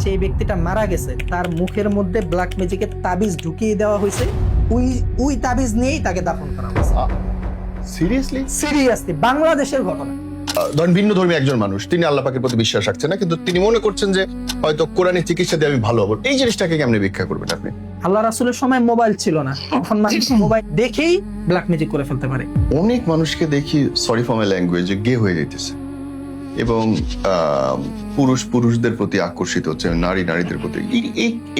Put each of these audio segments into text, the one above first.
সেই ব্যক্তিটা মারা গেছে, তার মুখের মধ্যে ব্ল্যাক ম্যাজিকের তাবিজ ঢুকিয়ে দেওয়া হয়েছে, ওই তাবিজ নিয়েই তাকে দাফন করা হয়েছে। সিরিয়াসলি বাংলাদেশের ঘটনা। ধরেন ভিন্ন ধর্মী একজন মানুষ, তিনি আল্লাহ পাকের প্রতি বিশ্বাস রাখছেন না, কিন্তু তিনি মনে করছেন যে হয়তো কোরআনের চিকিৎসা দিয়ে আমি ভালো হবো, এই জিনিসটাকে কেমনে ব্যাখ্যা করবেন আপনি? আল্লাহ রাসূলের সময় মোবাইল ছিল না, এখন মানুষ মোবাইল দেখেই ব্ল্যাক ম্যাজিক করে ফেলতে পারে। অনেক মানুষকে দেখি, সরি ফর মাই ল্যাঙ্গুয়েজ, গে হয়ে যাইতেছে এবং পুরুষদের প্রতি আকর্ষিত হচ্ছে, নারীদের প্রতি।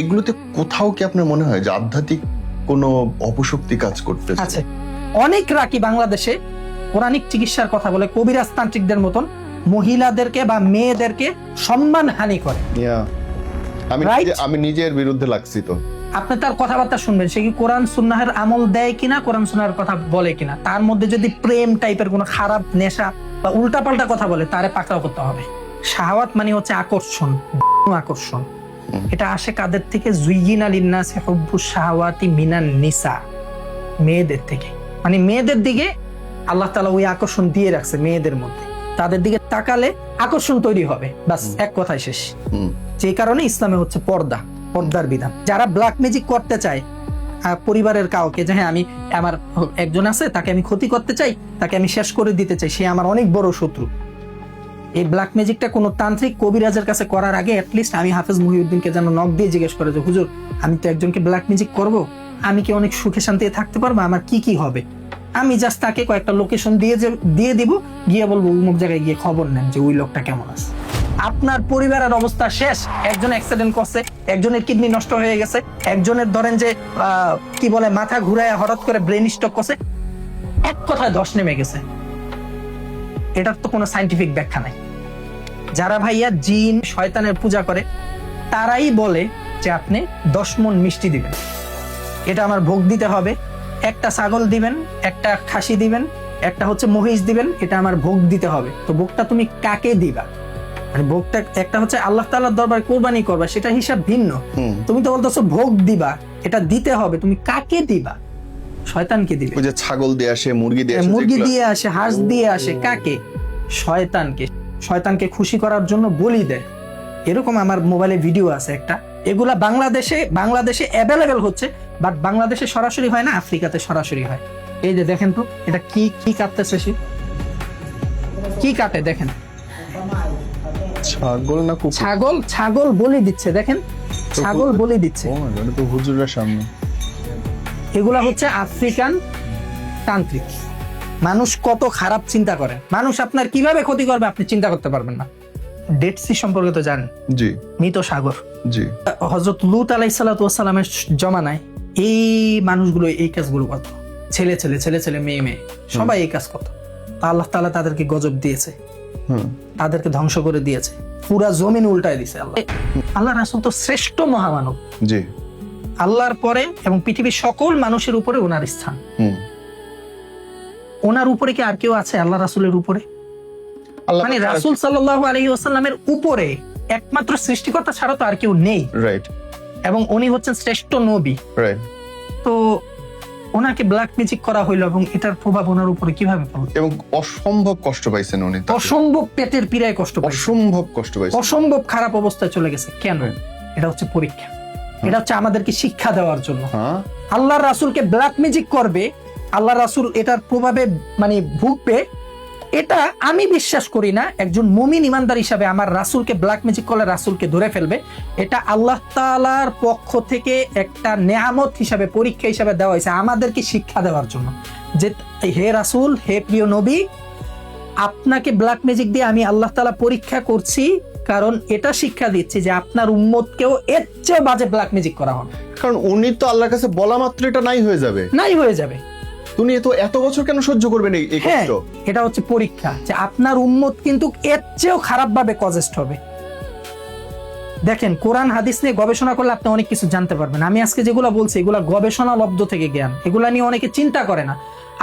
এগুলোতে কোথাও কি আপনার মনে হয় যে আধ্যাত্মিক কোনো অপশক্তি কাজ করতেছে? আচ্ছা, অনেক রাকি বাংলাদেশে কোরআনিক চিকিৎসার কথা বলে কবিরাজ তান্ত্রিকদের মতন মহিলাদেরকে বা মেয়েদেরকে সম্মানহানি করে। আমি নিজের বিরুদ্ধে লাগছি। তো আপনি তার কথাবার্তা শুনবেন, সে কি কোরআন সুন্নাহের আমল দেয় কিনা, কোরআন সুন্নাহের কথা বলে কিনা। তার মধ্যে যদি প্রেম টাইপের কোনো খারাপ নেশা বা উল্টাপাল্টা কথা বলে, তারে পাকড়াও করতে হবে। শাহাওয়াত মানে হচ্ছে আকর্ষণ, আকর্ষণ। এটা আসে কাদের থেকে? যুইয়িনা লিন্নাসি হুব্বুশ শাহাওয়াতি মিনান নিসা, মেয়েদের থেকে। মানে মেয়েদের দিকে আল্লাহ তাআলা ওই আকর্ষণ দিয়ে রাখছে মেয়েদের মধ্যে, তাদের দিকে তাকালে আকর্ষণ তৈরি হবে, বাস এক কথায় শেষ। যে কারণে ইসলামে হচ্ছে পর্দার বিধান। যারা ব্ল্যাক ম্যাজিক করতে চায় পরিবারের কাউকে, যে হ্যাঁ আমি আমার একজন আছে, তাকে আমি ক্ষতি করতে চাই, তাকে আমি শেষ করে দিতে চাই, সে আমার অনেক বড় শত্রু, এই ব্ল্যাক ম্যাজিকটা কোনো তান্ত্রিক কবিরাজের কাছে করার আগে অ্যাটলিস্ট আমি হাফেজ মুহিউদ্দিনকে যেন নক দিয়ে জিজ্ঞেস করে যে হুজুর, আমি তো একজনকে ব্ল্যাক ম্যাজিক করব, আমি কি অনেক সুখে শান্তিতে থাকতে পারবো, আমার কি কি হবে? আমি জাস্ট তাকে কয়েকটা লোকেশন দিয়ে দিব, গিয়ে বলবো অমুক জায়গায় গিয়ে খবর নেন যে ওই লোকটা কেমন আছে। আপনার পরিবারের অবস্থা শেষ। একজন অ্যাক্সিডেন্ট করছে, একজনের কিডনি নষ্ট হয়ে গেছে, একজনের ধরেন যে কি বলে মাথা ঘুরায় হঠাৎ করে ব্রেন স্ট্রোক করছে, এক কথায় ধস নেমে গেছে। এটার তো কোনো সায়েন্টিফিক ব্যাখ্যা নাই। যারা ভাইয়া জিন শয়তানের পূজা করে, তারাই বলে যে আপনি 10 মণ মিষ্টি দিবেন, এটা আমার ভোগ দিতে হবে, একটা ছাগল দিবেন, একটা খাসি দিবেন, একটা হচ্ছে মহিষ দিবেন, এটা আমার ভোগ দিতে হবে। তো ভোগটা তুমি কাকে দিবা? মানে ভোগটা একটা হচ্ছে আল্লাহ তাআলার দরবারে কুরবানি করবা, সেটা হিসাব ভিন্ন। তুমি তো বলতেছো ভোগ দিবা, এটা দিতে হবে, তুমি কাকে দিবা? শয়তানকে দিবে। ওই যে ছাগল দিয়ে আসে, মুরগি দিয়ে আসে, হাঁস দিয়ে আসে, কাকে? শয়তানকে খুশি করার জন্য বলি দেয়। এরকম আমার মোবাইলে ভিডিও আছে একটা। এগুলা বাংলাদেশে অ্যাভেলেবেল হচ্ছে, বাট বাংলাদেশে সরাসরি হয় না, আফ্রিকাতে সরাসরি হয়। এই যে দেখেন তো, এটা কি কাটতেছে, সে কি কাটে দেখেন। ছাগল না কুকুর? ছাগল বলি দিচ্ছে, দেখেন ছাগল বলি দিচ্ছে। তো হুজুরের সামনে। এগুলা হচ্ছে আফ্রিকান তান্ত্রিক। মানুষ কত খারাপ চিন্তা করে, মানুষ আপনার কিভাবে ক্ষতি করবে আপনি চিন্তা করতে পারবেন না। ডেড সি সম্পর্কে তো জানেন? জি। মৃত সাগর। জি। হযরত লূত আলাইহিস সালাতু ওয়াস সালামের জমানায় এই মানুষগুলো এই কাজগুলো করত। ছেলে মেয়ে সবাই এই কাজ করত। আল্লাহ তাআলা তাদেরকে গজব দিয়েছে, তাদেরকে ধ্বংস করে দিয়েছে, পুরা জমিন উল্টায় দিয়েছে। আল্লাহ রাসূল তো শ্রেষ্ঠ মহামানব। জি। আল্লাহর পরে এবং পৃথিবীর সকল মানুষের উপরে ওনার স্থান। ওনার উপরে কি আর কেউ আছে আল্লাহ রাসূলের উপরে? মানে রাসূল সাল্লাল্লাহু আলাইহি ওয়াসাল্লামের উপরে একমাত্র সৃষ্টিকর্তা ছাড়া তো আর কেউ নেই। রাইট। এবং উনি হচ্ছেন শ্রেষ্ঠ নবী। রাইট। তো ওনাকে ব্ল্যাক ম্যাজিক করা হইলো এবং এটার প্রভাব ওনার উপরে কিভাবে পড়লো? এবং অসম্ভব কষ্ট পাইছেন উনি। অসম্ভব পেটের পীড়ায় কষ্ট পাইছেন, অসম্ভব কষ্ট পাইছেন, অসম্ভব খারাপ অবস্থায় চলে গেছে। কেন? এটা হচ্ছে পরীক্ষা। এটা হচ্ছে আমাদেরকে শিক্ষা দেওয়ার জন্য। আল্লাহর রাসূলকে ব্ল্যাক ম্যাজিক করবে, আল্লাহ রাসূল এটার প্রভাবে মানে ভুগবে, এটা আমি বিশ্বাস করি না। একজন মুমিন ইমানদার হিসাবে আমার রাসূলকে ব্ল্যাক ম্যাজিক করলে রাসূলকে ধরে ফেলবে, এটা আল্লাহ তাআলার পক্ষ থেকে একটা নেয়ামত হিসাবে, পরীক্ষা হিসাবে দেওয়া হয়েছে আমাদেরকে শিক্ষা দেওয়ার জন্য যে হে রাসূল, হে প্রিয় নবী, আপনাকে ব্ল্যাক ম্যাজিক দিয়ে আমি আল্লাহ তাআলা পরীক্ষা করছি, কারণ এটা শিক্ষা দিচ্ছি যে আপনার উম্মতকেও এর চেয়ে বাজে ব্ল্যাক ম্যাজিক করা হবে। কারণ উনি তো আল্লাহর কাছে বলা মাত্র এটা নাই হয়ে যাবে। উনি তো এত বছর কেন সহ্য করবেন এই কষ্ট? এটা হচ্ছে পরীক্ষা যে আপনার উম্মত কিন্তু এর চেয়েও খারাপ ভাবে কজেস্ট হবে। দেখেন, কোরআন হাদিস নিয়ে গবেষণা করলে আপনি অনেক কিছু জানতে পারবেন। আমি আজকে যেগুলো বলছি এগুলা গবেষণা লব্ধ থেকে জ্ঞান, এগুলা নিয়ে অনেকে চিন্তা করে না।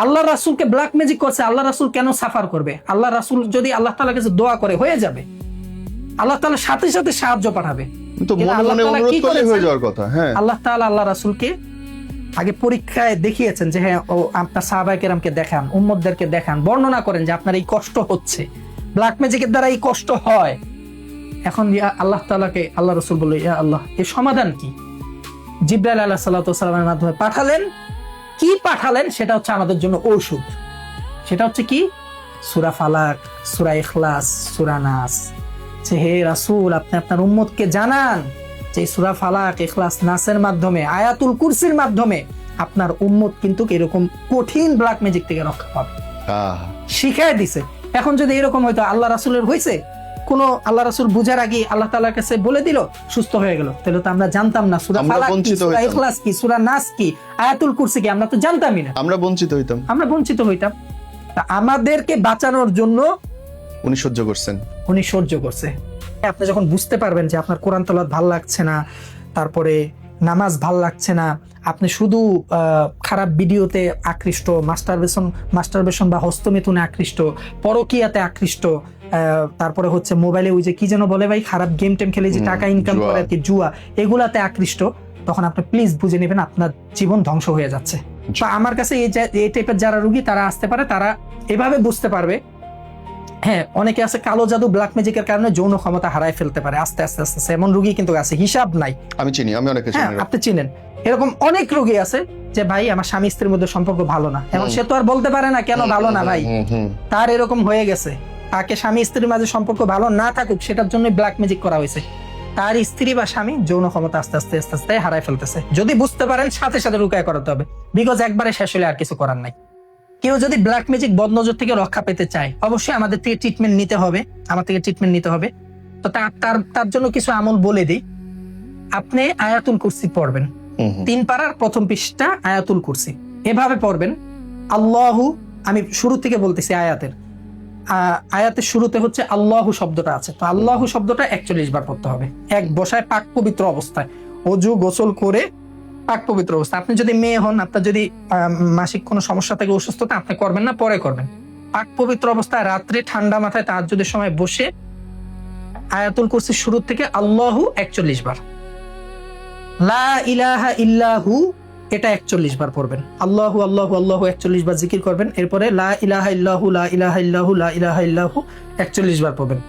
আল্লাহ রাসূলকে ব্ল্যাক ম্যাজিক করছে, আল্লাহ রাসূল কেন সাফার করবে? আল্লাহ রাসূল যদি আল্লাহ তাআলার কাছে দোয়া করে হয়ে যাবে, আল্লাহ তাআলা সাথে সাথে সাহায্য পাঠাবে। তো মনে মনে অনুরোধ করলে হয়ে যাওয়ার কথা। হ্যাঁ, আল্লাহ তাআলা আল্লাহ রাসূলকে আগে পরীক্ষায় দেখিয়েছেন যে হ্যাঁ, ও আপনার সাহাবায়ে কেরামকে দেখান, উম্মতদেরকে দেখান, বর্ণনা করেন যে আপনার এই কষ্ট হচ্ছে, ব্ল্যাক ম্যাজিকের দ্বারা এই কষ্ট হয়। এখন আল্লাহ তাআলাকে আল্লাহ রাসূল বলল, ইয়া আল্লাহ, এর সমাধান কি? জিবরাইল আলাইহিস সালাতু ওয়াস সালামের মাধ্যমে পাঠালেন। কি পাঠালেন? সেটা হচ্ছে আমাদের জন্য ঔষধ। সেটা হচ্ছে কি? সূরা ফালাক, সূরা ইখলাস, সূরা নাস। যে হে রাসূল, আপনি আপনার উম্মতকে জানান যে সূরা ফালাক, ইখলাস, নাসের মাধ্যমে, আয়াতুল কুরসির মাধ্যমে আপনার উম্মত কিন্তু এরকম কঠিন ব্ল্যাক ম্যাজিক থেকে রক্ষা পাবে। শিখায় দিছে। এখন যদি এরকম হয়তো আল্লাহ রাসূলের হয়েছে, কোন আল্লাহ রাসূল বুঝার আগে আল্লাহ তাআলার কাছে বলে দিল, সুস্থ হয়ে গেল, তাহলে তো আমরা জানতাম না সূরা ফালাক কি, সূরা ইখলাস কি, সূরা নাস কি, আয়াতুল কুরসি কি, আমরা তো জানতামই না। আমরা বঞ্চিত হইতাম। তা আমাদেরকে বাঁচানোর জন্য উনি সহ্য করছে। আপনি যখন বুঝতে পারবেন যে আপনার কোরআন তেলাওয়াত ভাল লাগছে না, তারপরে নামাজ ভাল লাগছে না, আপনি শুধু খারাপ ভিডিওতে আকৃষ্ট, মাস্টারবেশন বা হস্তমিথুনে আকৃষ্ট, পরকীয়াতে আকৃষ্ট, তারপরে হচ্ছে মোবাইলে ওই যে কি যেন বলে ভাই, খারাপ গেম টেম খেলে যে টাকা ইনকাম করে আর কি, জুয়া, এগুলাতে আকৃষ্ট, তখন আপনি প্লিজ বুঝে নেবেন আপনার জীবন ধ্বংস হয়ে যাচ্ছে। তো আমার কাছে এই টাইপের যারা রোগী তারা আসতে পারে, তারা এভাবে বুঝতে পারবে। হ্যাঁ, অনেকে আছে কালো জাদু, ব্ল্যাক ম্যাজিকের কারণে যৌন ক্ষমতা হারায় ফেলতে পারে আস্তে আস্তে আস্তে আস্তে, এমন রোগী কিন্তু আছে, হিসাব নাই। আমি অনেকে চিনি। আপনি চিনেন এরকম অনেক রোগী আছে যে ভাই আমার স্বামী স্ত্রীর মধ্যে সম্পর্ক ভালো না, এবং সে তো আর বলতে পারে না কেন ভালো না ভাই, তার এরকম হয়ে গেছে। তাকে স্বামী স্ত্রীর মাঝে সম্পর্ক ভালো না থাকুক, সেটার জন্য ব্ল্যাক ম্যাজিক করা হয়েছে। তার স্ত্রী বা স্বামী যৌন ক্ষমতা আস্তে আস্তে আস্তে আস্তে হারায় ফেলতেছে। যদি বুঝতে পারেন, সাথে সাথে রুকায় করাতে হবে, বিকজ একবারে শেষ হলে আর কিছু করার নাই। কেউ যদি ব্ল্যাক ম্যাজিক, বদনজর থেকে রক্ষা পেতে চায়, অবশ্যই আমাদের থেকে ট্রিটমেন্ট নিতে হবে। তো তার জন্য কিছু আমল বলে দিই। আপনি আয়াতুল কুরসি পড়বেন, 3 পারার প্রথম পৃষ্ঠা আয়াতুল কুরসি এভাবে পড়বেন। আল্লাহু, আমি শুরু থেকে বলতেছি, আয়াতের শুরুতে হচ্ছে আল্লাহু শব্দটা আছে, তো আল্লাহু শব্দটা 41 বার পড়তে হবে এক বসায়, পাক পবিত্র অবস্থায়, অজু গোসল করে পাক পবিত্র অবস্থা। আপনি যদি মেয়ে হন, আপনার যদি মাসিক কোনো সমস্যা থাকে, অসুস্থতা, আপনি করবেন না, পরে করবেন। পাক পবিত্র অবস্থায় রাত্রে ঠান্ডা মাথায় তাহাজ্জুদের সময় বসে আয়াতুল কুরসির শুরু থেকে আল্লাহু 41 বার, লা ইলাহা ইল্লাহু এটা 41 বার পড়বেন, আল্লাহু আল্লাহু আল্লাহু 41 বার জিকির করবেন। এরপরে লা ইলাহা ইল্লাহু লা ইলাহা ইল্লাহু লা ইলাহা ইল্লাহু 41 বার পড়বেন।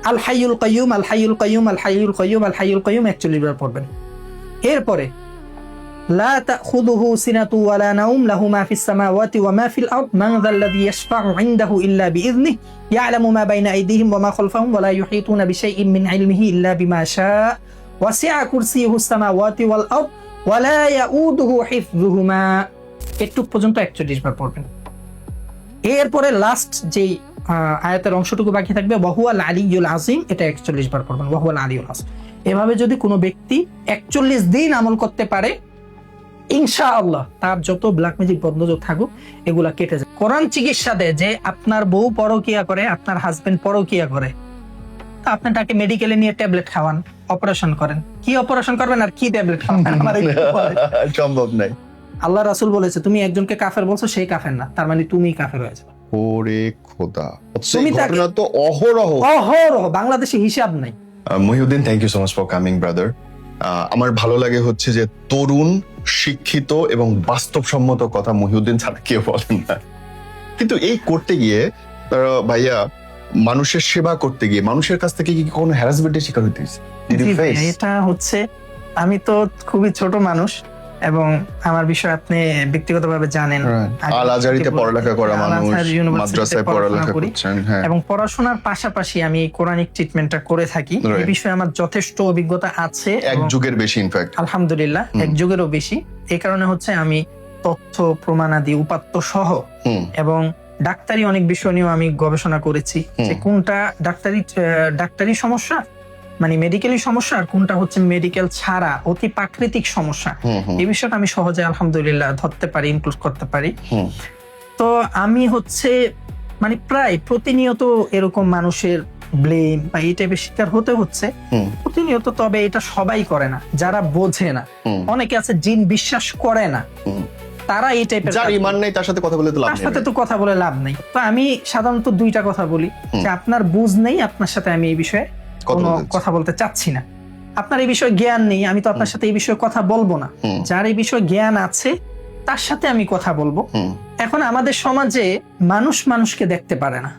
আল হাইয়ুল কাইয়ুম আল হাইয়ুল কাইয়ুম আল হাইয়ুল কাইয়ুম আল হাইয়ুল কাইয়ুম 41 বার পড়বেন। এরপরে লা তাখুযুহু সিনাতু ওয়া লা নাওম লাহু মা ফিস সামাওয়াতি ওয়া মা ফিল আরদ মান যাল্লাযী ইয়াশফা'ু 'ইনদাহু ইল্লা বিইযনিহি ইয়া'লামু মা বাইনা আইদিহিম ওয়া মা খালফাহুম ওয়া লা ইউহীতুনা বিশাইইন মিন 'ইলমিহি ইল্লা বিমা শা'a ওয়াসি'a কুরসিয়ুহুস সামাওয়াতি ওয়াল আরদ ওয়া লা ইয়াউদুহু হিফযুহুমা। এটুক পর্যন্ত 41 বার পড়বেন। এরপরে লাস্ট যে আয়াতের অংশটুকু বাকি থাকবে, ওয়া হুয়াল আলিয়্যুল আযীম, এটা 41 বার পড়বেন, ওয়া হুয়াল আলিয়্যুল আযীম। এভাবে যদি কোনো ব্যক্তি 41 দিন আমল করতে পারে, ইনশাআল্লাহ তার যত ব্ল্যাক ম্যাজিক বদনজর থাকুক এগুলা কেটে যায়। কোরআন চিকিৎসা দেয় যে আপনার বউ পরকিয়া করে, আপনার হাজবেন্ড পরকিয়া করে, তো আপনি তাকে মেডিকেলে নিয়ে ট্যাবলেট খাওয়ান, অপারেশন করেন। কি অপারেশন করবেন আর কি ট্যাবলেট খাওয়ান? সম্ভব নাই। আল্লাহ রাসূল বলেছে, তুমি একজনকে কাফের বলছো, সেই কাফের না, তার মানে তুমি কাফের হয়ে যাবে। ওরে খোদা, তুমি ঘটনা তো অহরহ বাংলাদেশে হিসাব নাই। Mohiuddin, thank you so much for coming brother. আমার ভালো লাগে হচ্ছে যে তরুণ, শিক্ষিত এবং বাস্তবসম্মত কথা মহিউদ্দিন ছাড়া কেউ বলেন না। কিন্তু এই করতে গিয়ে ভাইয়া, মানুষের সেবা করতে গিয়ে মানুষের কাছ থেকে কি কোনো হ্যারাসমেন্টের শিকার হইতে হয়েছে? এটা হচ্ছে, আমি তো খুবই ছোট মানুষ, এবং আমার বিষয় আপনি ব্যক্তিগতভাবে জানেন। আল আজহারিতে পড়ালেখা করা মানুষ, মাদ্রাসায় পড়ালেখা করছেন, এবং পড়াশোনার পাশাপাশি আমি কোরআনিক ট্রিটমেন্টটা করে থাকি। এই বিষয়ে আমার যথেষ্ট অভিজ্ঞতা আছে, এক যুগের বেশি, ইনফ্যাক্ট আলহামদুলিল্লাহ 1 যুগেরও বেশি। এই কারণে হচ্ছে আমি তথ্য প্রমাণাদি উপাত্ত সহ এবং ডাক্তারি অনেক বিষয় নিয়েও আমি গবেষণা করেছি, যে কোনটা ডাক্তারি সমস্যা, মানে মেডিকেলি সমস্যা, আর কোনটা হচ্ছে মেডিকেল ছাড়া অতি প্রাকৃতিক সমস্যা। এই বিষয়টা আমি সহজে আলহামদুলিল্লাহ ধরতে পারি, ইনক্লুড করতে পারি। তো আমি হচ্ছে মানে প্রায় প্রতিনিয়ত এরকম মানুষের ব্লেম বা এই টাইপের শিকার হতে হচ্ছে প্রতিনিয়ত। তবে এটা সবাই করে না, যারা বোঝে না। অনেকে আছে জিন বিশ্বাস করে না, তারা এই টাইপের, যার ঈমান নাই তার সাথে কথা বলে তো লাভ নেই, তার সাথে তো কথা বলে লাভ নাই। তো আমি সাধারণত 2টা কথা বলি, যে আপনার বুঝ নেই, আপনার সাথে আমি এই বিষয়ে কোনো কথা বলতে চাচ্ছি না। আপনার এই বিষয়ে জ্ঞান নেই, আমি তো আপনার সাথে এই বিষয়ে কথা বলবো না। যার এই বিষয়ে জ্ঞান আছে তার সাথে আমি কথা বলবো। এখন আমাদের সমাজে মানুষ মানুষকে দেখতে পারে না,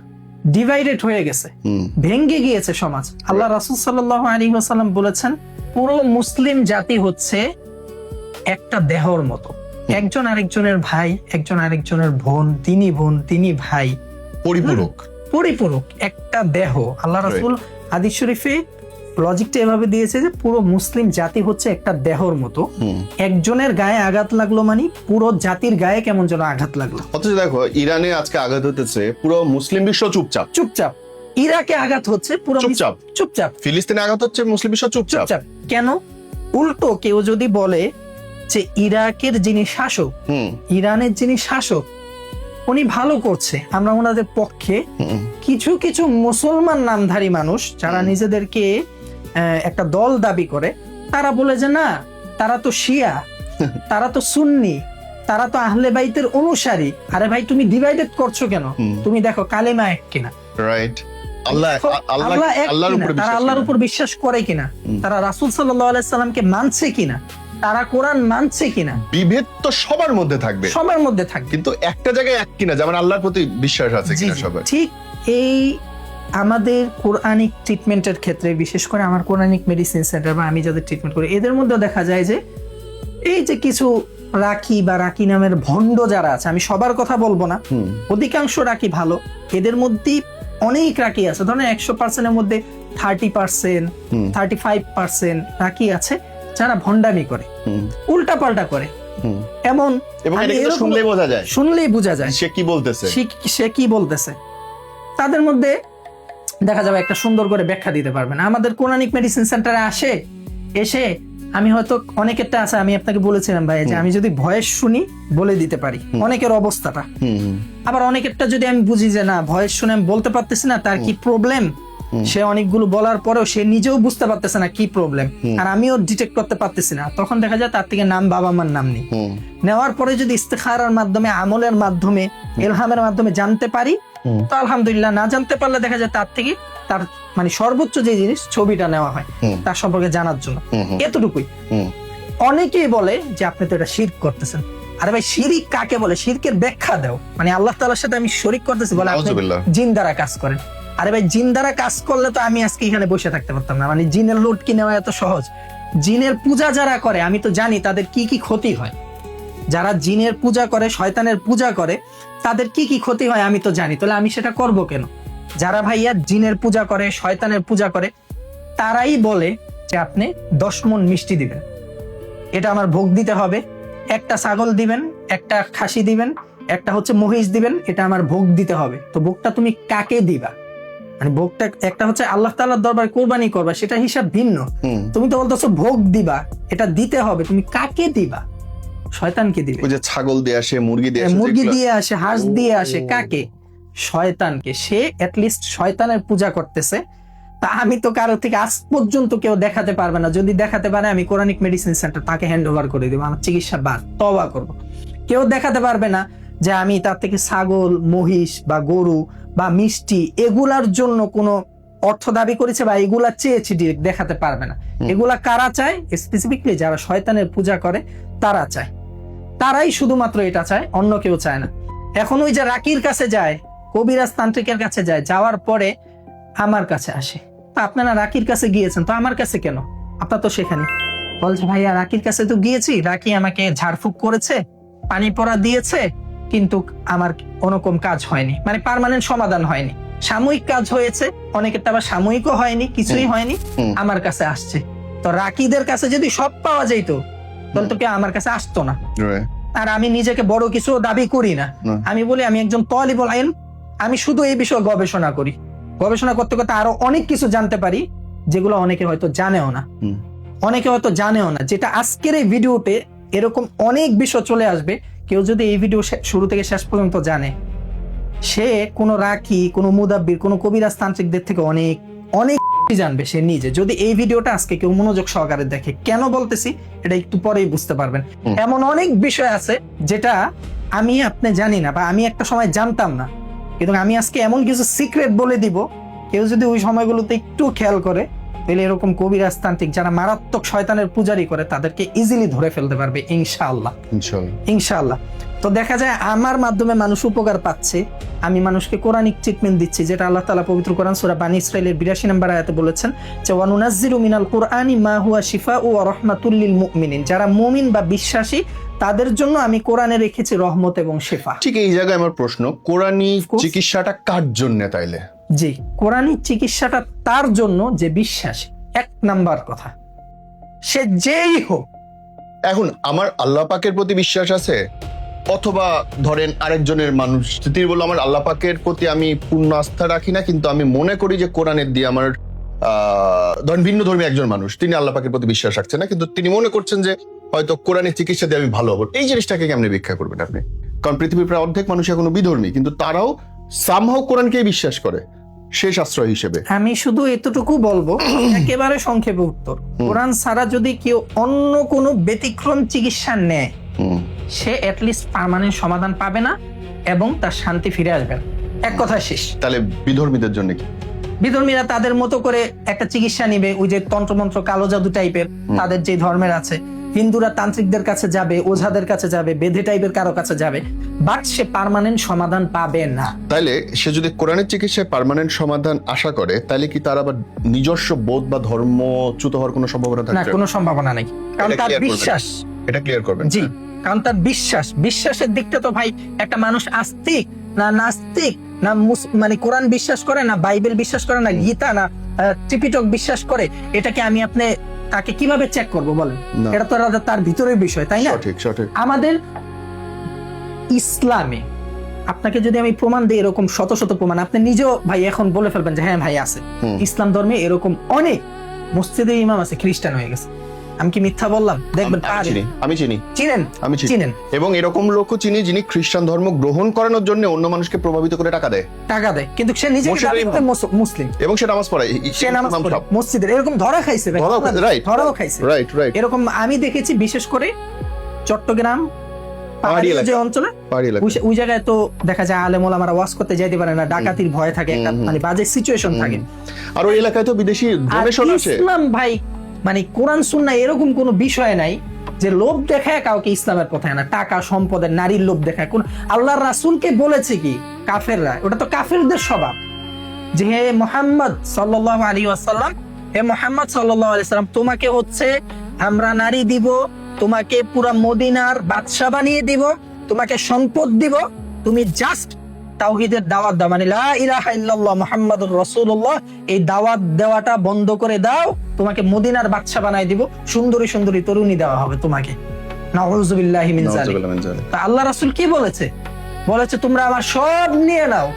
ডিভাইডেড হয়ে গেছে, হুম, ভেঙ্গে গিয়েছে সমাজ। আল্লাহ রাসূল সাল্লাল্লাহু আলাইহি ওয়াসাল্লাম বলেছেন পুরো মুসলিম জাতি হচ্ছে একটা দেহর মতো, একজন আরেকজনের ভাই, একজন আরেকজনের বোন, তিনি ভাই, পরিপূরক। পরিপূরক একটা দেহ। আল্লাহ রাসূল হাদিস শরীফে লজিকটা এভাবে দিয়েছে যে পুরো মুসলিম জাতি হচ্ছে একটা দেহর মতো, হুম। একজনের গায়ে আঘাত লাগলো মানে পুরো জাতির গায়ে কেমন যেন আঘাত লাগলো। অথচ দেখো ইরানে আজকে আঘাত হতেছে, পুরো মুসলিম বিশ্ব চুপচাপ। চুপচাপ। ইরাকে আঘাত হচ্ছে পুরো চুপচাপ। চুপচাপ। ফিলিস্তিনে আঘাত হচ্ছে, মুসলিম বিশ্ব চুপচাপ। চুপচাপ কেন? উল্টো কেউ যদি বলে যে ইরাকের যিনি শাসক, হুম, ইরানের যিনি শাসক, উনি ভালো করছে, আমরা ওনাদের পক্ষে, হুম, কিছু কিছু মুসলমান নামধারী মানুষ যারা নিজেদেরকে একটা দল দাবি করে, তারা বলে যে না, তারা তো শিয়া, তারা তো সুন্নি, তারা তো আহলে বাইতের অনুসারী। আরে ভাই, তুমি ডিভাইডেড করছো কেন? হুম। তুমি দেখো কালেমা এক কিনা, রাইট। আল্লাহ আল্লাহ এক আল্লাহর কিনা, উপরে তারা বিশ্বাস আল্লাহর করে। উপর বিশ্বাস করে কিনা, তারা রাসূল সাল্লাল্লাহু আলাইহি সাল্লামকে মানছে কিনা, তারা কোরআন মানছে কিনা। বিভেদ তো সবার মধ্যে থাকবে, সবার মধ্যে থাকবে, কিন্তু একটা জায়গায় এক কিনা, যেমন আল্লাহর প্রতি বিশ্বাস আছে জি, কিনা জি। সবার। ঠিক এই আমাদের কোরআনিক ট্রিটমেন্টের ক্ষেত্রে, বিশেষ করে আমার কোরআনিক মেডিসিন সেন্টার বা আমি যাদের ট্রিটমেন্ট করি, এদের মধ্যে দেখা যায় যে এই যে কিছু রাকি বা রাকি নামের ভণ্ড যারা আছে, আমি সবার কথা বলবো না, হুম, অধিকাংশ রাকি ভালো, এদের মধ্যেই অনেক রাকি আছে, ধরেন 100%-এর মধ্যে 30%, হুম, 35% রাকি আছে যারা ভণ্ডামি করে, হুম, উল্টা পাল্টা করে। হুম। এমন এবং আমি এটা কিন্তু এরকম- শুনলেই বোঝা যায় শুনলেই বোঝা যায় সে কি বলতেছে। সে কি বলতেছে। তাদের মধ্যে দেখা যাবে একটা সুন্দর করে ব্যাখ্যা দিতে পারবে না। আমাদের কোরআনিক মেডিসিন সেন্টারে এসে আমি হয়তো অনেকেরটা আছে, আমি আপনাকে বলেছিলাম ভাই যে আমি যদি ভয়েস শুনি বলে দিতে পারি অনেকের অবস্থাটা, হুম, হুম, আবার অনেকেরটা যদি আমি বুঝি যে না, ভয়েস শুনে আমি বলতে পারতেছি না তার কি প্রবলেম, সে অনেকগুলো বলার পরেও সে নিজেও বুঝতে পারতেছে না কি প্রবলেম, আর আমিও ডিটেক্ট করতে পারতেছি না, তখন দেখা যায় তার থেকে নাম বাবা মার নাম নেই। হুম, নেওয়ার পরে যদি ইস্তেখারার মাধ্যমে, আমলের মাধ্যমে, ইলহামের মাধ্যমে জানতে পারি হুম। তো আলহামদুলিল্লাহ। না জানতে পারলে দেখা যায় তার থেকে তার মানে সর্বোচ্চ যে জিনিস, ছবিটা নেওয়া হয় হুম। তার সম্পর্কে জানার জন্য, হুম, হুম, এতটুকুই। হুম। অনেকেই বলে যে আপনি তো এটা শিরক করতেছেন। আরে ভাই, শিরিক কাকে বলে? শিরকের ব্যাখ্যা দাও, মানে আল্লাহ তাআলার সাথে আমি শরীক করতেছি বলে আপনি নাউজুবিল্লাহ। জিন দ্বারা কাজ করেন। আরে ভাই, জিন দ্বারা কাজ করলে তো আমি আজকে এখানে বসে থাকতে পারতাম না, মানে জিনের লোড কি নেওয়া এত সহজ? জিনের পূজা যারা করে আমি তো জানি তাদের কি কি ক্ষতি হয়, যারা জিনের পূজা করে, শয়তানের পূজা করে, তাদের কি কি ক্ষতি হয় আমি তো জানি, তাহলে আমি সেটা করব কেন? যারা ভাইয়া জিনের পূজা করে, শয়তানের পূজা করে, তারাই বলে যে আপনি 10 মণ মিষ্টি দিবেন, এটা আমার ভোগ দিতে হবে, একটা ছাগল দিবেন, একটা খাসি দিবেন, একটা হচ্ছে মহিষ দিবেন, এটা আমার ভোগ দিতে হবে। তো ভোগটা তুমি কাকে দিবা? মানে ভোগটা একটা হচ্ছে আল্লাহ তাআলার দরবারে কোরবানি করবা, সেটা হিসাব ভিন্ন। হুম। তুমি তো বলতেছো ভোগ দিবা, এটা দিতে হবে, তুমি কাকে দিবা? শয়তানকে দিবে। ওই যে ছাগল দিয়ে আসে, মুরগি দিয়ে আসে, মুরগি যেগুলো- দিয়ে আসে, হাঁস দিয়ে আসে, কাকে? শয়তানকে। সে অ্যাটলিস্ট শয়তানের পূজা করতেছে। তা আমি তো কারো থেকে আজ পর্যন্ত কেউ দেখাতে পারবে না, যদি দেখাতে পারে আমি কোরআনিক মেডিসিন সেন্টার তাকে হ্যান্ড ওভার করে দিব, আমার চিকিৎসা বাদ, তওবা করব। কেউ দেখাতে পারবে না যে আমি তার থেকে ছাগল, মহিষ বা গরু বা মিষ্টি এগুলার জন্য কোনো অর্থ দাবি করেছে বা এগুলা চেয়েছি, ডিরেক্ট দেখাতে পারবে না। এগুলা কারা চায়? স্পেসিফিকলি যারা শয়তানের পূজা করে তারা চায়, তারাই শুধুমাত্র এটা চায়, অন্য কেউ চায় না। এখন ওই যে রাকির কাছে যায়, কবিরাজ তান্ত্রিকের কাছে যায়, যাওয়ার পরে আমার কাছে আসে। তা আপনারা রাকির কাছে গিয়েছেন, তো আমার কাছে কেন? আপনার তো সেখানে বলছে ভাইয়া রাকির কাছে তো গিয়েছি, রাকি আমাকে ঝাড়ফুঁক করেছে, পানি পড়া দিয়েছে, কিন্তু আমার কোনোরকম কাজ হয়নি, মানে পার্মানেন্ট সমাধান হয়নি। সাময়িক কাজ হয়েছে, অনেকেরটা আবার সাময়িকও হয়নি, কিছুই হয়নি, আমার কাছে আসছে। তো রাকিদের কাছে যদি সব পাওয়া যেত তাহলে তো কেউ আমার কাছে আসতো না। Right. আর আমি নিজেকে বড় কিছু দাবি করি না, আমি বলি আমি একজন তালিবুল ইলম, আমি শুধু এই বিষয়ে গবেষণা করি, গবেষণা করতে করতে আরো অনেক কিছু জানতে পারি যেগুলো অনেকে হয়তো জানেও না, যেটা আজকের এই ভিডিওতে এরকম অনেক বিষয় চলে আসবে। কেউ যদি এই ভিডিও শুরু থেকে শেষ পর্যন্ত জানে, সে কোনো রাকি, কোনো মুদাব্বির, কোনো কবিরাজ তান্ত্রিকদের থেকে অনেক অনেক জানবে সে নিজে, যদি এই ভিডিওটা আজকে কেউ মনোযোগ সহকারে দেখে। কেন বলতেছি এটা একটু পরেই বুঝতে পারবেন। এমন অনেক বিষয় আছে যেটা আমি আপনি জানি না বা আমি একটা সময় জানতাম না, কিন্তু আমি আজকে এমন কিছু সিক্রেট বলে দিব, কেউ যদি ওই সময়গুলোতে একটু খেয়াল করে তাহলে এরকম কবিরাজতান্ত্রিক যারা মারাত্মক শয়তানের পূজারি করে তাদেরকে ইজিলি ধরে ফেলতে পারবে ইনশাআল্লাহ। ইনশাআল্লাহ। তো দেখা যায় আমার মাধ্যমে মানুষ উপকার পাচ্ছে, আমি মানুষকে কোরআনিক ট্রিটমেন্ট দিচ্ছি, যেটা আল্লাহ তাআলা পবিত্র কোরআন সূরা বানী ইসরাঈলের 82 নম্বর আয়াতে বলেছেন যে ওয়ানুনাজ্জিলু মিনাল কুরআনি মা হুয়া শিফাউ ওয়া রাহমাতুল লিল মুমিনিন, যারা মুমিন বা বিশ্বাসী তাদের জন্য আমি কোরআনে রেখেছি রহমত এবং শিফা। ঠিক এই জায়গায় আমার প্রশ্ন, কোরআনি চিকিৎসাটা কার জন্য তাইলে? জি, কোরআনিক চিকিৎসাটা তার জন্য যে বিশ্বাসী, এক নাম্বার কথা, সে যেই হোক। এখন আমার আল্লাহ পাকের প্রতি বিশ্বাস আছে, অথবা ধরেন আরেকজনের মানুষ তিনি বললো আমার আল্লাহ পাকের প্রতি আমি পূর্ণ আস্থা রাখি না, কিন্তু আমি মনে করি যে কোরআনের দিয়ে আমার ধরেন ভিন্ন ধর্মী একজন মানুষ, তিনি আল্লাহ পাকের প্রতি বিশ্বাস রাখছেন না, কিন্তু তিনি মনে করছেন যে হয়তো কোরআনের চিকিৎসা দিয়ে আমি ভালো হবো। এই জিনিসটাকে কেমনে ব্যাখ্যা করবেন আপনি? কারণ পৃথিবীর প্রায় অর্ধেক মানুষ এখনো বিধর্মী, কিন্তু তারাও সামহাও কোরআনকেই বিশ্বাস করে শেষ আশ্রয় হিসেবে। আমি শুধু এতটুকু বলবো, একেবারে সংক্ষেপে উত্তর, কোরআন ছাড়া যদি কেউ অন্য কোনো ব্যতিক্রম চিকিৎসা নেয় সে অ্যাটলিস্ট পার্মানেন্ট সমাধান পাবে না এবং তার শান্তি ফিরে আসবে না। এক কথা শেষ। তাহলে বিধর্মীদের জন্য কি? বিধর্মীরা তাদের মতো করে একটা চিকিৎসা নিবে, ওই যে তন্ত্রমন্ত্র কালো জাদু টাইপের তাদের যে ধর্মের আছে। হিন্দুরা তান্ত্রিকদের কাছে যাবে, ওঝাদের কাছে যাবে, বেধে টাইপের কারো কাছে যাবে, বাট সে পার্মানেন্ট সমাধান পাবে না। তাইলে সে যদি কোরআনের চিকিৎসায় পার্মানেন্ট সমাধান আশা করে, তাহলে কি তার আবার নিজস্ব বোধ বা ধর্মচ্যুত হওয়ার কোনো সম্ভাবনা থাকে? না, কোনো সম্ভাবনা নেই, কারণ তার বিশ্বাস। এটা ক্লিয়ার করবেন? জি, কারণ তার বিশ্বাসের দিকটা তো ভাই, একটা মানুষ আস্তিক না নাস্তিক না মানে কোরআন বিশ্বাস করে না, বাইবেল বিশ্বাস করে না, গীতা না ত্রিপিটক বিশ্বাস করে, এটাকে আমি আপনি তাকে কিভাবে চেক করব বলেন? এটা তো তার ভিতরের বিষয়, তাই না? সঠিক সঠিক। আমাদের ইসলামে আপনাকে যদি আমি প্রমাণ দিই, এরকম শত শত প্রমাণ, আপনি নিজেও ভাই এখন বলে ফেলবেন যে হ্যাঁ ভাই আছে। ইসলাম ধর্মে এরকম অনেক মসজিদের ইমাম আছে খ্রিস্টান হয়ে গেছে। আমি কি মিথ্যা বললাম? দেখবেন আমি চিনি, চিনেন এবং এরকম লোকও চিনি যিনি খ্রিস্টান ধর্ম গ্রহণ করানোর জন্য অন্য মানুষকে প্রভাবিত করে টাকা দেয়, কিন্তু সে নিজে মুসলিম এবং সে নামাজ পড়ে, সে নামাজ পড়ে মসজিদের। এরকম ধরা খাইছে, ধরাও খাইছে। এরকম আমি দেখেছি, বিশেষ করে চট্টগ্রাম পাহাড়ি যে অঞ্চলে, ওই জায়গায় তো দেখা যায় আলেম ওলামারা ওয়াজ করতে যাইতে পারে না, ডাকাতির ভয় থাকে, একটা মানে বাজে সিচুয়েশন থাকে। আর ওই এলাকায় তো বিদেশি ডোনেশন আসে। ইসলাম ভাই মানে কোরআন সুন্নাহ এরকম কোনো বিষয় নাই যে লোভ দেখায় কাউকে ইসলামের পথে না, টাকা সম্পদের নারীর লোভ দেখায়। কোন আল্লাহর রাসূলকে বলেছে কি কাফেররা? ওটা তো কাফেরদের স্বভাব যে হে মুহাম্মদ সাল্লাল্লাহু আলাইহি ওয়াসাল্লাম, হে মুহাম্মদ সাল্লাল্লাহু আলাইহি ওয়াসাল্লাম, তোমাকে হচ্ছে আমরা নারী দিব, তোমাকে পুরা মদিনার বাদশা বানিয়ে দিব, তোমাকে সম্পদ দিব, তুমি জাস্ট তাওহীদের দাওয়াত দাও, মানে লা ইলাহা ইল্লাল্লাহ মুহাম্মাদুর রাসূলুল্লাহ, এই দাওয়াত দেওয়াটা বন্ধ করে দাও, তোমাকে মদিনার বাদশা বানাই দিব, সুন্দরী সুন্দরী তরুণী দেওয়া হবে তোমাকে। নাউযু বিল্লাহি মিন যালিক। তা আল্লাহ রাসূল কি বলেছে? বলেছে তোমরা আমার সব নিয়ে নাও,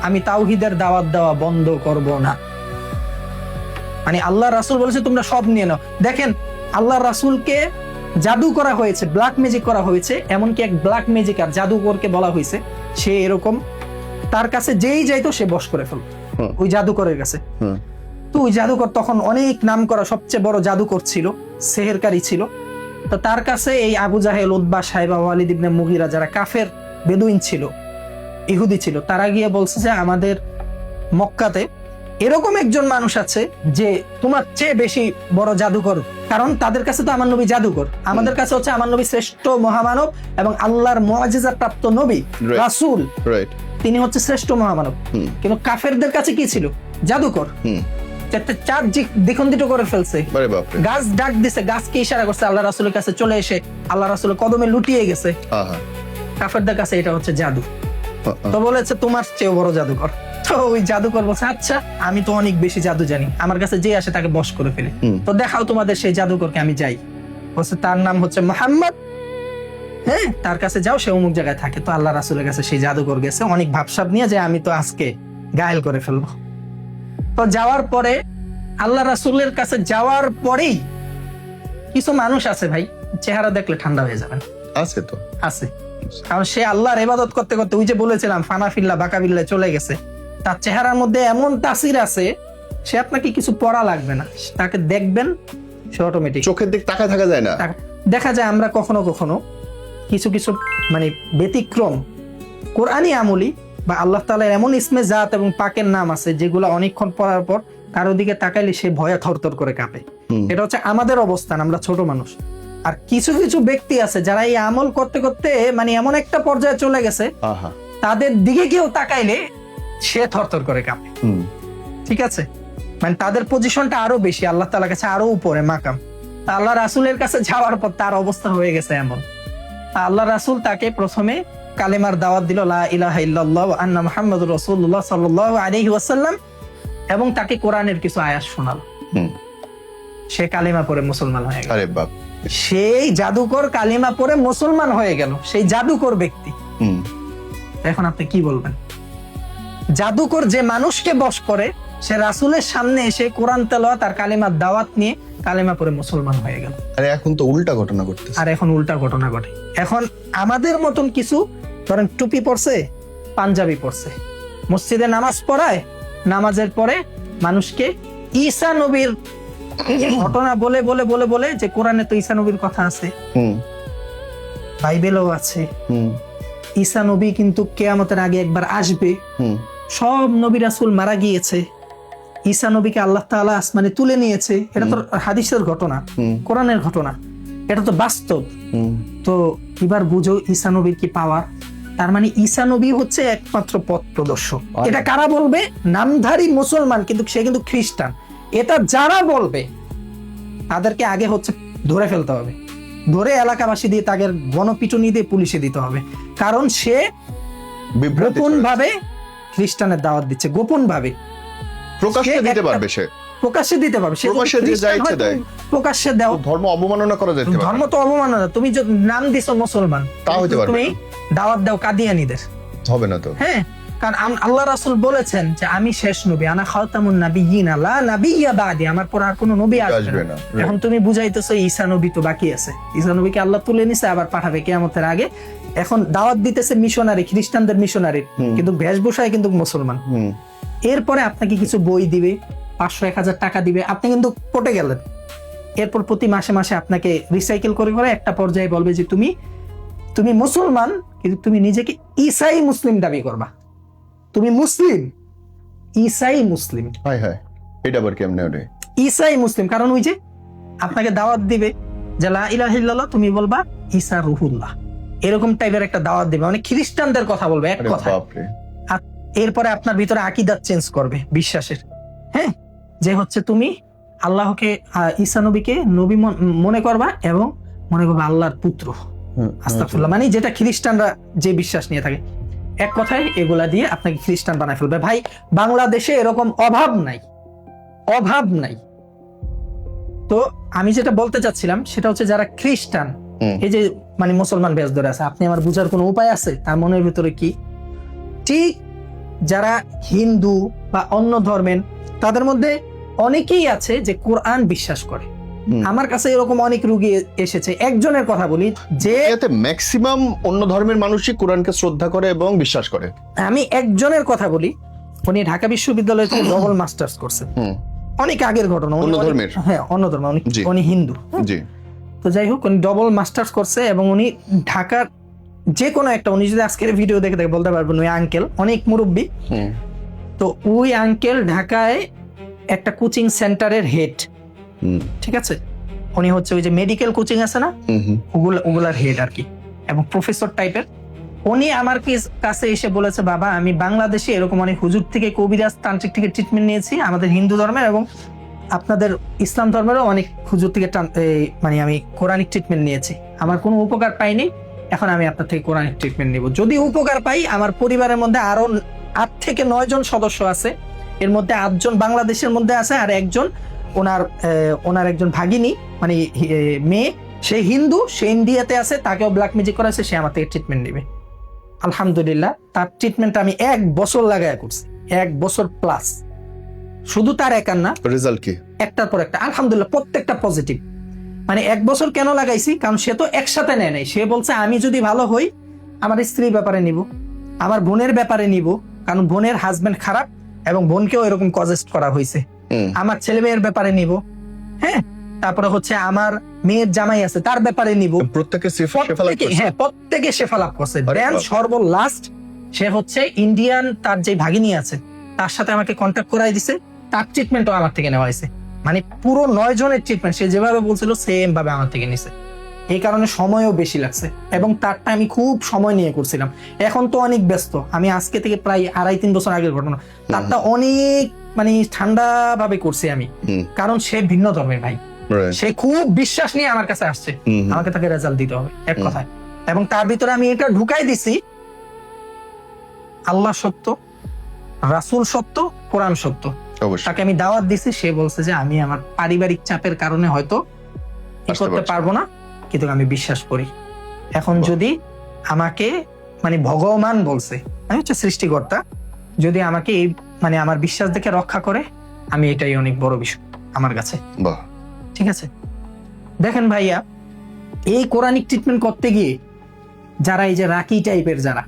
আমি তাওহীদের দাওয়াত দেওয়া বন্ধ করব না। মানে আল্লাহ রাসূল বলেছে তোমরা সব নিয়ে নাও। দেখেন আল্লাহ রাসূলকে জাদু করা হয়েছে, ব্ল্যাক ম্যাজিক করা হয়েছে, এমনকি এক ব্ল্যাক ম্যাজিকার জাদুকরকে বলা হয়েছে সে এরকম তার কাছে যেই যাইতো সে বশ করে ফেলত ওই জাদুকরের কাছে। তো ওই জাদুকর তখন অনেক নাম করা সবচেয়ে বড় জাদুকর ছিল, সেহেরকারী ছিল। তো তার কাছে এই আবু জাহেল, উতবা, সাইবা, ওয়ালিদ ইবনে মুগীরা যারা কাফের বেদুইন ছিল, ইহুদি ছিল, তারা গিয়ে বলছে যে আমাদের মক্কাতে এরকম একজন মানুষ আছে যে তোমার চেয়ে বেশি বড় জাদুকর। কারণ তাদের কাছে তো আমার নবী জাদুকর, আমাদের কাছে হচ্ছে আমার নবী শ্রেষ্ঠ মহামানব এবং আল্লাহর মুআজিজা প্রাপ্ত নবী রাসূল, তিনি হচ্ছে শ্রেষ্ঠ মহামানব। কিন্তু কাফেরদের কাছে কি ছিল? জাদুকর। চার দ্বিখণ্ডিত করে ফেলছে, গাছ ডাক দিছে, গাছকে ইশারা করছে আল্লাহ রাসূলের কাছে চলে এসে আল্লাহ রাসূলের কদমে লুটিয়ে গেছে। কাফেরদের কাছে এটা হচ্ছে জাদু। তো বলেছে তোমার চেয়ে বড় জাদুকর। তো ওই জাদুকর বলছে আচ্ছা আমি তো অনেক বেশি জাদু জানি, আমার কাছে যে আসে তাকে বশ করে ফেলে, তো দেখাও তোমাদের সেই জাদুকরকে। আমি যাই, বলছে তার নাম হচ্ছে মুহাম্মদ, হ্যাঁ তার কাছে যাও, সে অমুক জায়গায় থাকে। তো আল্লাহ রাসূলের কাছে সেই জাদুকর গেছে অনেক ভাবসাব নিয়ে যে আমি তো আজকে গায়েল করে ফেলবো। তো যাওয়ার পরে আল্লাহ রাসূলের কাছে যাওয়ার পরেই কিছু মানুষ আছে ভাই, চেহারা দেখলে ঠান্ডা হয়ে যাবেন। আছে তো আছে, কারণ সে আল্লাহর ইবাদত করতে করতে ওই যে বলেছিলাম ফানাফিল্লা বাকাবিল্লা চলে গেছে। তার চেহারার মধ্যে এমন তাসির আছে, সে আপনাকে কিছু পড়া লাগবে না, তাকে দেখবেন সে অটোমেটিক চোখের দিক তাকায় থাকা যায় না। দেখা যায় আমরা কখনো কখনো কিছু কিছু মানে ব্যতিক্রম কোরআনি আমলি বা আল্লাহ তাআলার এমন ইসমে জাত এবং পাকের নাম আছে যেগুলো অনেকক্ষণ পড়ার পর কারো দিকে তাকাইলে সে ভয়ে থরথর করে কাঁপে। এটা হচ্ছে আমাদের অবস্থান, আমরা ছোট মানুষ। আর কিছু কিছু ব্যক্তি আছে যারা এই আমল করতে করতে মানে এমন একটা পর্যায়ে চলে গেছে, তাদের দিকে কেউ তাকাইলে সে থরথর করে কাঁপে। ঠিক আছে, মানে তাদের পজিশনটা আরো বেশি, আল্লাহ তাআলার কাছে আরো উপরে মাকাম। তা আল্লাহ রাসূলের কাছে যাওয়ার পর তার অবস্থা হয়ে গেছে এমন। তা আল্লাহ রাসূল তাকে প্রথমে কালেমার দাওয়াত দিল, লা ইলাহা ইল্লাল্লাহ ওয়া আন্না মুহাম্মাদুর রাসূলুল্লাহ সাল্লাল্লাহু আলাইহি ওয়াসাল্লাম, এবং তাকে কোরআনের কিছু আয়াত শোনালো। সে কালিমা পড়ে মুসলমান হয়ে গেল। আরে বাপ, সেই জাদুকর কালিমা পড়ে মুসলমান হয়ে গেল, সেই জাদুকর ব্যক্তি। এখন আপনি কি বলবেন? জাদুকর যে মানুষকে বশ করে, সে রাসূলের সামনে এসে কোরআন তেলাওয়াত আর কালিমার দাওয়াত নিয়ে কালিমা পড়ে মুসলমান হয়ে গেল। আরে এখন তো উল্টা ঘটনা ঘটতেছে। আর এখন উল্টা ঘটনা ঘটে। এখন আমাদের মতন কিছু, ধরেন টুপি পরছে, পাঞ্জাবি পরছে, মসজিদে নামাজ পড়ায়, নামাজের পরে মানুষকে ঈসা নবীর ঘটনা বলে বলে বলে বলে যে কোরআনে তো ঈসা নবীর কথা আছে, বাইবেলও আছে, ঈসা নবী কিন্তু কিয়ামতের আগে একবার আসবে, সব নবী রাসূল মারা গিয়েছে, ঈসা নবীকে আল্লাহ তাআলা আসমানে তুলে নিয়েছে। এটা তো হাদিসের ঘটনা, কোরআনের ঘটনা, এটা তো বাস্তব। তো এবার বুঝো ঈসা নবীর কি পাওয়ার। তার মানে ঈসা নবী হচ্ছে একমাত্র পথ প্রদর্শক। এটা কারা বলবে? নামধারী মুসলমান, কিন্তু সে কিন্তু খ্রিস্টান। এটা যারা বলবে তাদেরকে আগে হচ্ছে ধরে ফেলতে হবে, ধরে এলাকাবাসী দিয়ে তাদের গণপিটুনি দিয়ে পুলিশে দিতে হবে। কারণ সে গোপন ভাবে খ্রিস্টানের দাওয়াত দিচ্ছে, গোপন ভাবে। প্রকাশ্যে দিতে পারবে, সে প্রকাশ্যে দিতে পারবে, সে প্রকাশ্যে দিয়ে যা ইচ্ছে দেয়। প্রকাশ্যে দাও, ধর্ম অবমাননা করা যেতে পারে। ধর্ম তো অবমাননা। তুমি যদি নাম দিছো মুসলমান, তা হইতে পারবে তুমি দাওয়াত দাও কাদিয়ানীদের, হবে না তো। হ্যাঁ, কারণ আল্লাহ রাসূল বলেছেন যে আমি শেষ নবী, আনা খাতামুন নাবিয়্যিন লা নাবিয়্যা বাদি, আমার পর আর কোনো নবী আসবে না। এখন তুমি বুঝাইতেছো ঈসা নবী তো বাকি আছে, ঈসা নবীকে আল্লাহ তুলে নিছে, আবার পাঠাবে কিয়ামতের আগে। এখন দাওয়াত দিতেছে মিশনারি, খ্রিস্টানদের মিশনারি, কিন্তু বেশভূষায় কিন্তু মুসলমান। এরপরে আপনাকে কিছু বই দিবে, 500-1000 টাকা দিবে, আপনি কিন্তু পটে গেলেন। এরপর প্রতি মাসে মাসে আপনাকে রিসাইকেল করে করে একটা পর্যায়ে বলবে যে তুমি মুসলমান, কিন্তু তুমি নিজেকে ঈসাই মুসলিম দাবি করবা। তুমি মুসলিম, ঈসাই মুসলিম। হায় হায়, এটা আবার কেমনে ওরে? ঈসাই মুসলিম, কারণ ওই যে আপনাকে দাওয়াত দিবে যে লা ইলাহা ইল্লাল্লাহ, তুমি বলবা ঈসা রুহুল্লাহ, এরকম টাইপের একটা দাওয়াত দিবে, মানে খ্রিস্টানদের কথা বলবে এক কথা। আর এরপরে আপনার ভিতরে আকীদা চেঞ্জ করবে, বিশ্বাসের। হ্যাঁ, যে হচ্ছে তুমি আল্লাহকে, ঈসা নবীকে নবী মনে করবা এবং মনে করবা আল্লাহর পুত্র। আস্তাগফিরুল্লাহ, মানে যেটা খ্রিস্টানরা যে বিশ্বাস নিয়ে থাকে। এক কথায় এগুলা দিয়ে আপনাকে খ্রিস্টান বানায় ফেলবে। ভাই, বাংলাদেশে এরকম অভাব নাই, অভাব নাই। তো আমি যেটা বলতে চাচ্ছিলাম সেটা হচ্ছে যারা খ্রিস্টান, এই যে মানে মুসলমান বেশ ধরে আছে, আপনি আমার বুঝার কোনো উপায় আছে তার মনের ভিতরে কি? ঠিক যারা হিন্দু বা অন্য ধর্মের, তাদের মধ্যে অনেকেই আছে যে কোরআন বিশ্বাস করে। আমার কাছে এরকম অনেক রোগী এসেছে। একজনের কথা বলি, যে এতে ম্যাক্সিমাম অন্য ধর্মের মানুষই কোরআনকে শ্রদ্ধা করে এবং বিশ্বাস করে। আমি একজনের কথা বলি, উনি ঢাকা বিশ্ববিদ্যালয় থেকে ডবল মাস্টার্স করছেন, অনেক আগের ঘটনা। অন্য ধর্মের? হ্যাঁ, অন্য ধর্ম, উনি হিন্দু। জি। তো যাই হোক, উনি ডবল মাস্টার্স করছে এবং উনি ঢাকার যে কোনো একটা, উনি যদি আজকের ভিডিও দেখে দেখে বলতে পারবেন, ওই আঙ্কেল অনেক মুরব্বী। তো ওই আঙ্কেল ঢাকায় একটা কোচিং সেন্টারের হেড, ঠিক আছে? উনি হচ্ছে ওই যে মেডিকেল কোচিং আছে না, ওগুলার হেড আর কি, এবং প্রফেসর টাইপের। উনি আমার কাছে এসে বলেছে, বাবা আমি বাংলাদেশে এরকম অনেক হুজুর থেকে, কবিরাজ, তান্ত্রিক থেকে ট্রিটমেন্ট নিয়েছি, আমাদের হিন্দু ধর্মের এবং আপনাদের ইসলাম ধর্মেরও অনেক হুজুর থেকে মানে আমি কোরআনিক ট্রিটমেন্ট নিয়েছি, আমার কোনো উপকার পাইনি। এখন আমি আপনার থেকে কোরআনিক ট্রিটমেন্ট নিব, যদি উপকার পাই। আমার পরিবারের মধ্যে আরো 8 থেকে 9 জন সদস্য আছে, এর মধ্যে 8 জন বাংলাদেশের মধ্যে আছে, আর একজন ওনার একজন ভাগিনী, মানে মেয়ে, সে হিন্দু, সে ইন্ডিয়াতে আছে, তাকেও ব্ল্যাক ম্যাজিক করা আছে, সে আমার থেকে ট্রিটমেন্ট নেবে। আলহামদুলিল্লাহ, তার ট্রিটমেন্ট আমি 1 বছর লাগায় করছি, 1 বছর প্লাস। শুধু তার একার না, রেজাল্ট কি? একটার পর একটা, আলহামদুলিল্লাহ, প্রত্যেকটা পজিটিভ। মানে 1 বছর কেন লাগাইছি? কারণ সে তো একসাথে নেয় নাই। সে বলছে আমি যদি ভালো হই, আমার স্ত্রীর ব্যাপারে নিব, আমার বোনের ব্যাপারে নিব, কারণ বোনের হাজবেন্ড খারাপ এবং বোনকেও এরকম কজেস্ট করা হয়েছে, আমার ছেলে মেয়ের ব্যাপারে নিব। হ্যাঁ, তারপরে হচ্ছে আমার মেয়ের জামাই আছে, তার ব্যাপারে নিব। প্রত্যেকে প্রত্যেকে শেফা লাভ করছে। দেন সর্বলাস্ট সে হচ্ছে ইন্ডিয়ান, তার যে ভাগিনী আছে তার সাথে আমাকে কন্ট্যাক্ট করাই দিছে, তার ট্রিটমেন্টও আমার থেকে নেওয়া হয়েছে। মানে পুরো 9 জনের ট্রিটমেন্ট সে যেভাবে বলছিল সেম ভাবে আমার থেকে নিছে। এই কারণে সময়ও বেশি লাগছে এবং তারটা আমি খুব সময় নিয়ে করছিলাম। এখন তো অনেক ব্যস্ত, আমি আজকে থেকে প্রায় 2.5-3 বছর আগের ঘটনা, তারটা অনেক মানে ঠান্ডা ভাবে করছি আমি, কারণ সে ভিন্ন ধর্মের ভাই, সে খুব বিশ্বাস নিয়ে আমার কাছে আসছে, আমাকে তাকে রেজাল্ট দিতে হবে এক কথায়। এবং তার ভিতরে আমি এটা ঢুকাই দিছি, আল্লাহ সত্য, রাসূল সত্য, কোরআন সত্য। তাকে আমি দাওয়াত দিছি, সে বলছে যে আমি আমার পারিবারিক চাপের কারণে হয়তো করতে পারবো না, কিন্তু আমি বিশ্বাস করি। এখন যদি আমাকে মানে ভগবান বলছে, আমি হচ্ছে সৃষ্টিকর্তা, যদি আমাকে এই মানে আমার বিশ্বাস দেখে রক্ষা করে, আমি এটাই অনেক বড় বিষয় আমার কাছে। ঠিক আছে, দেখেন ভাইয়া, এই কোরআনিক ট্রিটমেন্ট করতে গিয়ে যারা এই যে রাকি টাইপের যারা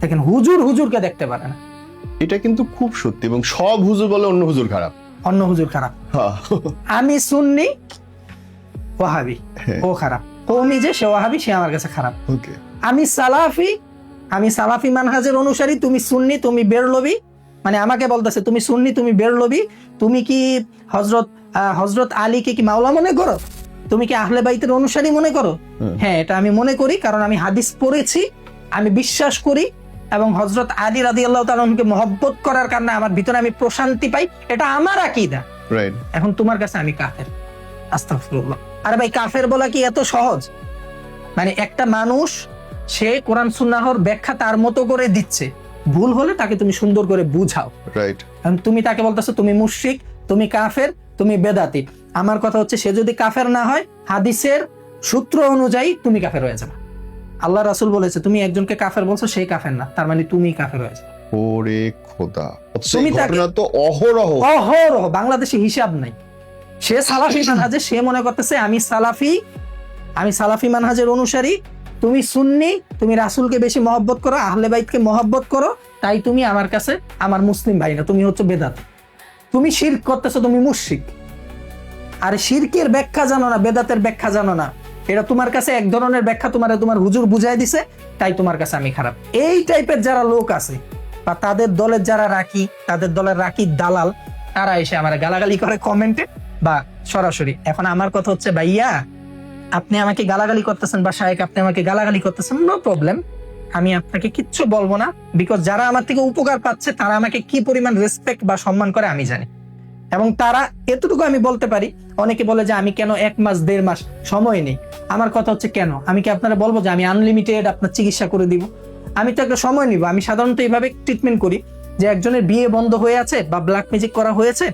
দেখেন হুজুরকে দেখতে পারে না, এটা কিন্তু খুব সত্যি। এবং সব হুজুর বলে অন্য হুজুর খারাপ, অন্য হুজুর খারাপ। আমি সুন্নি, ওয়াহাবি, ও খারাপ। ও নিজে সে ওয়াহাবি, সে আমার কাছে খারাপ। আমি সালাফি মানহাজের অনুসারী, তুমি সুন্নি, তুমি বেরলবি। মানে আমাকে বলতেছে তুমি সুন্নি, তুমি বেরলবি, তুমি কি হযরত আলীকে কি মাওলা মনে করো, তুমি কি আহলে বাইতের অনুসারী মনে করো? হ্যাঁ, এটা আমি মনে করি, কারণ আমি হাদিস পড়েছি, আমি বিশ্বাস করি, এবং হযরত আলী রাদিয়াল্লাহু তাআলা আনহুকে মহব্বত করার কারণে আমার ভিতরে আমি প্রশান্তি পাই, এটা আমার আকীদা। এখন তোমার কাছে আমি কাফের, আস্তাগফিরুল্লাহ। আরে ভাই, কাফের বলা কি এত সহজ? মানে একটা মানুষ সে কোরআন সুন্নাহর ব্যাখ্যা তার মতো করে দিচ্ছে, ভুল হলে তাকে তুমি সুন্দর করে বুঝাও। তুমি তাকে বলতেছো তুমি মুশরিক, তুমি কাফের, তুমি বেদাতি। আমার কথা হচ্ছে, সে যদি কাফের না হয়, হাদিসের সূত্র অনুযায়ী তুমি কাফের হয়ে যাবে। আল্লাহ রাসূল বলেছে, তুমি একজনকে কাফের বলছো, সেই কাফের না, তার মানে তুমি কাফের হয়ে যাবে। ওরে খোদা, তুমি ঘটনা তো অহরহ বাংলাদেশে হিসাব নাই। সে সালাফি মানহাজে, সে মনে করতেছে আমি সালাফি মানহাজের অনুসারী, তুমি সুন্নি, তুমি রাসূলকে বেশি মহব্বত করো, আহলে বাইতকে মহব্বত করো, তাই তুমি আমার কাছে আমার মুসলিম ভাই না, তুমি হচ্ছে বেদাত, তুমি শিরক করতেছো, তুমি মুশরিক। আর শিরকের ব্যাখ্যা জানো না, বেদাতের ব্যাখ্যা জানো না, এটা তোমার কাছে এক ধরনের ব্যাখ্যা তোমার হুজুর বুঝাই দিছে, তাই তোমার কাছে আমি খারাপ। এই টাইপের যারা লোক আছে বা তাদের দলের যারা রাকি, তাদের দলের রাকি দালাল, তারা এসে আমার গালাগালি করে কমেন্টে বা সরাসরি। এখন আমার কথা হচ্ছে, ভাইয়া আপনি আমাকে গালাগালি করতেছেন বা শায়েখ আপনি আমাকে গালাগালি করতেছেন, নো প্রবলেম, আমি আপনাকে কিচ্ছু বলবো না, বিকজ যারা আমার থেকে উপকার পাচ্ছে তারা আমাকে কি পরিমাণ রেসপেক্ট বা সম্মান করে আমি জানি। এবং তারা এতটুকু আমি বলতে পারি, অনেকে বলে যে আমি কেন 1 মাস 1.5 মাস সময় নেই। আমার কথা হচ্ছে, কেন আমি কি আপনারা বলবো যে আমি আনলিমিটেড আপনার চিকিৎসা করে দিব? আমি তো একটা সময় নিব। আমি সাধারণত এইভাবে ট্রিটমেন্ট করি যে একজনের বিয়ে বন্ধ হয়ে আছে বা ব্ল্যাক ম্যাজিক করা হয়েছে,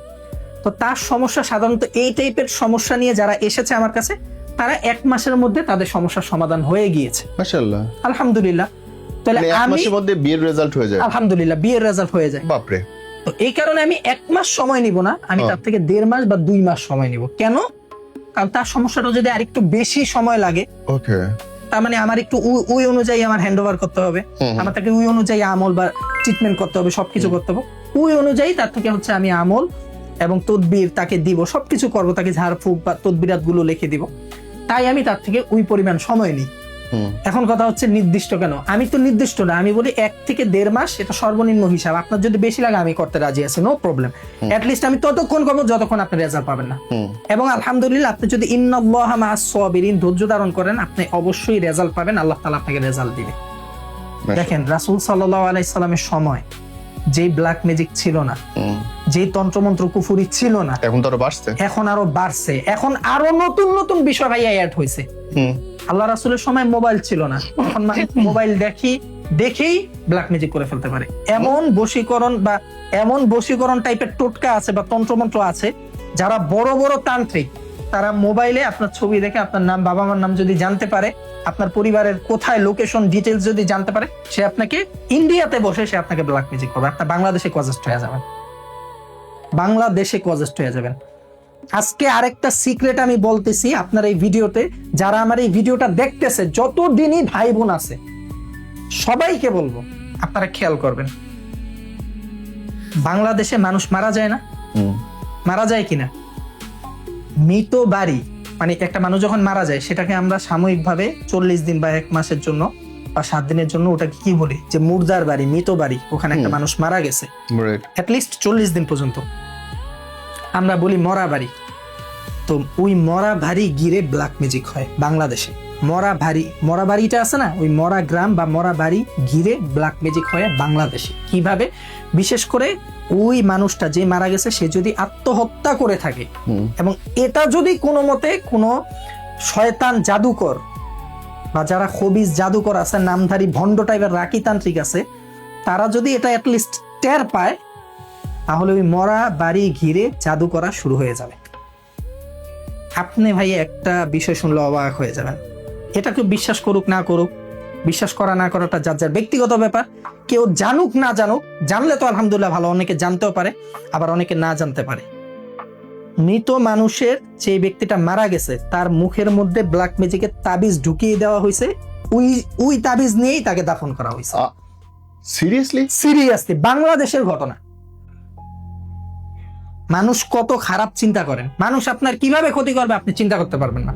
তো তার সমস্যা সাধারণত এই টাইপের সমস্যা নিয়ে যারা এসেছে আমার কাছে, তারা 1 মাসের মধ্যে তাদের সমস্যার সমাধান হয়ে গিয়েছে, মাশাআল্লাহ, আলহামদুলিল্লাহ। তাহলে 1 মাসের মধ্যে বিয়ের রেজাল্ট হয়ে যায়, আলহামদুলিল্লাহ, বিয়ের রেজাল্ট হয়ে যায়। বাপরে। তো এই কারণে আমি 1 মাস সময় নিব না, আমি তার থেকে 1.5 মাস বা 2 মাস সময় নিব। কেন? কারণ তার সমস্যাটা যদি আরেকটু বেশি সময় লাগে, ওকে, তার মানে আমার একটু ওই অনুযায়ী আমার হ্যান্ড ওভার করতে হবে, আমার তাকে ওই অনুযায়ী আমল বা ট্রিটমেন্ট করতে হবে, সবকিছু করতে হবে ওই অনুযায়ী। তার থেকে হচ্ছে আমি আমল এবং তদবির তাকে দিব, সবকিছু করবো, তাকে ঝাড়ফুঁক বা তদবিরাত গুলো লিখে দিব, তাই আমি তার থেকে ওই পরিমাণ সময় নিই। এখন কথা হচ্ছে নির্দিষ্ট কেন? আমি তো নির্দিষ্ট না, আমি বলি 1 থেকে 1.5 মাস, এটা সর্বনিম্ন হিসাব। আপনার যদি বেশি লাগে আমি করতে রাজি আছি, নো প্রবলেম। অ্যাটলিস্ট আমি ততক্ষণ করবো যতক্ষণ আপনি রেজাল্ট পাবেন না। এবং আলহামদুলিল্লাহ, আপনি যদি ইন্নাল্লাহা মাআস সাবিরিন ধৈর্য ধারণ করেন, আপনি অবশ্যই রেজাল্ট পাবেন, আল্লাহ তাআলা আপনাকে রেজাল্ট দিবে। দেখেন, রাসূল সাল্লাল্লাহু আলাইহি সাল্লামের সময় যেই ব্ল্যাক ম্যাজিক ছিল না, যেই তন্ত্রমন্ত্র কুফরি ছিল না, এখন তো আরো বাড়ছে, এখন আরো নতুন নতুন বিষয় ভাই অ্যাড হয়েছে। আল্লাহ রাসূলের সময় মোবাইল ছিল না, এখন মানে মোবাইল দেখেই ব্ল্যাক ম্যাজিক করে ফেলতে পারে। এমন বশীকরণ টাইপের টোটকা আছে বা তন্ত্রমন্ত্র আছে, যারা বড় বড় তান্ত্রিক, তারা মোবাইলে আপনার ছবি দেখে আপনার নাম, বাবা মার নাম যদি জানতে পারে, আপনার পরিবারের কোথায় লোকেশন ডিটেইলস যদি জানতে পারে, সে আপনাকে ইন্ডিয়াতে বসে সে আপনাকে ব্ল্যাক ম্যাজিক করবে। আপনার বাংলাদেশে কজেস্ট হয়ে যাবেন। আজকে আরেকটা সিক্রেট আমি বলতেছি আপনার এই ভিডিওতে, যারা আমার এই ভিডিওটা দেখতেছে, যতদিনই ভাই বোন আছে সবাইকে বলবো, আপনারা খেয়াল করবেন, বাংলাদেশে মানুষ মারা যায় না? মারা যায় কিনা? মৃত বাড়ি, মানে একটা মানুষ যখন মারা যায়, সেটাকে আমরা সাময়িকভাবে 40 দিন বা 1 মাসের জন্য বা 7 দিনের জন্য ওটাকে কি বলি, যে মুর্দার বাড়ি, মৃত বাড়ি, ওখানে একটা মানুষ মারা গেছে, অ্যাটলিস্ট 40 দিন পর্যন্ত। আমরা বলি মরা বাড়ি, তো ওই মরা বাড়ি ঘিরে ব্ল্যাক ম্যাজিক হয় বাংলাদেশে। মরা বাড়িটা আছে না, ওই মরা গ্রাম বা মরা বাড়ি ঘিরে ব্ল্যাক ম্যাজিক হয় বাংলাদেশে। কিভাবে? বিশেষ করে ওই মানুষটা যে মারা গেছে সে যদি আত্মহত্যা করে থাকে এবং এটা যদি কোনো মতে কোনো শয়তান জাদুকর বা যারা খবিজ জাদুকর আছে, নামধারী ভণ্ড টাইপের রাকি তান্ত্রিক আছে, তারা যদি এটা অ্যাটলিস্ট টের পায়, তাহলে ওই মরা বাড়ি ঘিরে জাদু করা শুরু হয়ে যাবে। আপনি ভাই একটা বিষয় শুনলে অবাক হয়ে যাবেন। এটা কেউ বিশ্বাস করুক না করুক, বিশ্বাস করা না করাটা যার যার ব্যক্তিগত ব্যাপার। কেউ জানুক না জানুক, জানলে তো আলহামদুলিল্লাহ ভালো, অনেকে জানতেও পারে আবার অনেকে না জানতে পারে। মৃত মানুষের যে ব্যক্তিটা মারা গেছে তার মুখের মধ্যে ব্ল্যাক ম্যাজিকের তাবিজ ঢুকিয়ে দেওয়া হয়েছে, ওই তাবিজ নিয়েই তাকে দাফন করা হয়েছে। সিরিয়াসলি বাংলাদেশের ঘটনা। মানুষ কত খারাপ চিন্তা করেন, মানুষ আপনার কিভাবে ক্ষতি করবে আপনি চিন্তা করতে পারবেন না।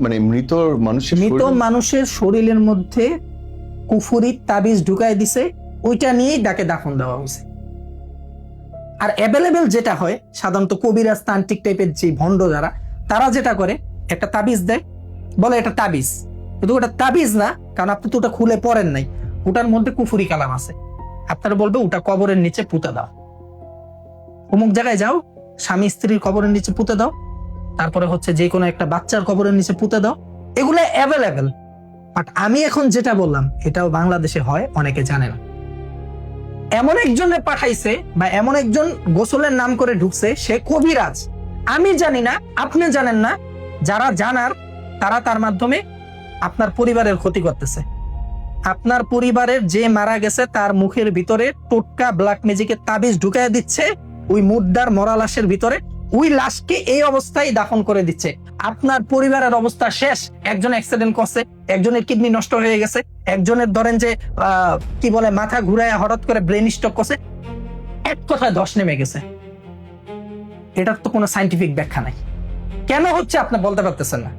মানে মৃত মানুষের শরীরের মধ্যে কুফুরি তাবিজ ঢুকাই দিছে, ওইটা নিয়েই তাকে দাফন দেওয়া হয়েছে। আর অ্যাভেলেবেল যেটা হয় সাধারণত কবিরাজ তান্ত্রিক টাইপের যে ভণ্ড যারা, তারা যেটা করে একটা তাবিজ দেয়, বলে এটা তাবিজ, কিন্তু ওটা তাবিজ না, কারণ আপনি তো ওটা খুলে পড়েন নাই, ওটার মধ্যে কুফুরি কালাম আছে। আপনারা বলবে ওটা কবরের নিচে পুঁতে দাও, অমুক জায়গায় যাও, স্বামী স্ত্রীর কবরের নিচে পুঁতে দাও, তারপরে হচ্ছে যে কোনো একটা বাচ্চার কবরের নিচে পুঁতে দাও। এগুলো অ্যাভেলেবেল। বাট আমি এখন যেটা বললাম এটাও বাংলাদেশে হয়, অনেকে জানে না। এমন একজনে পাঠাইছে বা এমন একজন গোসলের নাম করে ঢুকছে, সে কবিরাজ। আমি জানি না, আপনি জানেন না, যারা জানার তারা তার মাধ্যমে আপনার পরিবারের ক্ষতি করতেছে। আপনার পরিবারের যে মারা গেছে তার মুখের ভিতরে টোটকা ব্ল্যাক ম্যাজিকের তাবিজ ঢুকাই দিচ্ছে ওই মুদ্রার মরা লাশের ভিতরে, ওই লাশকে এই অবস্থায় দাফন করে দিচ্ছে। আপনার পরিবারের অবস্থা শেষ। একজন অ্যাক্সিডেন্ট করছে, একজনের কিডনি নষ্ট হয়ে গেছে, একজনের ধরেন যে কি বলে মাথা ঘুরায় হঠাৎ করে ব্রেন স্ট্রোক করছে, এক কথায় ধস নেমে গেছে। এটার তো কোনো সায়েন্টিফিক ব্যাখ্যা নাই। কেন হচ্ছে আপনি বলতে পারতেছেন না,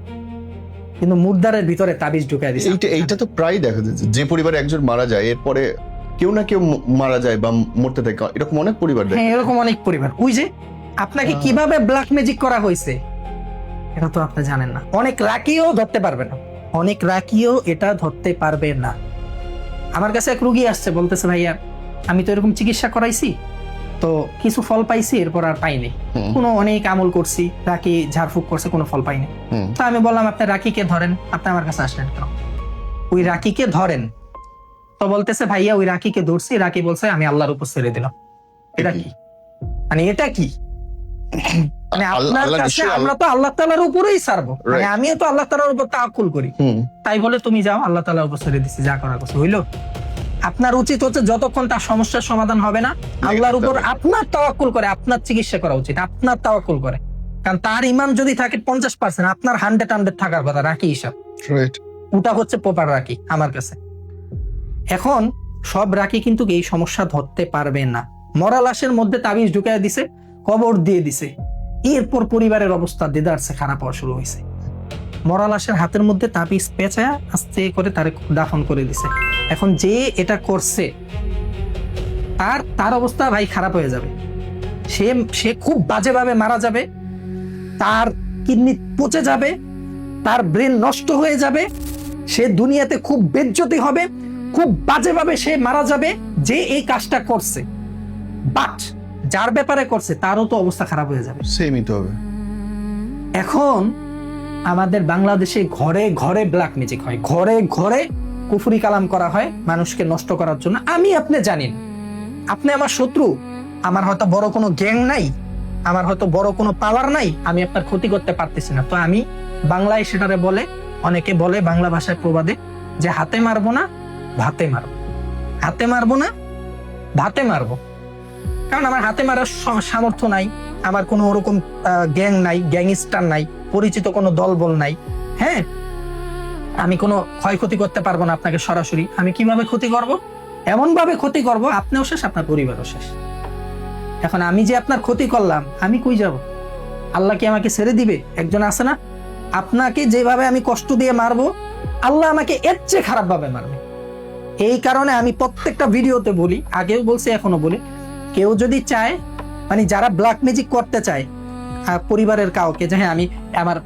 কিন্তু মুদ্রার ভিতরে তাবিজ ঢুকায় দিচ্ছে। এইটা তো প্রায় দেখা যাচ্ছে, যে পরিবারে একজন মারা যায় এরপরে কেউ না কেউ মারা যায় বা মরতে থাকে, এরকম অনেক পরিবার। হ্যাঁ, এরকম অনেক পরিবার। ওই যে আপনাকে কিভাবে ব্ল্যাক ম্যাজিক করা হয়েছে এটা তো আপনি জানেন না। অনেক রাকিও ধরতে পারবে না, অনেক রাকিও এটা ধরতে পারবে না। আমার কাছে এক রুগী আসছে, বলতেছে ভাইয়া আমি তো এরকম চিকিৎসা করাইছি, তো কিছু ফল পাইছি, এরপর আর পাইনি, কোনো অনেক আমল করছি, রাকি ঝাড়ফুঁক করছে, কোনো ফল পাইনি। তো আমি বললাম আপনি রাকিকে ধরেন, আপনি আমার কাছে আসলেন কেন? ওই রাকিকে ধরেন। তো বলতেছে ভাইয়া ওই রাকিকে ধরছি, রাকি বলছে আমি আল্লাহর উপর ছেড়ে দিলাম। এটা কি মানে, এটা কি মানে আপনার কাছে আমরা তো আল্লাহ তাআলার উপরেই ছাড়বো, মানে আমিও তো আল্লাহ তাআলার উপর তাওয়াক্কুল করি, তাই বলে তুমি যাও আল্লাহ তাআলার উপর ছেড়ে দিছি, যা করার কথা হইলো। আপনার উচিত হচ্ছে যতক্ষণ তার সমস্যার সমাধান হবে না আল্লাহর উপর আপনার তাওয়াক্কুল করে আপনার চিকিৎসা করা উচিত, আপনার তাওয়াক্কুল করে। কারণ তার ঈমান যদি থাকে 50%, আপনার 100 থাকার কথা রাকি হিসাব, ওটা হচ্ছে প্রপার রাকি আমার কাছে। এখন সব রাকি কিন্তু এই সমস্যা ধরতে পারবে না। মরা লাশের মধ্যে তাবিজ ঢুকায় দিছে, কবর দিয়ে দিছে, এরপর পরিবারের অবস্থা দেদারসে খারাপ হওয়া শুরু হয়েছে। মরা লাশের হাতের মধ্যে তাবিজ পেঁচায় আস্তে করে তারে দাফন করে দিছে। এখন যে এটা করছে তার অবস্থা ভাই খারাপ হয়ে যাবে, সে খুব বাজেভাবে মারা যাবে, তার কিডনি পচে যাবে, তার ব্রেন নষ্ট হয়ে যাবে, সে দুনিয়াতে খুব বেজ্জতি হবে, খুব বাজেভাবে সে মারা যাবে যে এই কাজটা করছে। বাট যার ব্যাপারে করছে তারও তো অবস্থা খারাপ হয়ে যাবে, সেমই তো হবে। এখন আমাদের বাংলাদেশে ঘরে ঘরে ব্ল্যাক ম্যাজিক হয়, ঘরে ঘরে কুফরি কালাম করা হয় মানুষকে নষ্ট করার জন্য। আমি আপনি জানেন, আপনি আমার শত্রু, আমার হয়তো বড় কোনো গ্যাং নাই, আমার হয়তো বড় কোনো পাওয়ার নাই, আমি আপনার ক্ষতি করতে পারতেছি না, তো আমি বাংলায় সেটারে বলে, অনেকে বলে বাংলা ভাষায় প্রবাদে যে হাতে মারবো না ভাতে মারবো, হাতে মারবো না ভাতে মারবো। কারণ আমার হাতে মারার সামর্থ্য নাই, আমার কোনো ওরকম গ্যাং নাই, গ্যাংস্টার নাই, পরিচিত কোনো দলবল নাই। হ্যাঁ, আমি কোনো ক্ষয়ক্ষতি করতে পারবো না আপনাকে সরাসরি। আমি কিভাবে ক্ষতি করব? এমন ভাবে ক্ষতি করব আপনিও শেষ, আপনার পরিবারও শেষ। এখন আমি যে আপনার ক্ষতি করলাম, আমি কই যাব? আল্লাহ কি আমাকে ছেড়ে দিবে? একজন আছে না, আপনাকে যেভাবে আমি কষ্ট দিয়ে মারবো আল্লাহ আমাকে এর চেয়ে খারাপ ভাবে মারবে। এই কারণে আমি প্রত্যেকটা ভিডিওতে বলি, আগেও বলছি এখনো বলি, কেউ যদি চায় মানে যারা ব্ল্যাক ম্যাজিক করতে চায় পরিবারের কাউকে, যে হ্যাঁ আমি আমার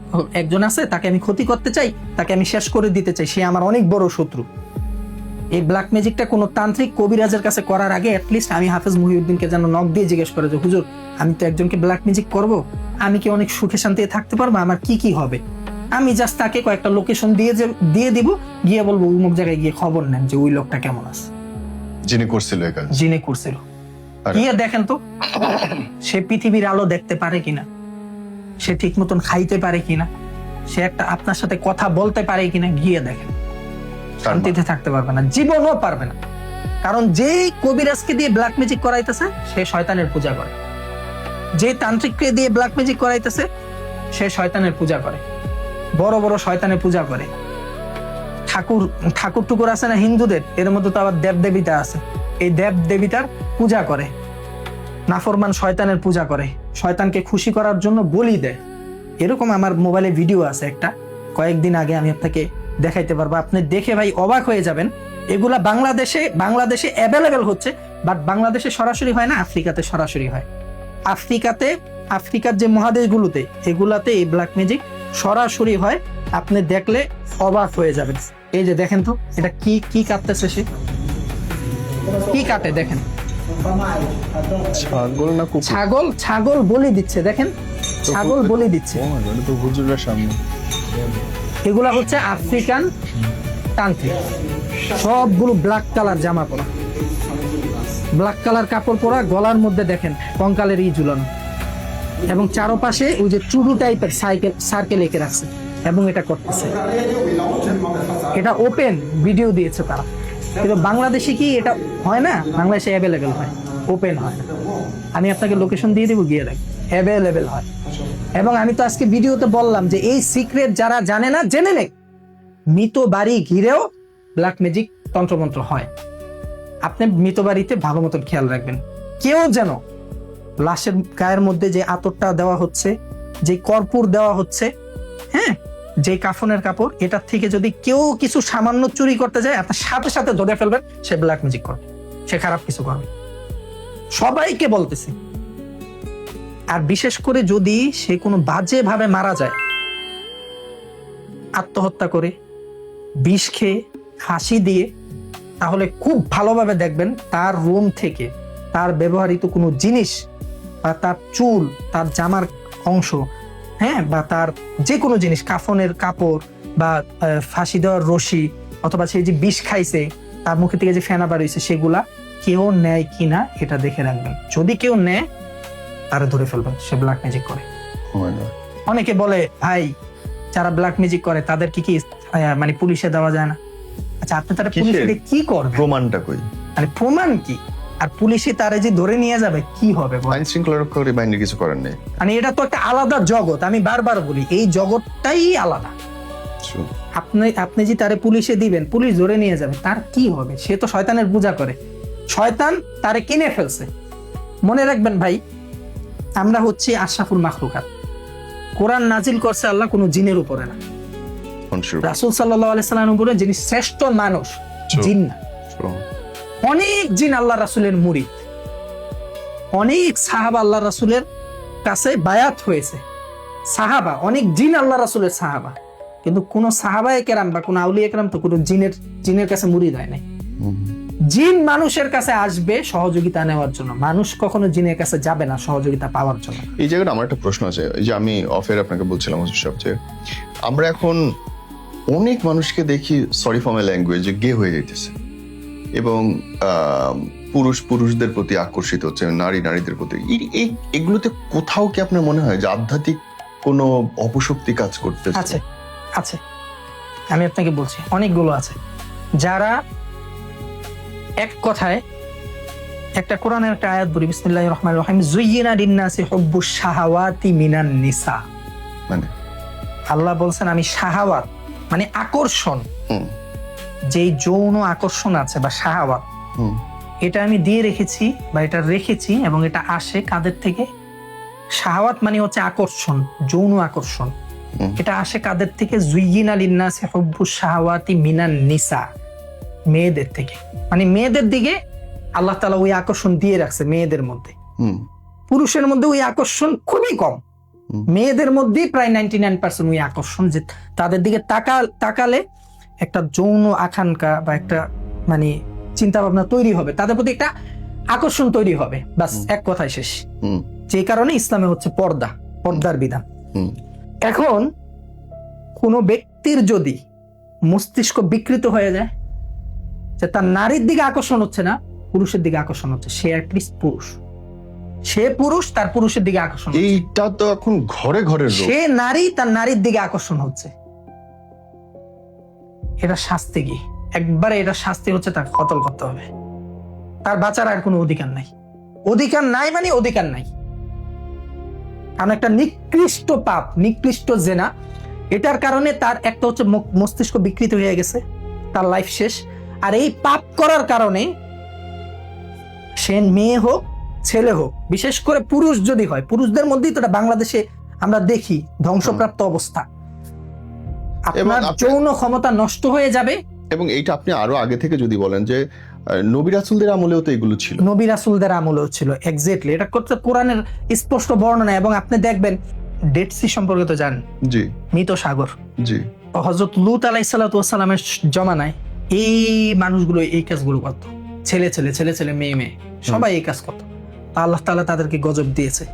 একজন আছে তাকে আমি ক্ষতি করতে চাই, তাকে আমি শেষ করে দিতে চাই, সে আমার অনেক বড় শত্রু, এই ব্ল্যাক ম্যাজিকটা কোনো তান্ত্রিক কবিরাজের কাছে করার আগে অ্যাটলিস্ট আমি হাফেজ মুহিউদ্দিনকে যেন নক দিয়ে জিজ্ঞেস করে যে হুজুর আমি তো একজনকে ব্ল্যাক ম্যাজিক করব, আমি কি অনেক সুখে শান্তিতে থাকতে পারবো, আমার কি কি হবে? আমি জাস্ট তাকে কয়েকটা লোকেশন দিয়ে দিব, গিয়ে বলবো অমুক জায়গায় গিয়ে খবর নেন যে ওই লোকটা কেমন আছে, যিনি করছিল এই কাজ। যিনি করছিল। আরে। গিয়ে দেখেন তো সে পৃথিবীর আলো দেখতে পারে কিনা, সে ঠিক মতন খাইতে পারে কিনা, সে একটা আপনার সাথে কথা বলতে পারে কিনা, গিয়ে দেখেন। শান্তিতে থাকতে পারবে না, জীবনও পারবে না। কারণ যেই কবিরাজকে দিয়ে ব্ল্যাক ম্যাজিক করাইতেছে সে শয়তানের পূজা করে, যে তান্ত্রিককে দিয়ে ব্ল্যাক ম্যাজিক করাইতেছে সে শয়তানের পূজা করে, বড় বড় শয়তানের পূজা করে। ঠাকুর টুকুর আছে না হিন্দুদের, এর মধ্যে তো আবার দেব দেবীতা আছে, এই দেব দেবীতার পূজা করে, নাফরমান শয়তানের পূজা করে, শয়তানকে খুশি করার জন্য বলি দেয়। এরকম আমার মোবাইলে ভিডিও আছে একটা, কয়েকদিন আগে আমি আপনাকে দেখাইতে পারবো, আপনি দেখে ভাই অবাক হয়ে যাবেন। এগুলা বাংলাদেশে অ্যাভেলেবেল হচ্ছে, বাট বাংলাদেশে সরাসরি হয় না, আফ্রিকাতে সরাসরি হয়। আফ্রিকার যে মহাদেশগুলোতে এগুলাতে এই ব্ল্যাক ম্যাজিক সরাসরি হয়, আপনি দেখলে অবাক হয়ে যাবেন। এই যে দেখেন তো এটা কি কাটতেছে, সে কি কাটে দেখেন, ছাগল না কুকুর? ছাগল বলি দিচ্ছে, দেখেন ছাগল বলি দিচ্ছে। এটা তো হুজুরের সামনে। এগুলা হচ্ছে আফ্রিকান তান্ত্রিক, সবগুলো ব্ল্যাক কালার জামা পরা, ব্ল্যাক কালার কাপড় পরা, গলার মধ্যে দেখেন কঙ্কালের ঝুলানো, এবং চারপাশে ওই যে চুরু টাইপের সার্কেল এঁকে রাখছে, এবং এটা করতেছে। এটা ওপেন ভিডিও দিয়েছে তারা, কিন্তু বাংলাদেশে কি এটা হয় না? বাংলাদেশে অ্যাভেলেবেল হয়, ওপেন হয় না। আমি আপনাকে লোকেশন দিয়ে দেবো, গিয়ে দেখ, অ্যাভেলেবেল হয়। এবং আমি তো আজকে ভিডিওতে বললাম যে এই সিক্রেট যারা জানে না জেনে নেই, মৃত বাড়ি ঘিরেও ব্ল্যাক ম্যাজিক তন্ত্রমন্ত্র হয়। আপনি মৃত বাড়িতে ভালো মতন খেয়াল রাখবেন, কেউ যেন লাশের গায়ের মধ্যে যে আতরটা দেওয়া হচ্ছে, যে কর্পূর দেওয়া হচ্ছে, হ্যাঁ, যে কাফনের কাপড়, এটার থেকে যদি কেউ কিছু সামান্য চুরি করতে যায়, আপনার সাথে সাথে ধরে ফেলবেন, সে ব্ল্যাক ম্যাজিক করবে, সে খারাপ কিছু করবে। সবাইকে বলতেছি। আর বিশেষ করে যদি সে কোনো বাজে ভাবে মারা যায়, আত্মহত্যা করে, বিষ খেয়ে, ফাঁসি দিয়ে, তাহলে খুব ভালোভাবে দেখবেন তার রুম থেকে তার ব্যবহৃত কোনো জিনিস বা তার চুল, তার জামার অংশ, হ্যাঁ, বা তার যে কোনো জিনিস, কাফনের কাপড় বা ফাঁসি দেওয়ার রশি, অথবা সে যে বিষ খাইছে তার মুখে থেকে যে ফেনা বাড়িয়েছে, সেগুলা কেউ নেয় কিনা এটা দেখে রাখবেন। যদি কেউ নেয় তারা ধরে ফেলবেন, সে ব্ল্যাক ম্যাজিক করে। অনেকে বলে ভাই যারা ব্ল্যাক ম্যাজিক করে তাদের কি মানে পুলিশে দেওয়া যায় না? আচ্ছা, আপনি তারা পুলিশে কি করবেন? প্রমাণটা কই? মানে প্রমাণ কি? আর পুলিশে তারা যে ধরে নিয়ে যাবে, কি হবে? আইন শৃঙ্খলা রক্ষাকারী বাহিনী কিছু করেন নেই। মানে এটা তো একটা আলাদা জগৎ, আমি বারবার বলি এই জগৎটাই আলাদা। আপনি যে তারে পুলিশে দিবেন, পুলিশ ধরে নিয়ে যাবে, তার কি হবে? সে তো শয়তানের পূজা করে, শয়তান তারে কিনে ফেলছে। মনে রাখবেন ভাই, আমরা হচ্ছি আশরাফুল মাখলুকাত। কোরআন নাজিল করছে আল্লাহ কোনো জিনের উপরে না, রাসূল সাল্লাল্লাহু আলাইহি সাল্লামের উপরে, যিনি শ্রেষ্ঠ মানুষ, জিন না। অনেক জিন আল্লাহ রাসূলের মুরিদ, অনেক সাহাবা আল্লাহ রাসূলের কাছে বায়াত হয়েছে, সাহাবা, অনেক জিন আল্লাহ রাসূলের সাহাবা, কিন্তু কোন সাহাবায়ে কেরাম বা কোন আউলিয়া কেরাম তো কোনো জিনের কাছে মুরিদ হয় নাই। জিন মানুষের কাছে আসবে সহযোগিতা নেওয়ার জন্য, মানুষ কখনো জিনের কাছে যাবে না সহযোগিতা পাওয়ার জন্য। এই জায়গাটা আমার একটা প্রশ্ন আছে, যে আমি অফের আপনাকে বলছিলাম সবচেয়ে, আমরা এখন অনেক মানুষকে দেখি, সরি ফর মাই ল্যাঙ্গুয়েজ, গে হয়ে যাইতেছে, এবং পুরুষদের প্রতি আকর্ষিত হচ্ছে, নারীদের প্রতি। এগুলোতে কোথাও কি আপনার মনে হয় যে আধ্যাত্মিক কোনো অপশক্তি কাজ করতেছে? আছে, আছে, আমি আপনাকে বলছি, অনেকগুলো আছে, যারা এক কথায়, একটা কোরআনের একটা আয়াত বলি, বিসমিল্লাহির রহমানির রহিম, যুয়্যিনা লিন-নাসি হুব্বুশ শাহাওয়াতি মিনান নিসা। মানে আল্লাহ বলছেন আমি শাহাওয়াত মানে আকর্ষণ, যেই যৌন আকর্ষণ আছে বা শাহাওয়াত, এটা আমি দিয়ে রেখেছি বা এটা রেখেছি, এবং এটা আসে কাদের থেকে? শাহাওয়াত মানে হচ্ছে আকর্ষণ, যৌন আকর্ষণ। এটা আসে কাদের থেকে? যুয়্যিনা লিন-নাসি হুব্বুশ শাহাওয়াতি মিনান নিসা, মেয়েদের থেকে। মানে মেয়েদের দিকে আল্লাহ তাআলা ওই আকর্ষণ দিয়ে রাখছে মেয়েদের মধ্যে। পুরুষের মধ্যে ওই আকর্ষণ খুবই কম, মেয়েদের মধ্যেই প্রায় 99% ওই আকর্ষণ, যে তাদের দিকে তাকালে একটা যৌন আকাঙ্ক্ষা বা একটা মানে চিন্তা ভাবনা তৈরি হবে, তাদের প্রতি একটা আকর্ষণ তৈরি হবে, বাস এক কথায় শেষ। যে কারণে ইসলামে হচ্ছে পর্দার বিধান। এখন কোন ব্যক্তির যদি মস্তিষ্ক বিকৃত হয়ে যায়, যে তার নারীর দিকে আকর্ষণ হচ্ছে না, পুরুষের দিকে আকর্ষণ হচ্ছে, সে অ্যাটলিস্ট পুরুষ, সে পুরুষ, তার পুরুষের দিকে আকর্ষণ হচ্ছে। এইটা তো এখন ঘরে ঘরে রোগ। সে নারী, তার নারীর দিকে আকর্ষণ হচ্ছে, এটা শাস্তি কি? একবারে এটা শাস্তি হচ্ছে, তাকে কতল করতে হবে, তার বাঁচার আর কোনো অধিকার নাই। অধিকার নাই মানে অধিকার নাই, কারণ একটা নিকৃষ্ট পাপ, নিকৃষ্ট জেনা, এটার কারণে তার একটা হচ্ছে মস্তিষ্ক বিকৃত হয়ে গেছে, তার লাইফ শেষ। আর এই পাপ করার কারণে সে মেয়ে হোক ছেলে হোক, বিশেষ করে পুরুষ যদি হয়, পুরুষদের মধ্যেই তো এটা বাংলাদেশে আমরা দেখি ধ্বংসপ্রাপ্ত অবস্থা, আপনার যৌন ক্ষমতা নষ্ট হয়ে যাবে। এবং এইটা আপনি আরো আগে থেকে যদি বলেন যে নবী রাসূলদের আমলেও তো এগুলো ছিল, নবী রাসূলদের আমলেও ছিল, এক্স্যাক্টলি। এটা করতে কোরআনের স্পষ্ট বর্ণনা, এবং আপনি দেখবেন ডেড সি সম্পর্কে তো জানেন, জি, মৃত সাগর, জি, হযরত লূত আলাইহিস সালাতু ওয়াস সালামের জমানায় এই মানুষগুলো এই কাজগুলো করত, ছেলে ছেলে ছেলে ছেলে মেয়ে মেয়ে সবাই এই কাজ করত। তা আল্লাহ তাআলা তাদেরকে গজব দিয়েছে,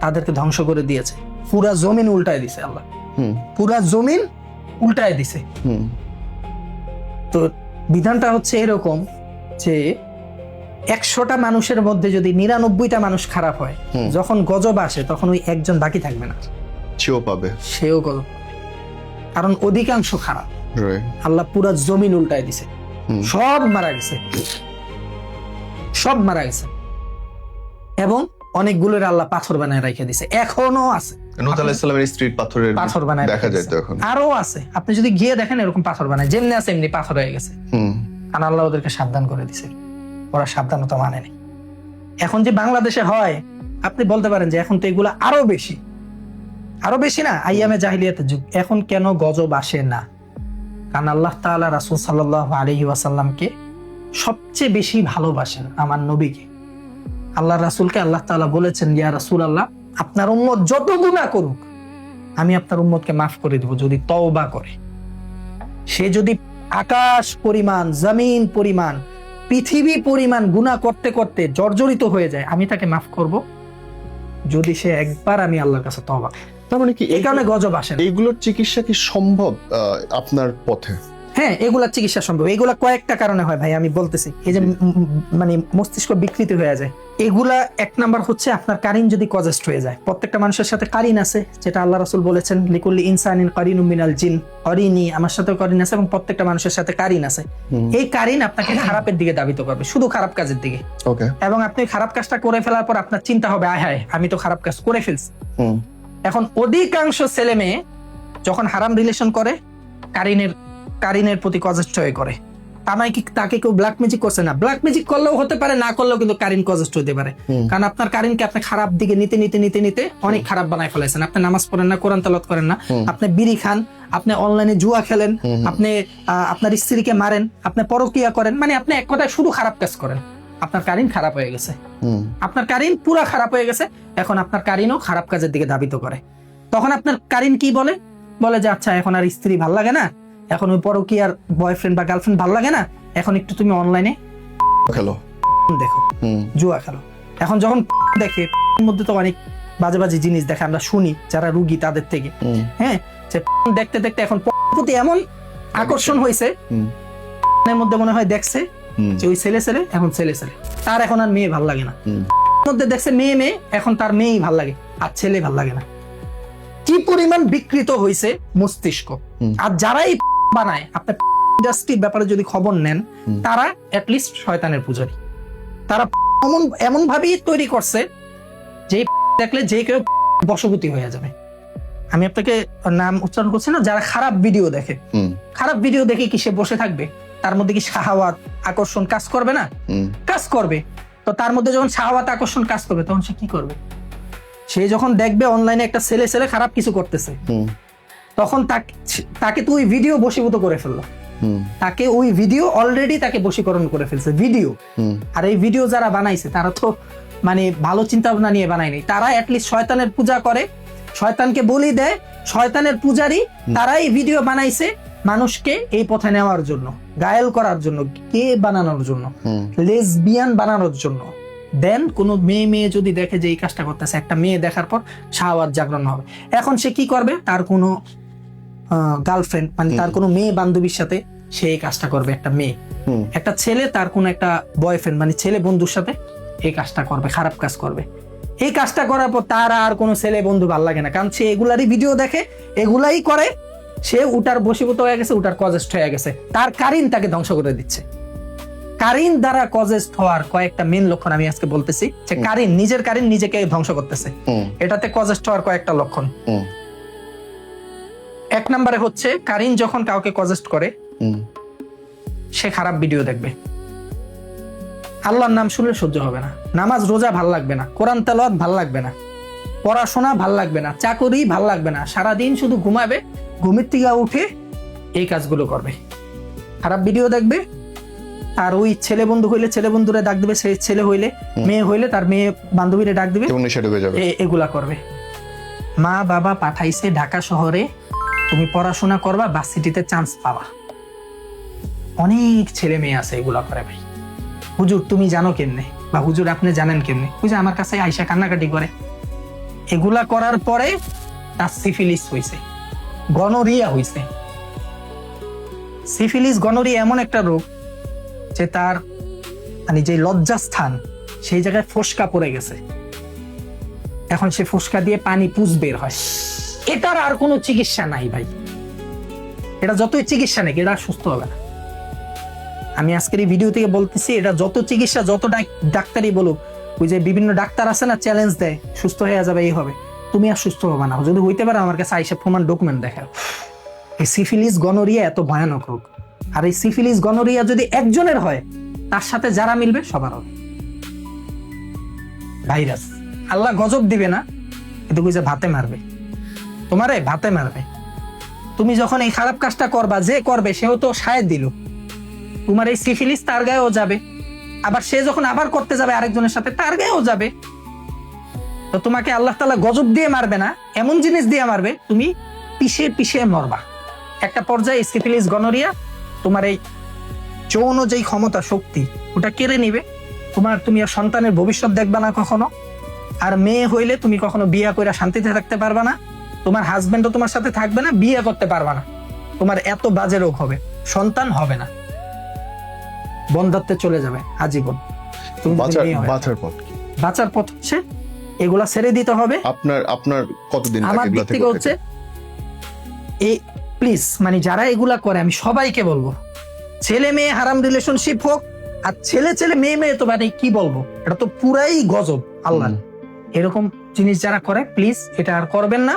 তাদেরকে ধ্বংস করে দিয়েছে, পুরা জমিন উল্টায় দিছে আল্লাহ, পুরা জমিন উল্টায় দিছে। তো বিধানটা হচ্ছে এরকম যে 100টা মানুষের মধ্যে যদি 99টা মানুষ খারাপ হয়, যখন গজব আসে তখন ওই একজন বাকি থাকবে না, সেও পাবে, সেও গজব পাবে, কারণ অধিকাংশ খারাপ। আল্লাহ পুরা জমিন উল্টায় দিছে, সব মারা গেছে, সব মারা গেছে, এবং অনেকগুলোর আল্লাহ পাথর বানায় রেখে দিছে, এখনো আছে। নূহ আলাইহিস সালামের স্ত্রীর পাথর বানায় দেখা যায় তো এখন, আরো আছে, আপনি যদি গিয়ে দেখেন এরকম পাথর বানায়, যেমনি আছে এমনি পাথর হয়ে গেছে, কারণ আল্লাহ ওদেরকে সাবধান করে দিছে, ওরা সাবধানতা মানেনি। এখন যে বাংলাদেশে হয়, আপনি বলতে পারেন যে এখন তো এগুলা আরো বেশি না, আইয়ামে জাহিলিয়াতের যুগ, এখন কেন গজব আসে না? কারণ আল্লাহ তাআলা রাসূল সাল্লাল্লাহু আলাইহি ওয়াসাল্লামকে সবচেয়ে বেশি ভালোবাসেন, আমার নবীকে। আল্লাহ রাসূলকে আল্লাহ তাআলা বলেছেন, ইয়া রাসূলুল্লাহ, আপনার উম্মত যত গুনাহ করুক আমি আপনার উম্মতকে মাফ করে দেব যদি তওবা করে। সে যদি আকাশ পরিমাণ, জমিন পরিমাণ, পৃথিবী পরিমাণ গুনাহ করতে করতে জর্জরিত হয়ে যায়, আমি তাকে মাফ করব যদি সে একবার আমি আল্লাহর কাছে তওবা। তার মানে কি এই কারণে গজব আসে না। এইগুলোর চিকিৎসা কি সম্ভব আপনার পথে? হ্যাঁ, এগুলা চিকিৎসা সম্ভব। এগুলা কয়েকটা কারণে হয় ভাই, আমি বলতেছি। এই যে মানে মস্তিষ্ক বিকৃতি হয়ে যায়, এগুলা এক নাম্বার হচ্ছে আপনার কারিন যদি কজেস্ট হয়ে যায়। প্রত্যেকটা মানুষের সাথে কারিন আছে, যেটা আল্লাহ রাসূল বলেছেন, লিকুল্লি ইনসানিন কারিনুম মিনাল জিন, অরিনি, আমার সাথে কারিন আছে, এবং প্রত্যেকটা মানুষের সাথে কারিন আছে। এই কারিন আপনাকে খারাপের দিকে ধাবিত করবে, শুধু খারাপ কাজের দিকে। ওকে। এবং আপনি খারাপ কাজটা করে ফেলার পর আপনার চিন্তা হবে, আয় হায় আমি তো খারাপ কাজ করে ফেলছি। এখন অধিকাংশ ছেলে মেয়ে যখন হারাম রিলেশন করে, কারিনের প্রতি কজেস্ট হয়ে করে। তার মানে কি তাকে কেউ ব্ল্যাক ম্যাজিক করছে না? ব্ল্যাক ম্যাজিক করলেও হতে পারে, না করলেও কিন্তু কারিন কজেস্ট হতে পারে। কারণ আপনার কারিনকে আপনি খারাপ দিকে নিতে নিতে নিতে নিতে অনেক খারাপ বানায় ফেলেছেন। আপনি নামাজ পড়েন না, কোরআন তেলাওয়াত করেন না, আপনি বিড়ি খান, আপনি অনলাইনে জুয়া খেলেন, আপনি আপনার স্ত্রীকে মারেন, আপনি পরকিয়া করেন, মানে আপনি এক কথায় শুধু খারাপ কাজ করেন। আপনার কারিন খারাপ হয়ে গেছে, আপনার কারিন পুরা খারাপ হয়ে গেছে। এখন আপনার কারিনও খারাপ কাজের দিকে ধাবিত করে। তখন আপনার কারিন কি বলে যে আচ্ছা এখন আর স্ত্রী ভাল লাগে না, এখন ওই পরকীয়ার বয়ফ্রেন্ড বা গার্লফ্রেন্ড ভাল লাগে না, এখন একটু তুমি অনলাইনে খেলো, দেখো, জুয়া খেলো। এখন যখন দেখে, মধ্যে তো অনেক বাজে বাজে জিনিস দেখে, আমরা শুনি যারা রুগী তাদের থেকে, হ্যাঁ, যে দেখতে দেখতে এখন প্রতি এমন আকর্ষণ হয়েছে, এর মধ্যে মনে হয় দেখছে যে ওই ছেলে এখন ছেলে তার এখন আর মেয়ে ভাল লাগে না, মধ্যে দেখছে মেয়ে এখন তার মেয়েই ভাল লাগে, আর ছেলে ভাল লাগে না। কি পরিমাণ বিকৃত হয়েছে মস্তিষ্ক। আর যারাই বানায়, আপনার ইন্ডাস্ট্রির ব্যাপারে যদি খবর নেন, তারা অ্যাটলিস্ট শয়তানের পূজারী। তারা এমন ভাবেই তৈরি করছে যে দেখলে যে কেউ বশবর্তী হয়ে যাবে। আমি আপনাকে নাম উচ্চারণ করছি না, যারা খারাপ ভিডিও দেখে, খারাপ ভিডিও দেখে কি সে বসে থাকবে? তার মধ্যে কি শাহাওয়াত আকর্ষণ কাজ করবে না? কাজ করবে। তো তার মধ্যে যখন শাহাওয়াত আকর্ষণ কাজ করবে, তখন সে কি করবে? সে যখন দেখবে অনলাইনে একটা ছেলে খারাপ কিছু করতেছে, তখন তাকে তো ওই ভিডিও বশীভূত করে ফেললো, তাকে ওই ভিডিও অলরেডি তাকে বশীকরণ করে ফেলছে ভিডিও। আর এই ভিডিও যারা বানাইছে তারা তো মানে ভালো চিন্তা ভাবনা নিয়ে বানায়নি। তারা অ্যাটলিস্ট শয়তানের পূজা করে, শয়তানকে বলি দেয়, শয়তানের পূজারী তারাই ভিডিও বানাইছে মানুষকে এই পথে নেওয়ার জন্য, গায়েল করার জন্য, কে বানানোর জন্য, লেসবিয়ান বানানোর জন্য। দেন কোন মেয়ে যদি দেখে যে এই কাজটা করতেছে, একটা মেয়ে দেখার পর শাহওয়াত জাগরণ হবে। এখন সে কি করবে, তার কোনো গার্লফ্রেন্ড মানে তার কোনো মেয়ে বান্ধবীর সাথে সে এই কাজটা করবে। একটা মেয়ে, একটা ছেলে তার কোনো একটা বয়ফ্রেন্ড মানে ছেলে বন্ধুর সাথে এই কাজটা করবে, খারাপ কাজ করবে। এই কাজটা করার পর তার আর কোনো ছেলে বন্ধু ভাল লাগে না, কারণ সে এগুলারই ভিডিও দেখে, এগুলাই করে, সে উটার বশীভূত হয়ে গেছে, উটার কজেস্ট হয়ে গেছে। তার কারিন তাকে ধ্বংস করে দিচ্ছে। কারিন দ্বারা কজেস্ট হওয়ার কয়েকটা মেন লক্ষণ আমি আজকে বলতেছি, যে কারিন নিজের কারিন নিজেকে ধ্বংস করতেছে, এটাতে কজেস্ট হওয়ার কয়েকটা লক্ষণ। এক নম্বরে হচ্ছে কারিন যখন কাউকে কজেস্ট করে সে খারাপ ভিডিও দেখবে, আল্লাহর নাম শুনলে সহ্য হবে না, নামাজ রোজা ভাল লাগবে না, কোরআন তেলাওয়াত ভাল লাগবে না, পড়াশোনা ভাল লাগবে না, চাকরি ভাল লাগবে না, সারাদিন শুধু ঘুমাবে, ঘুমের থেকে উঠে এই কাজগুলো করবে, খারাপ ভিডিও দেখবে। আর ওই ছেলে বন্ধু হইলে ছেলে বন্ধুরে ডাক দিবে, সে ছেলে হইলে মেয়ে হইলে তার মেয়ে বান্ধবীরে ডাক দিবে, এগুলা করবে। মা বাবা পাঠাইছে ঢাকা শহরে, তুমি পড়াশোনা করবা, ভার্সিটিতে চান্স পাবা। অনেক ছেলে মেয়ে আছে এগুলা করে। ভাই হুজুর তুমি জানো কেমনে, বা হুজুর আপনি জানেন কেমনে? হুজুর আমার কাছে আইসা কান্নাকাটি করে। এগুলা করার পরে তার সিফিলিস হইছে, গনোরিয়া হইছে। সিফিলিস গনোরিয়া এমন একটা রোগ যে তার মানে যে লজ্জাস্থান সেই জায়গায় ফোসকা পড়ে গেছে, এখন সে ফোসকা দিয়ে পানি পুষ বের হয়। এটার আর কোনো চিকিৎসা নাই ভাই, এটা যতই চিকিৎসা নেই এটা সুস্থ হবে না। আমি আজকের এই ভিডিও থেকে বলতেছি, এটা যত চিকিৎসা যত ডাক্তারই বলুক, ওই যে বিভিন্ন ডাক্তার আছে না চ্যালেঞ্জ দেয় সুস্থ হয়ে যাবে, এই হবে, তুমি আর সুস্থ হবে না। যদি হইতে পারে আমার কাছে আইসা প্রমাণ ডকুমেন্ট দেখাও। এই সিফিলিস গনোরিয়া এত ভয়ানক রোগ, আর এই সিফিলিস গনোরিয়া যদি একজনের হয় তার সাথে যারা মিলবে সবার হবে। ভাইরাস আল্লাহ গজব দিবে না, কিন্তু বুঝে ভাতে মারবে, তোমারে ভাতে মারবে। তুমি যখন এই খারাপ কাজটা করবা, যে করবে সেও তো সায় দিল, তোমার এই সিফিলিস তার গায়েও যাবে, আবার সে যখন আবার করতে যাবে আরেকজনের সাথে তার গায়েও যাবে। তো তোমাকে আল্লাহ তাআলা গজব দিয়ে মারবে না, এমন জিনিস দিয়ে মারবে তুমি পিষে পিষে মরবা। একটা পর্যায়ে সিফিলিস গনোরিয়া তোমার এই যৌন যেই ক্ষমতা শক্তি ওটা কেড়ে নিবে, তুমি আর সন্তানের ভবিষ্যৎ দেখবা না কখনো। আর মেয়ে হইলে তুমি কখনো বিয়ে করে শান্তিতে থাকতে পারবা না, তোমার হাজবেন্ডও তোমার সাথে থাকবে না, বিয়ে করতে পারবা না, তোমার এত বাজে রোগ হবে, সন্তান হবে না, বন্ধাত্বে চলে যাবে আজীবন। বাঁচার পথ হচ্ছে এগুলা ছেড়ে দিতে হবে। আপনার কতদিন আমার দিক থেকে হচ্ছে এই প্লিজ মানে যারা এগুলা করে আমি সবাইকে বলবো, ছেলে মেয়ে হারাম রিলেশনশিপ হোক আর ছেলে ছেলে মেয়ে মেয়ে, তো মানে কি বলবো, এটা তো পুরাই গজব আল্লাহ। এরকম জিনিস যারা করে প্লিজ এটা আর করবেন না,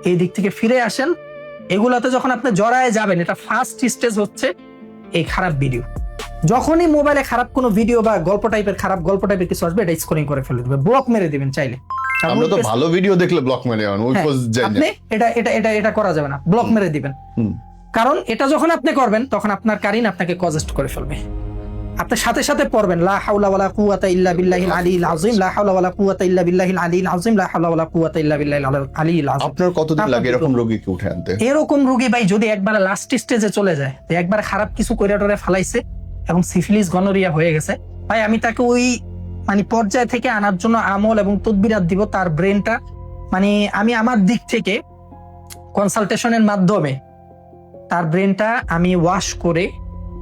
এই দিক থেকে ফিরে আসেন। এগুলাতে যখন আপনি জড়ায় যাবেন, এটা ফার্স্ট স্টেজ হচ্ছে এই খারাপ ভিডিও। যখনই মোবাইলে খারাপ কোনো ভিডিও বা গল্প টাইপের খারাপ গল্প টাইপের কিছু আসবে, এটা স্ক্রলিং করে ফেলে দিবেন, ব্লক মেরে দিবেন চাইলে। আমরা তো ভালো ভিডিও দেখলে ব্লক মেরে আপনি এটা করা যাবে না, ব্লক মেরে দিবেন। কারণ এটা যখন আপনি করবেন তখন আপনার কারিন আপনাকে কজেস্ট করে ফেলবে, আপনি সাথে সাথে পড়বেন লা হাওলা ওয়ালা কুওয়াতা ইল্লা বিল্লাহিল আলিয়্যিল আযীম, লা হাওলা ওয়ালা কুওয়াতা ইল্লা বিল্লাহিল আলিয়্যিল আযীম, লা হাওলা ওয়ালা কুওয়াতা ইল্লা বিল্লাহিল আলিয়্যিল আযীম। আপনার কতদিন লাগে এরকম রোগীকে উঠে আনতে? এরকম রোগী ভাই যদি একবার লাস্ট স্টেজে চলে যায়, তো একবার খারাপ কিছু কইরা টরে ফালাইছে এবং সিফিলিস গনোরিয়া হয়ে গেছে, ভাই আমি তাকে ওই মানে পর্যায় থেকে আনার জন্য আমল এবং তদবিরাত দিব। তার ব্রেনটা মানে আমি আমার দিক থেকে কনসালটেশনের মাধ্যমে তার ব্রেনটা আমি ওয়াশ করে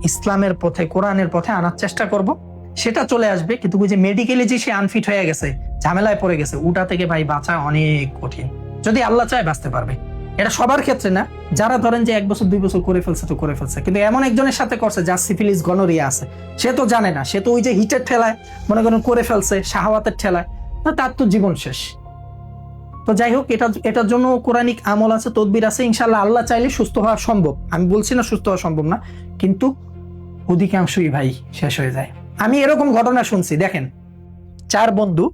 ইসলামের পথে কোরআনের পথে আনার চেষ্টা করব, সেটা চলে আসবে। কিন্তু ওই যে মেডিকেলি যে সে আনফিট হয়ে গেছে, ঝামেলায় পড়ে গেছে, ওটা থেকে ভাই বাঁচা অনেক কঠিন। যদি আল্লাহ চায় বাঁচতে পারবে, এটা সবার ক্ষেত্রে না। যারা ধরেন যে 1 বছর 2 বছর করে ফেলছে তো করে ফেলছে, কিন্তু এমন একজনের সাথে করছে যার সিফিলিস গনোরিয়া আছে, সে তো জানে না, সে তো ওই যে হিটের ঠেলায় মনে করেন করে ফেলছে, শাহাওয়াতের ঠেলায়, না তার তো জীবন শেষ। তো যাই হোক, এটার জন্য কোরআনিক আমল আছে, তদবির আছে, ইনশাআল্লাহ আল্লাহ চাইলে সুস্থ হওয়া সম্ভব। আমি বলছি না সুস্থ হওয়া সম্ভব না, কিন্তু অধিকাংশই ভাই শেষ হয়ে যায়। আমি এরকম ঘটনা শুনছি, দেখেন 4 বন্ধু,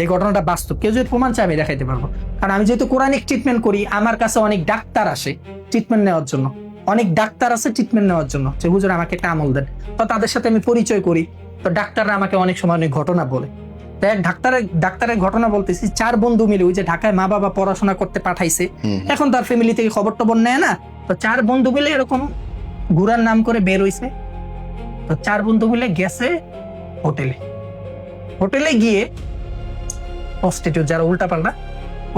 এই ঘটনাটা বাস্তব, কেউ যদি প্রমাণ চায় আমি দেখাইতে পারবো। কারণ আমি যেহেতু কোরআনিক ট্রিটমেন্ট করি, আমার কাছে অনেক ডাক্তার আসে ট্রিটমেন্ট নেওয়ার জন্য, অনেক ডাক্তার আছে ট্রিটমেন্ট নেওয়ার জন্য, যে হুজুর আমাকে একটা আমল দেন, তো তাদের সাথে আমি পরিচয় করি। তো ডাক্তাররা আমাকে অনেক সময় অনেক ঘটনা বলে, তো এক ডাক্তারের ঘটনা বলতেছি, 4 বন্ধু মিলে, ওই যে ঢাকায় মা বাবা পড়াশোনা করতে পাঠাইছে, এখন তার ফ্যামিলি থেকে খবর টবর নেয় না, তো 4 বন্ধু মিলে এরকম ঘুরার নাম করে বের হইছে। তো 4 বন্ধু মিলে গেছে হোটেলে গিয়ে প্রস্টিটিউট যারা উল্টাপাল্টা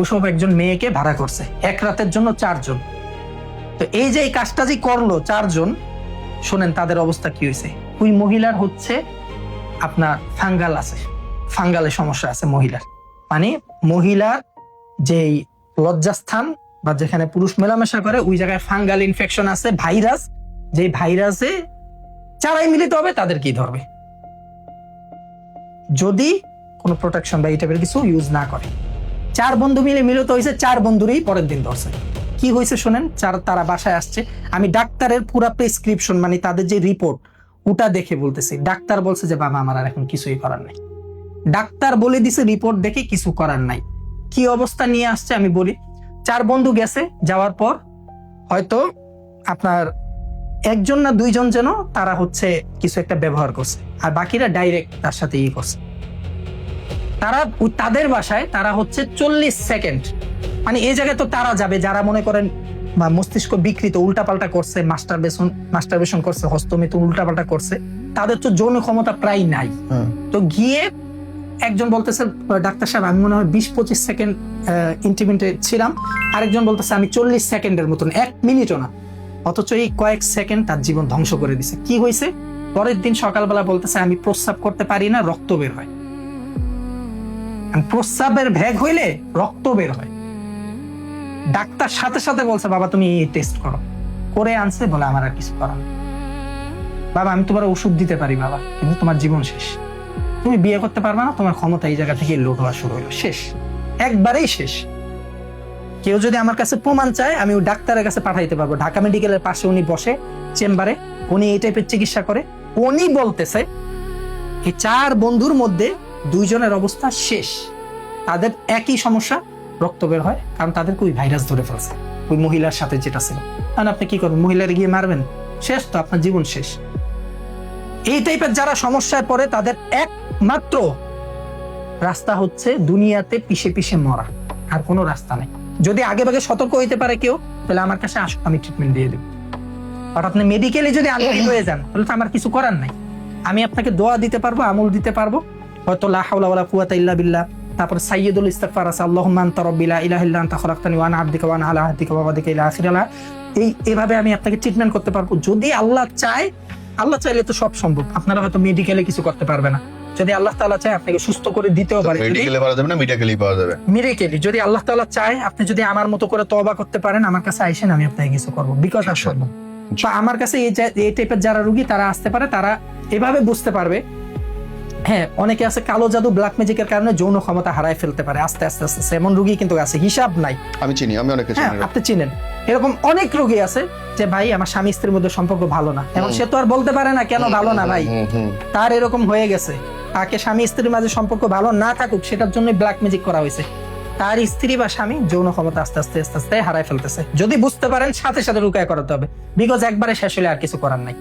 ওসব একজন মেয়েকে ভাড়া করছে এক রাতের জন্য 4 জন। তো এই যে এই কাজটা যে করলো 4 জন, শোনেন তাদের অবস্থা কি হয়েছে। ওই মহিলার হচ্ছে আপনার ফাঙ্গালের সমস্যা আছে মহিলার, মানে মহিলার যেই লজ্জাস্থান বা যেখানে পুরুষ মেলামেশা করে ওই জায়গায় ফাঙ্গাল ইনফেকশন আছে, ভাইরাস, যে ভাইরাসে যারাই মিলিত হবে তাদেরকেই ধরবে যদি কোনো প্রোটেকশন বা এই টাইপের কিছু ইউজ না করে। 4 বন্ধু মিলিত হয়েছে, 4 বন্ধুরই পরের দিন ধরছে। কি হয়েছে শোনেন, তারা বাসায় আসছে, আমি ডাক্তারের পুরো প্রেসক্রিপশন মানে তাদের যে রিপোর্ট ওটা দেখে বলতেছি। ডাক্তার বলছে যে বাবা আমার আর এখন কিছুই করার নাই। ডাক্তার বলে দিছে রিপোর্ট দেখে কিছু করার নাই। কি অবস্থা নিয়ে আসছে আমি বলি। 4 বন্ধু গেছে, যাওয়ার পর হয়তো আপনার 1 জন না 2 জন যেন তারা হচ্ছে কিছু একটা ব্যবহার করছে, আর বাকিরা ডাইরেক্ট তার সাথে করছে। তাদের বাসায় তারা হচ্ছে 40 সেকেন্ড, মানে এই জায়গায় তো তারা যাবে যারা মনে করেন মস্তিষ্ক বিকৃত, উল্টাপাল্টা করছে, মাস্টারবেশন করছে, হস্তমিথুন উল্টাপাল্টা করছে, তাদের তো যৌন ক্ষমতা প্রায় নাই। তো গিয়ে একজন বলতেছে ডাক্তার সাহেব আমি মনে হয় 20-25 সেকেন্ড ইন্টিমেটেড ছিলাম, আরেকজন বলতেছে আমি 40 সেকেন্ডের মতন, 1 মিনিটও না। অথচ এই কয়েক সেকেন্ড তার জীবন ধ্বংস করে দিছে। কি হয়েছে, পরের দিন সকালবেলা বলতেছে আমি প্রস্রাব করতে পারি না, রক্ত বের হয়। প্রস্রাবের ভ্যাগ হইলে রক্ত বের হয়। ডাক্তার সাথে সাথে বলছে বাবা তুমি এই টেস্ট করো, করে আনছে, বলে আমার আর কিছু করার নেই। বাবা আমি তোমার ওষুধ দিতে পারি বাবা, কিন্তু তোমার জীবন শেষ, তুমি বিয়ে করতে পারবে না, তোমার ক্ষমতা এই জায়গা থেকে লোড হওয়া শুরু হলো, শেষ, একবারেই শেষ। কেউ যদি আমার কাছে প্রমাণ চায় আমি ওই ডাক্তারের কাছে পাঠাইতে পারবো। ঢাকা মেডিকেলের পাশে উনি বসে চেম্বারে, উনি এই টাইপের চিকিৎসা করে। উনি বলতেছে এই 4 বন্ধুর মধ্যে 2 জনের অবস্থা শেষ, তাদের একই সমস্যা, রক্ত বের হয়, কারণ তাদেরকে ওই ভাইরাস ধরে ফেলছে ওই মহিলার সাথে যেটা ছিল। কারণ আপনি কি করবেন, মহিলার গিয়ে মারবেন, শেষ তো, আপনার জীবন শেষ। এই টাইপের যারা সমস্যায় পড়ে তাদের একমাত্র রাস্তা হচ্ছে দুনিয়াতে পিছে পিছে মরা, আর কোনো রাস্তা নেই। যদি আগে ভাগে সতর্ক হইতে পারে কেউ, তাহলে আমার কাছে আসুক, আমি ট্রিটমেন্ট দিয়ে দেবো। আর আপনি মেডিকেলে যদি আনফিট হয়ে যান, তাহলে তো আমার কিছু করার নাই। আমি আপনাকে দোয়া দিতে পারবো, আমল দিতে পারবো, হয়তো লা হাওলা ওয়ালা কুওয়াতা ইল্লা বিল্লাহ, তারপর সাইয়্যিদুল ইস্তিগফার আছে আল্লাহুম্মা আনতা রাব্বি লা ইলাহা ইল্লা আনতা খালাকতানি ওয়া আনা আবদুকা ওয়া আনা আলা আহদিকা ওয়া ওয়াদিকা ইলা আখিরিলা। এইভাবে আমি আপনাকে ট্রিটমেন্ট করতে পারবো যদি আল্লাহ চায়। আল্লাহ চাইলে তো সব সম্ভব। আপনারা হয়তো মেডিকেলে কিছু করতে পারবে না, যদি আল্লাহ তাআলা চায় আপনাকে সুস্থ করে দিতেও পারে। মেডিকেলে পাওয়া যাবে না, মেডিকেলেই পাওয়া যাবে। মিরাকেলি যদি আল্লাহ তাআলা চায়, আপনি যদি আমার মতো করে তওবা করতে পারেন, আমার কাছে আইসেন, আমি আপনাকে কিছু করবো, বিকজ আর সম্ভব। তো আমার কাছে এই টাইপের যারা রোগী তারা আসতে পারে, তারা এভাবে বুঝতে পারবে। হ্যাঁ, অনেকে আছে কালো জাদু, ব্ল্যাক ম্যাজিকের কারণে যৌন ক্ষমতা হারায় ফেলতে পারে আস্তে আস্তে আস্তে, এমন রোগী কিন্তু আছে, হিসাব নাই। আমি চিনি, আমি অনেকে চিনি। আপনি চিনেন, এরকম অনেক রোগী আছে যে ভাই আমার স্বামী স্ত্রীর মধ্যে সম্পর্ক ভালো না, এবং সে তো আর বলতে পারে না কেন ভালো না ভাই, তার এরকম হয়ে গেছে। তাকে স্বামী স্ত্রীর মাঝে সম্পর্ক ভালো না থাকুক, সেটার জন্য ব্ল্যাক ম্যাজিক করা হয়েছে। তার স্ত্রী বা স্বামী যৌন ক্ষমতা আস্তে আস্তে আস্তে আস্তে হারায় ফেলতেছে। যদি বুঝতে পারেন, সাথে সাথে রুকায়া করাতে হবে, বিকজ একবারে শেষ হলে আর কিছু করার নাই।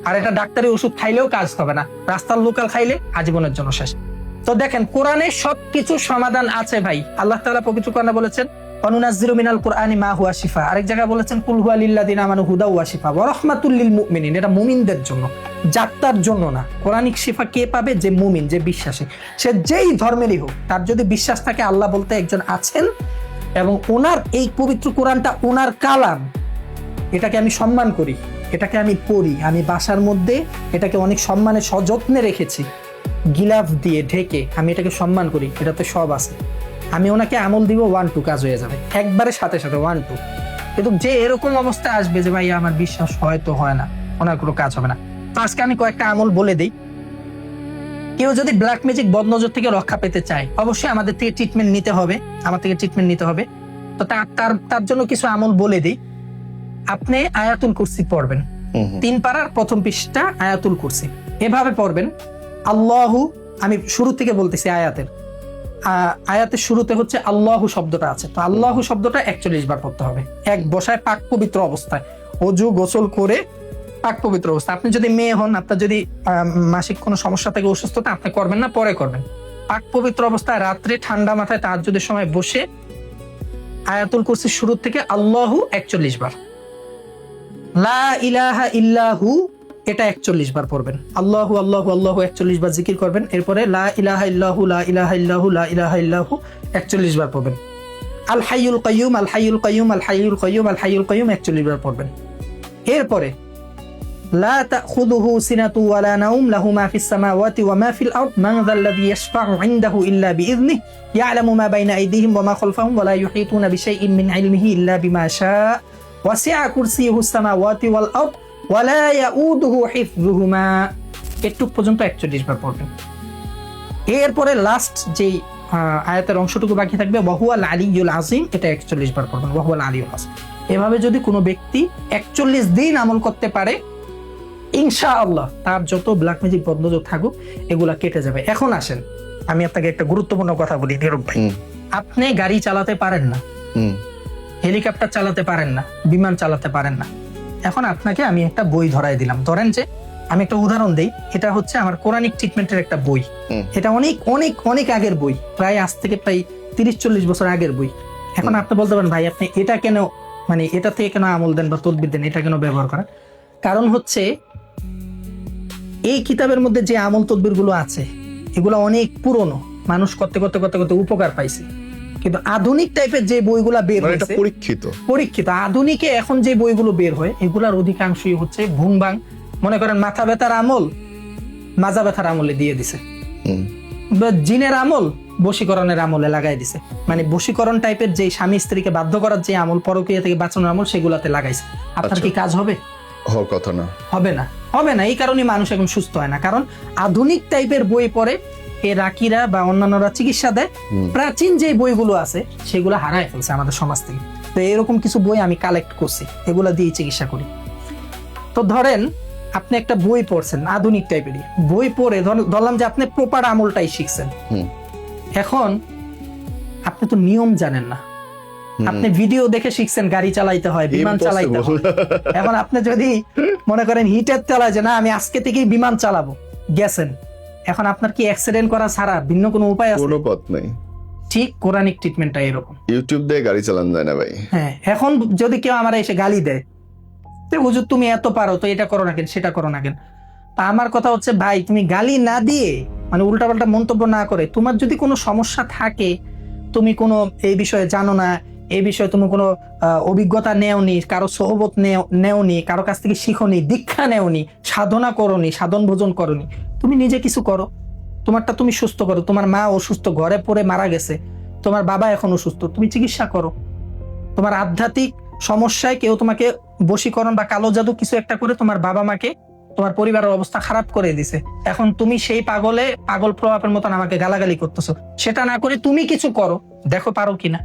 আর এটা ডাক্তারি ওষুধ খাইলেও কাজ হবে না, রাস্তার লোকাল খাইলে আজীবনের জন্য শেষ। তো দেখেন, কোরআনে সবকিছু সমাধান আছে ভাই। আল্লাহ তাআলা পবিত্র কোরআনে বলেছেন অনুনাজ্জিলু মিনাল কুরআনি মা হুয়া শিফা, আরেক জায়গায় বলেছেন কুল হুয়া লিল্লাযিনা আমানু হুদা ওয়া শিফা ওয়া রাহমাতুল লিল মুমিনিন। এটা মুমিনদের জন্য, জাত্তার জন্য না। কোরআনিক শিফা কে পাবে? যে মুমিন, যে বিশ্বাসী, সে যেই ধর্মেরই হোক, তার যদি বিশ্বাস থাকে আল্লাহ বলতে একজন আছেন এবং ওনার এই পবিত্র কোরআনটা ওনার কালাম, এটাকে আমি সম্মান করি, এটাকে আমি পড়ি, আমি বাসার মধ্যে এটাকে অনেক সম্মানে সযত্নে রেখেছি, গিলাফ দিয়ে ঢেকে আমি এটাকে সম্মান করি, এটাতে সব আছে। আমি ওনাকে আমল দিব, 1-2 কাজ হয়ে যাবে, একবারে সাথে সাথে 1-2। কিন্তু যে এরকম অবস্থা আসবে যে ভাই আমার বিশ্বাস হয়তো হয় না, ওনার কোনো কাজ হবে না, তো আজকে আমি কয়েকটা আমল বলে দিই। কেউ যদি ব্ল্যাক ম্যাজিক, বদনজর থেকে রক্ষা পেতে চায়, অবশ্যই আমাদের থেকে ট্রিটমেন্ট নিতে হবে, আমার থেকে ট্রিটমেন্ট নিতে হবে। তো তার জন্য কিছু আমল বলে দিই। আপনি আয়াতুল কুরসি পড়বেন, 3 পারার প্রথম পৃষ্ঠা আয়াতুল কুরসি, এভাবে পড়বেন। আল্লাহু, আমি শুরু থেকে বলতেছি, আয়াতের শুরুতে হচ্ছে আল্লাহু শব্দটা আছে, তো আল্লাহু শব্দটা 41 বার পড়তে হবে, এক বসায় পাক পবিত্র অবস্থায়, ওযু গোসল করে পাক পবিত্র অবস্থা। আপনি যদি মেয়ে হন, আপনার যদি মাসিক কোনো সমস্যা থেকে অসুস্থতা, আপনি করবেন না, পরে করবেন। পাক পবিত্র অবস্থায় রাত্রে ঠান্ডা মাথায় তাহাজ্জুদের সময় বসে আয়াতুল কুরসি শুরু থেকে আল্লাহু 41 বার, লা ইলাহা ইল্লাহু এটা 41 বার পড়বেন, আল্লাহু আল্লাহু আল্লাহু 41 বার জিকির করবেন, এরপরে লা ইলাহা ইল্লাহু লা ইলাহা ইল্লাহু লা ইলাহা ইল্লাহু 41 বার পড়বেন, আল হাইয়ুল কাইয়ুম আল হাইয়ুল কাইয়ুম আল হাইয়ুল কাইয়ুম আল হাইয়ুল কাইয়ুম 41 বার পড়বেন। এরপরে লা তাখুযুহু সিনাতু ওয়া লা নাওম লাহু মা ফিস সামাওয়াতি ওয়া মা ফিল আরদ মান যাল্লাযী ইয়াশফা'ু 'ইনদাহু ইল্লা বিইযনিহি ইয়া'লামু মা বাইনা আইদিহিম ওয়া মা খালফাহুম ওয়া লা ইউহীতুনা বিশাইইন মিন 'ইলমিহি ইল্লা বিমা শা'a ওয়াসি'a কুরসিয়ুহুস সামাওয়াতি ওয়াল আরদ ওয়া লা ইয়াউদুহু হিফযুহুমা। এটুক পর্যন্ত 41 বার পড়বেন। এরপরে লাস্ট যে আয়াতের অংশটুকু বাকি থাকবে ওয়াহুয়াল আলিয়্যুল আযীম, এটা 41 বার পড়বেন, ওয়াহুয়াল আলিয়্যুল আযীম। এভাবে যদি কোনো ব্যক্তি 41 দিন আমল করতে পারে, ইনশাআল্লাহ তার যত ব্ল্যাক ম্যাজিক বন্ধ থাকুক এগুলা কেটে যাবে। এখন আসেন আমি আপনাকে একটা গুরুত্বপূর্ণ কথা বলি নীরব ভাই, আপনি গাড়ি চালাতে পারেন না, হেলিকপ্টার চালাতে পারেন না, বিমান চালাতে পারেন না। এখন আপনাকে আমি একটা বই ধরাই দিলাম, ধরেন যে আমি একটা উদাহরণ দেই, এটা হচ্ছে আমার কোরআনিক ট্রিটমেন্টের একটা বই। এটা অনেক অনেক অনেক আগের বই, প্রায় আজ থেকে প্রায় 30-40 বছর আগের বই। এখন আপনি বলতে পারেন ভাই আপনি এটা কেন, মানে এটা থেকে কেন আমল দেন বা তদবির দেন, এটা কেন ব্যবহার করেন? কারণ হচ্ছে এই কিতাবের মধ্যে যে আমল তদবির গুলো আছে এগুলো অনেক পুরনো, মানুষ করতে করতে করতে করতে উপকার পাইছে। কিন্তু আধুনিক টাইপের যে বইগুলা বের হয়েছে, পরীক্ষিত আধুনিকে এখন যে বইগুলো বের হয় এগুলার অধিকাংশই হচ্ছে ভুংবাং, মনে করেন মাথা ব্যথার আমল মাজা ব্যথার আমলে দিয়ে দিছে, জিনের আমল বশীকরণের আমলে লাগাই দিছে, মানে বশীকরণ টাইপের যে স্বামী স্ত্রীকে বাধ্য করার যে আমল, পরকীয়া থেকে বাঁচানোর আমল, সেগুলাতে লাগাইছে। আপনার কি কাজ হবে? কথা না, হবে না, হবে না। এই কারণে মানুষ এখন সুস্থ হয় না, কারণ আধুনিক টাইপের বই পড়ে এ রাকিরা বা অন্যান্যরা চিকিৎসা দেয়, প্রাচীন যে বইগুলো আছে সেগুলো হারায় ফেলছে আমাদের সমাজ থেকে। তো এরকম কিছু বই আমি কালেক্ট করছি, এগুলা দিয়ে চিকিৎসা করি। তো ধরেন আপনি একটা বই পড়ছেন আধুনিক টাইপেরই বই পড়ে, ধরলাম যে আপনি প্রপার আমলটাই শিখছেন, এখন আপনি তো নিয়ম জানেন না, আপনি ভিডিও দেখে শিখছেন গাড়ি চালাইতে হয়, বিমান চালাইতে হয়। এখন আপনি যদি মনে করেন হিটার চালায় যে না আমি আজকে থেকেই বিমান চালাবো, গেছেন, এখন আপনার কি অ্যাক্সিডেন্ট করা ছাড়া ভিন্ন কোনো উপায় আছে? কোনো পথ নাই। ঠিক কোরআনিক ট্রিটমেন্টটা এরকম, ইউটিউব দিয়ে গাড়ি চালানো যায় না ভাই। হ্যাঁ, এখন যদি কেউ আমার এসে গালি দেয়, তো হুজুর তুমি এত পারো তো এটা করো না কেন, সেটা করো না কেন, তা আমার কথা হচ্ছে ভাই তুমি গালি না দিয়ে, মানে উল্টাপাল্টা মন্তব্য না করে, তোমার যদি কোনো সমস্যা থাকে, তুমি কোনো এই বিষয়ে জানো না, এই বিষয়ে তুমি কোনো অভিজ্ঞতা নেওনি, কারো সহবত নেওনি, কারো কাছ থেকে শিখোনি, দীক্ষা নেওনি, সাধনা করোনি, সাধন ভোজন করোনি, তুমি নিজে কিছু করো, তোমারটা তুমি সুস্থ করো। তোমার মা অসুস্থ, ঘরে পড়ে মারা গেছে, তোমার বাবা এখন অসুস্থ, তুমি চিকিৎসা করো। তোমার আধ্যাত্মিক সমস্যায় কেউ তোমাকে বশীকরণ বা কালো জাদু কিছু একটা করে তোমার বাবা মাকে, তোমার পরিবারের অবস্থা খারাপ করে দিছে, এখন তুমি সেই পাগল প্রভাবের মতন আমাকে গালাগালি করতেছো, সেটা না করে তুমি কিছু করো, দেখো পারো কিনা।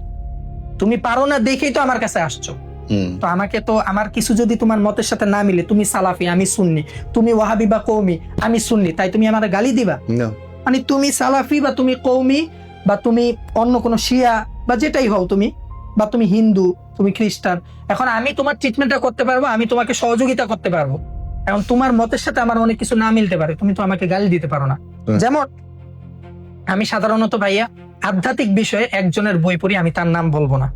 তুমি পারো না দেখেই তো আমার কাছে আসছো, তো আমাকে তো আমার কিছু যদি তোমার মতের সাথে না মিলে, তুমি সালাফি আমি সুন্নি, তুমি ওয়াহাবি বা কওমি আমি সুন্নি, তাই তুমি আমার গালি দিবা? মানে তুমি সালাফি বা তুমি কওমি বা তুমি অন্য কোনো শিয়া বা যেটাই হও তুমি, বা তুমি হিন্দু, তুমি খ্রিস্টান, এখন আমি তোমার ট্রিটমেন্টটা করতে পারবো, আমি তোমাকে সহযোগিতা করতে পারবো, এখন তোমার মতের সাথে আমার অনেক কিছু না মিলতে পারে, তুমি তো আমাকে গালি দিতে পারো না। যেমন আমি সাধারণত ভাইয়া আধ্যাত্মিক বিষয়ে একজনের বই পড়ি, আমি তার নাম বলবো না,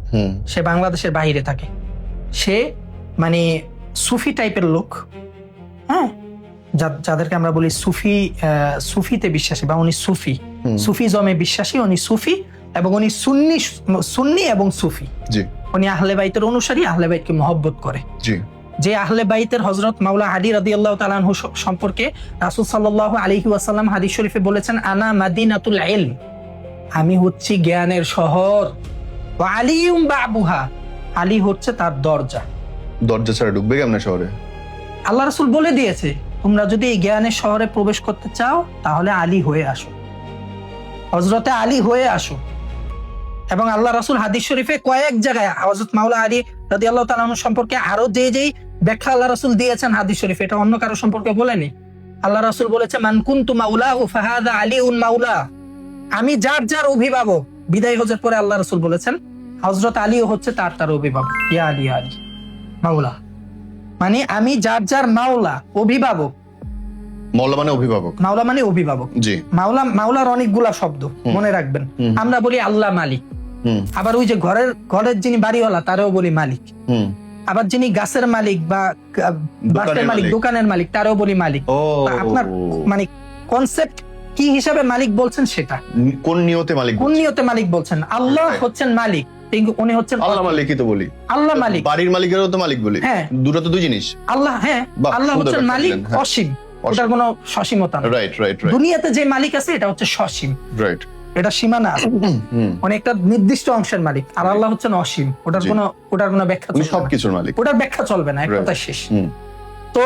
সে বাংলাদেশের বাইরে থাকে, সে মানে সুফি টাইপের লোক, হ্যাঁ, যাদেরকে আমরা বলি সুফিতে বিশ্বাসী, বা উনি সুফিজমে বিশ্বাসী, উনি সুফি এবং উনি সুন্নি এবং সুফি, উনি আহলে বাইতের অনুসারী, আহলে বাইতকে মহব্বত করে। যে আহলে বাইতের হযরত মাওলা আলী রাদিয়াল্লাহু তাআলা আনহু সম্পর্কে রাসূল সাল্লাল্লাহু আলাইহি ওয়াসাল্লাম হাদিস শরীফে বলেছেন, আনা মাদিনাতুল ইলম, আমি হচ্ছি জ্ঞানের শহর, ওয়া আলিয়ুম বাবুহা, আলী হচ্ছে তার দরজা। দরজা ছাড়া ঢুকবে কেমনে শহরে? আল্লাহ রাসূল বলে দিয়েছে, তোমরা যদি এই জ্ঞানের শহরে প্রবেশ করতে চাও তাহলে আলী হয়ে আসো, হযরতে আলী হয়ে আসো। এবং আল্লাহ রাসূল হাদিস শরীফে কয়েক জায়গায় হযরত মাওলা আলী রাদিয়াল্লাহু তাআলা আনহু সম্পর্কে আরো যেই ব্যাখ্যা আল্লাহ রাসূল দিয়েছেন হাদিস শরীফে, এটা অন্য কারো সম্পর্কে বলেনি। আল্লাহ রাসূল বলেছে, মান কুনতু মাওলাহু ফাহাদা আলীউন মাওলা, আমি যার অভিভাবক, বিদায় হজের পরে আল্লাহ রাসূল বলেছেন হযরত আলীও হচ্ছে তার অভিভাবক, ইয়া আলী আলী মাওলা, মানে আমি যার মাওলা অভিভাবক, মওলা মানে অভিভাবক। মাওলা মানে অভিভাবক। জি। মাওলার অনেকগুলা শব্দ মনে রাখবেন। আমরা বলি আল্লাহ মালিক, আবার ওই যে ঘরের যিনি বাড়িওয়ালা তারও বলি মালিক, আবার যিনি গাছের মালিক বা বাসের মালিক, দোকানের মালিক তারও বলি মালিক। আপনার মানে কনসেপ্ট কি হিসাবে মালিক বলছেন সেটা, কোন নিয়তে মালিক, কোন নিয়তে মালিক বলছেন। আল্লাহ হচ্ছেন মালিক, কিন্তু উনি হচ্ছেন আল্লাহ মালিকই তো বলি। আল্লাহ মালিক, বাড়ির মালিকেরও তো মালিক বলি। হ্যাঁ, দুটো তো দুই জিনিস। আল্লাহ, হ্যাঁ, আল্লাহ হচ্ছেন মালিক অসীম, ওটার কোনো সসীমতা নেই। Right right right. দুনিয়াতে যে মালিক আছে এটা হচ্ছে সসীম, রাইট, এটা সীমানা আছে, অনেকটা নির্দিষ্ট অংশের মালিক। আর আল্লাহ হচ্ছেন অসীম, ওটার কোনো ব্যাখ্যা চলবে না, সবকিছুর মালিক, ওটার ব্যাখ্যা চলবে না, এক কথা শেষ। তো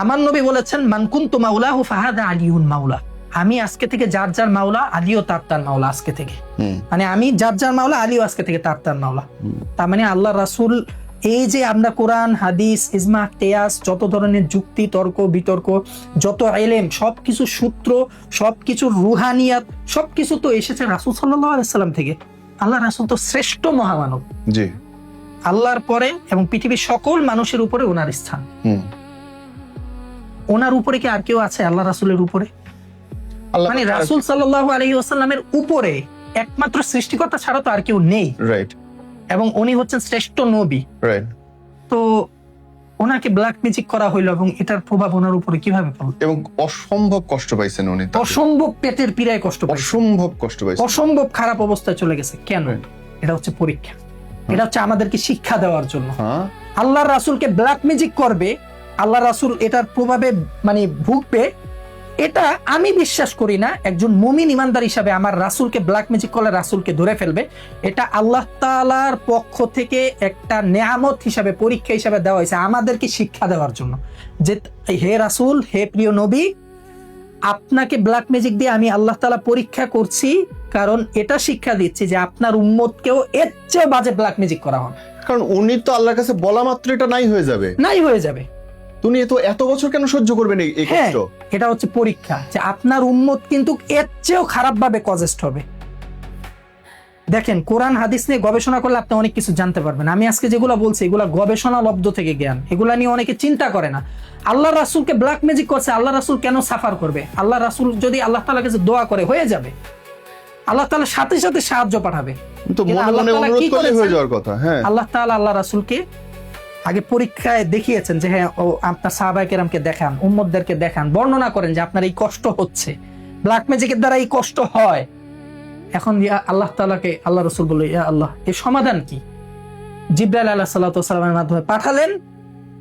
আমার নবী বলেছেন মান কুনতু মাওলাহু ফাহাদা আলিউন মাওলা, আমি আজকে থেকে যার যার মাওলা, আলীও তার মাওলা আজকে থেকে। মানে আমি যার যার মাওলা, আলীও আজকে থেকে তার মাওলা। তার মানে আল্লাহ রাসূল এই যে আমরা কোরআন হাদিস ইজমা কিয়াস যত ধরনের যুক্তি তর্ক বিতর্ক যত ইলম সবকিছু সূত্র সবকিছু রুহানিয়াত সবকিছু তো এসেছে রাসূল সাল্লাল্লাহু আলাইহি সাল্লাম থেকে। আল্লাহ রাসূল তো শ্রেষ্ঠ মহামানব, জি, আল্লাহর পরে এবং পৃথিবীর সকল মানুষের উপরে ওনার স্থান। ওনার উপরে কি আর কেউ আছে আল্লাহ রাসূলের উপরে? মানে রাসূল সাল্লাল্লাহু আলাইহি ওয়াসাল্লামের উপরে একমাত্র সৃষ্টিকর্তা ছাড়া তো আর কেউ নেই। রাইট। এবং উনি হচ্ছেন শ্রেষ্ঠ নবী। রাইট। তো ওনাকে ব্ল্যাক ম্যাজিক করা হইলো এবং এটার প্রভাব ওনার উপরে কিভাবে পড়লো? এবং অসম্ভব কষ্ট পাইছেন উনি, অসম্ভব পেটের পীড়ায় কষ্ট পাইছেন, অসম্ভব কষ্ট পাইছেন, অসম্ভব খারাপ অবস্থায় চলে গেছে। কেন? এটা হচ্ছে পরীক্ষা, এটা হচ্ছে আমাদেরকে শিক্ষা দেওয়ার জন্য। আল্লাহর রাসূলকে ব্ল্যাক ম্যাজিক করবে, আল্লাহ রাসূল এটার প্রভাবে মানে ভুগবে, এটা আমি বিশ্বাস করি না। একজন মুমিন ইমানদার হিসাবে আমার রাসূলকে ব্ল্যাক ম্যাজিক করলে রাসূলকে ধরে ফেলবে, এটা আল্লাহ তাআলার পক্ষ থেকে একটা নেয়ামত হিসাবে পরীক্ষা হিসাবে দেওয়া হয়েছে আমাদেরকে শিক্ষা দেওয়ার জন্য যে হে রাসূল, হে প্রিয় নবী, আপনাকে ব্ল্যাক ম্যাজিক দিয়ে আমি আল্লাহ তাআলা পরীক্ষা করছি, কারণ এটা শিক্ষা দিচ্ছি যে আপনার উম্মতকেও এর চেয়ে বাজে ব্ল্যাক ম্যাজিক করা হবে। কারণ উনি তো আল্লাহর কাছে বলা মাত্র এটা নাই হয়ে যাবে, নাই হয়ে যাবে। তুমি এত বছর কেন সহ্য করবেন এই কষ্ট? এটা হচ্ছে পরীক্ষা যে আপনার উম্মত কিন্তু এর চেয়েও খারাপ ভাবে কজেস্ট হবে। দেখেন, কোরআন হাদিস নিয়ে গবেষণা করলে আপনি অনেক কিছু জানতে পারবেন। আমি আজকে যেগুলো বলছি এগুলা গবেষণা লব্ধ থেকে জ্ঞান, এগুলা নিয়ে অনেকে চিন্তা করে না। আল্লাহ রাসূলকে ব্ল্যাক ম্যাজিক করছে, আল্লাহ রাসূল কেন সাফার করবে? আল্লাহ রাসূল যদি আল্লাহ তাআলার কাছে দোয়া করে হয়ে যাবে, আল্লাহ তাআলা সাথে সাথে সাহায্য পাঠাবে। তো মনে মনে অনুরোধ করলে হয়ে যাওয়ার কথা। হ্যাঁ, আল্লাহ তাআলা আল্লাহ রাসূলকে আগে পরীক্ষায় দেখিয়েছেন যে হ্যাঁ, আপনার সাহাবায়ে কেরামকে দেখান, উম্মতদেরকে দেখান, বর্ণনা করেন যে আপনার এই কষ্ট হচ্ছে, ব্ল্যাক ম্যাজিকের দ্বারা এই কষ্ট হয়। এখন আল্লাহ তাআলাকে আল্লাহ রাসূল বলল, ইয়া আল্লাহ, এর সমাধান কি? জিবরাইল আলাইহিস সালাতু ওয়াস সালামের মাধ্যমে পাঠালেন।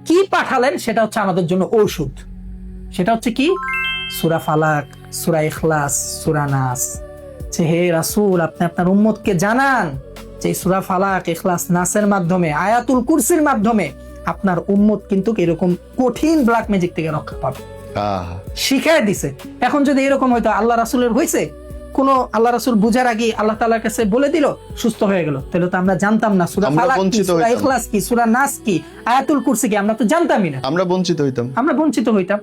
কি পাঠালেন? সেটা হচ্ছে আমাদের জন্য ঔষধ। সেটা হচ্ছে কি? সূরা ফালাক, সূরা ইখলাস, সূরা নাস। যে হে রাসূল, আপনি আপনার উম্মতকে জানান যে সূরা ফালাক, ইখলাস, নাসের মাধ্যমে, আয়াতুল কুরসির মাধ্যমে আপনার উম্মত কিন্তু এরকম কঠিন ব্ল্যাক ম্যাজিক থেকে রক্ষা পাবে। শিখায় দিছে। এখন যদি এরকম হয়তো আল্লাহ রাসূলের হইছে, কোন আল্লাহ রাসূল বুঝার আগে আল্লাহ তাআলার কাছে বলে দিল, সুস্থ হয়ে গেল, তাহলে তো আমরা জানতাম না সূরা ফালাক কি, সূরা ইখলাস কি, সূরা নাস কি, আয়াতুল কুরসি কি, আমরা তো জানতামই না। আমরা বঞ্চিত হইতাম।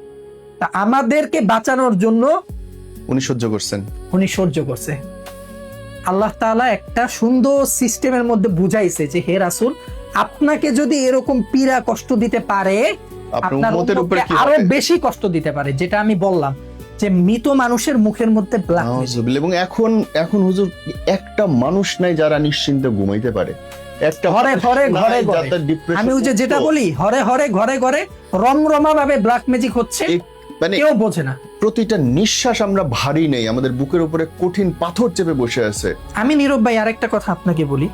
তা আমাদেরকে বাঁচানোর জন্য উনি সহ্য করছে। আল্লাহ তাআলা একটা সুন্দর সিস্টেমের মধ্যে বুঝাইছে যে হে রাসূল, আপনাকে যদি এরকম পীড়া কষ্ট দিতে পারে, আপনার উম্মতের উপরে আরো বেশি কষ্ট দিতে পারে। যেটা আমি বললাম যে মৃত মানুষের মুখের মধ্যে ব্ল্যাক ম্যাজিক। এবং এখন হুজুর একটা মানুষ নাই যারা নিশ্চিন্তে ঘুমাইতে পারে। একটা ঘরে ঘরে আমি যেটা বলি, ঘরে ঘরে রমরমা ভাবে ব্ল্যাক ম্যাজিক হচ্ছে, মানে কেউ বোঝে না। প্রতিটা নিঃশ্বাস আমরা ভারী নেই, আমাদের বুকের উপরে কঠিন পাথর চেপে বসে আছে। আমি নীরব ভাই আরেকটা কথা আপনাকে বলি,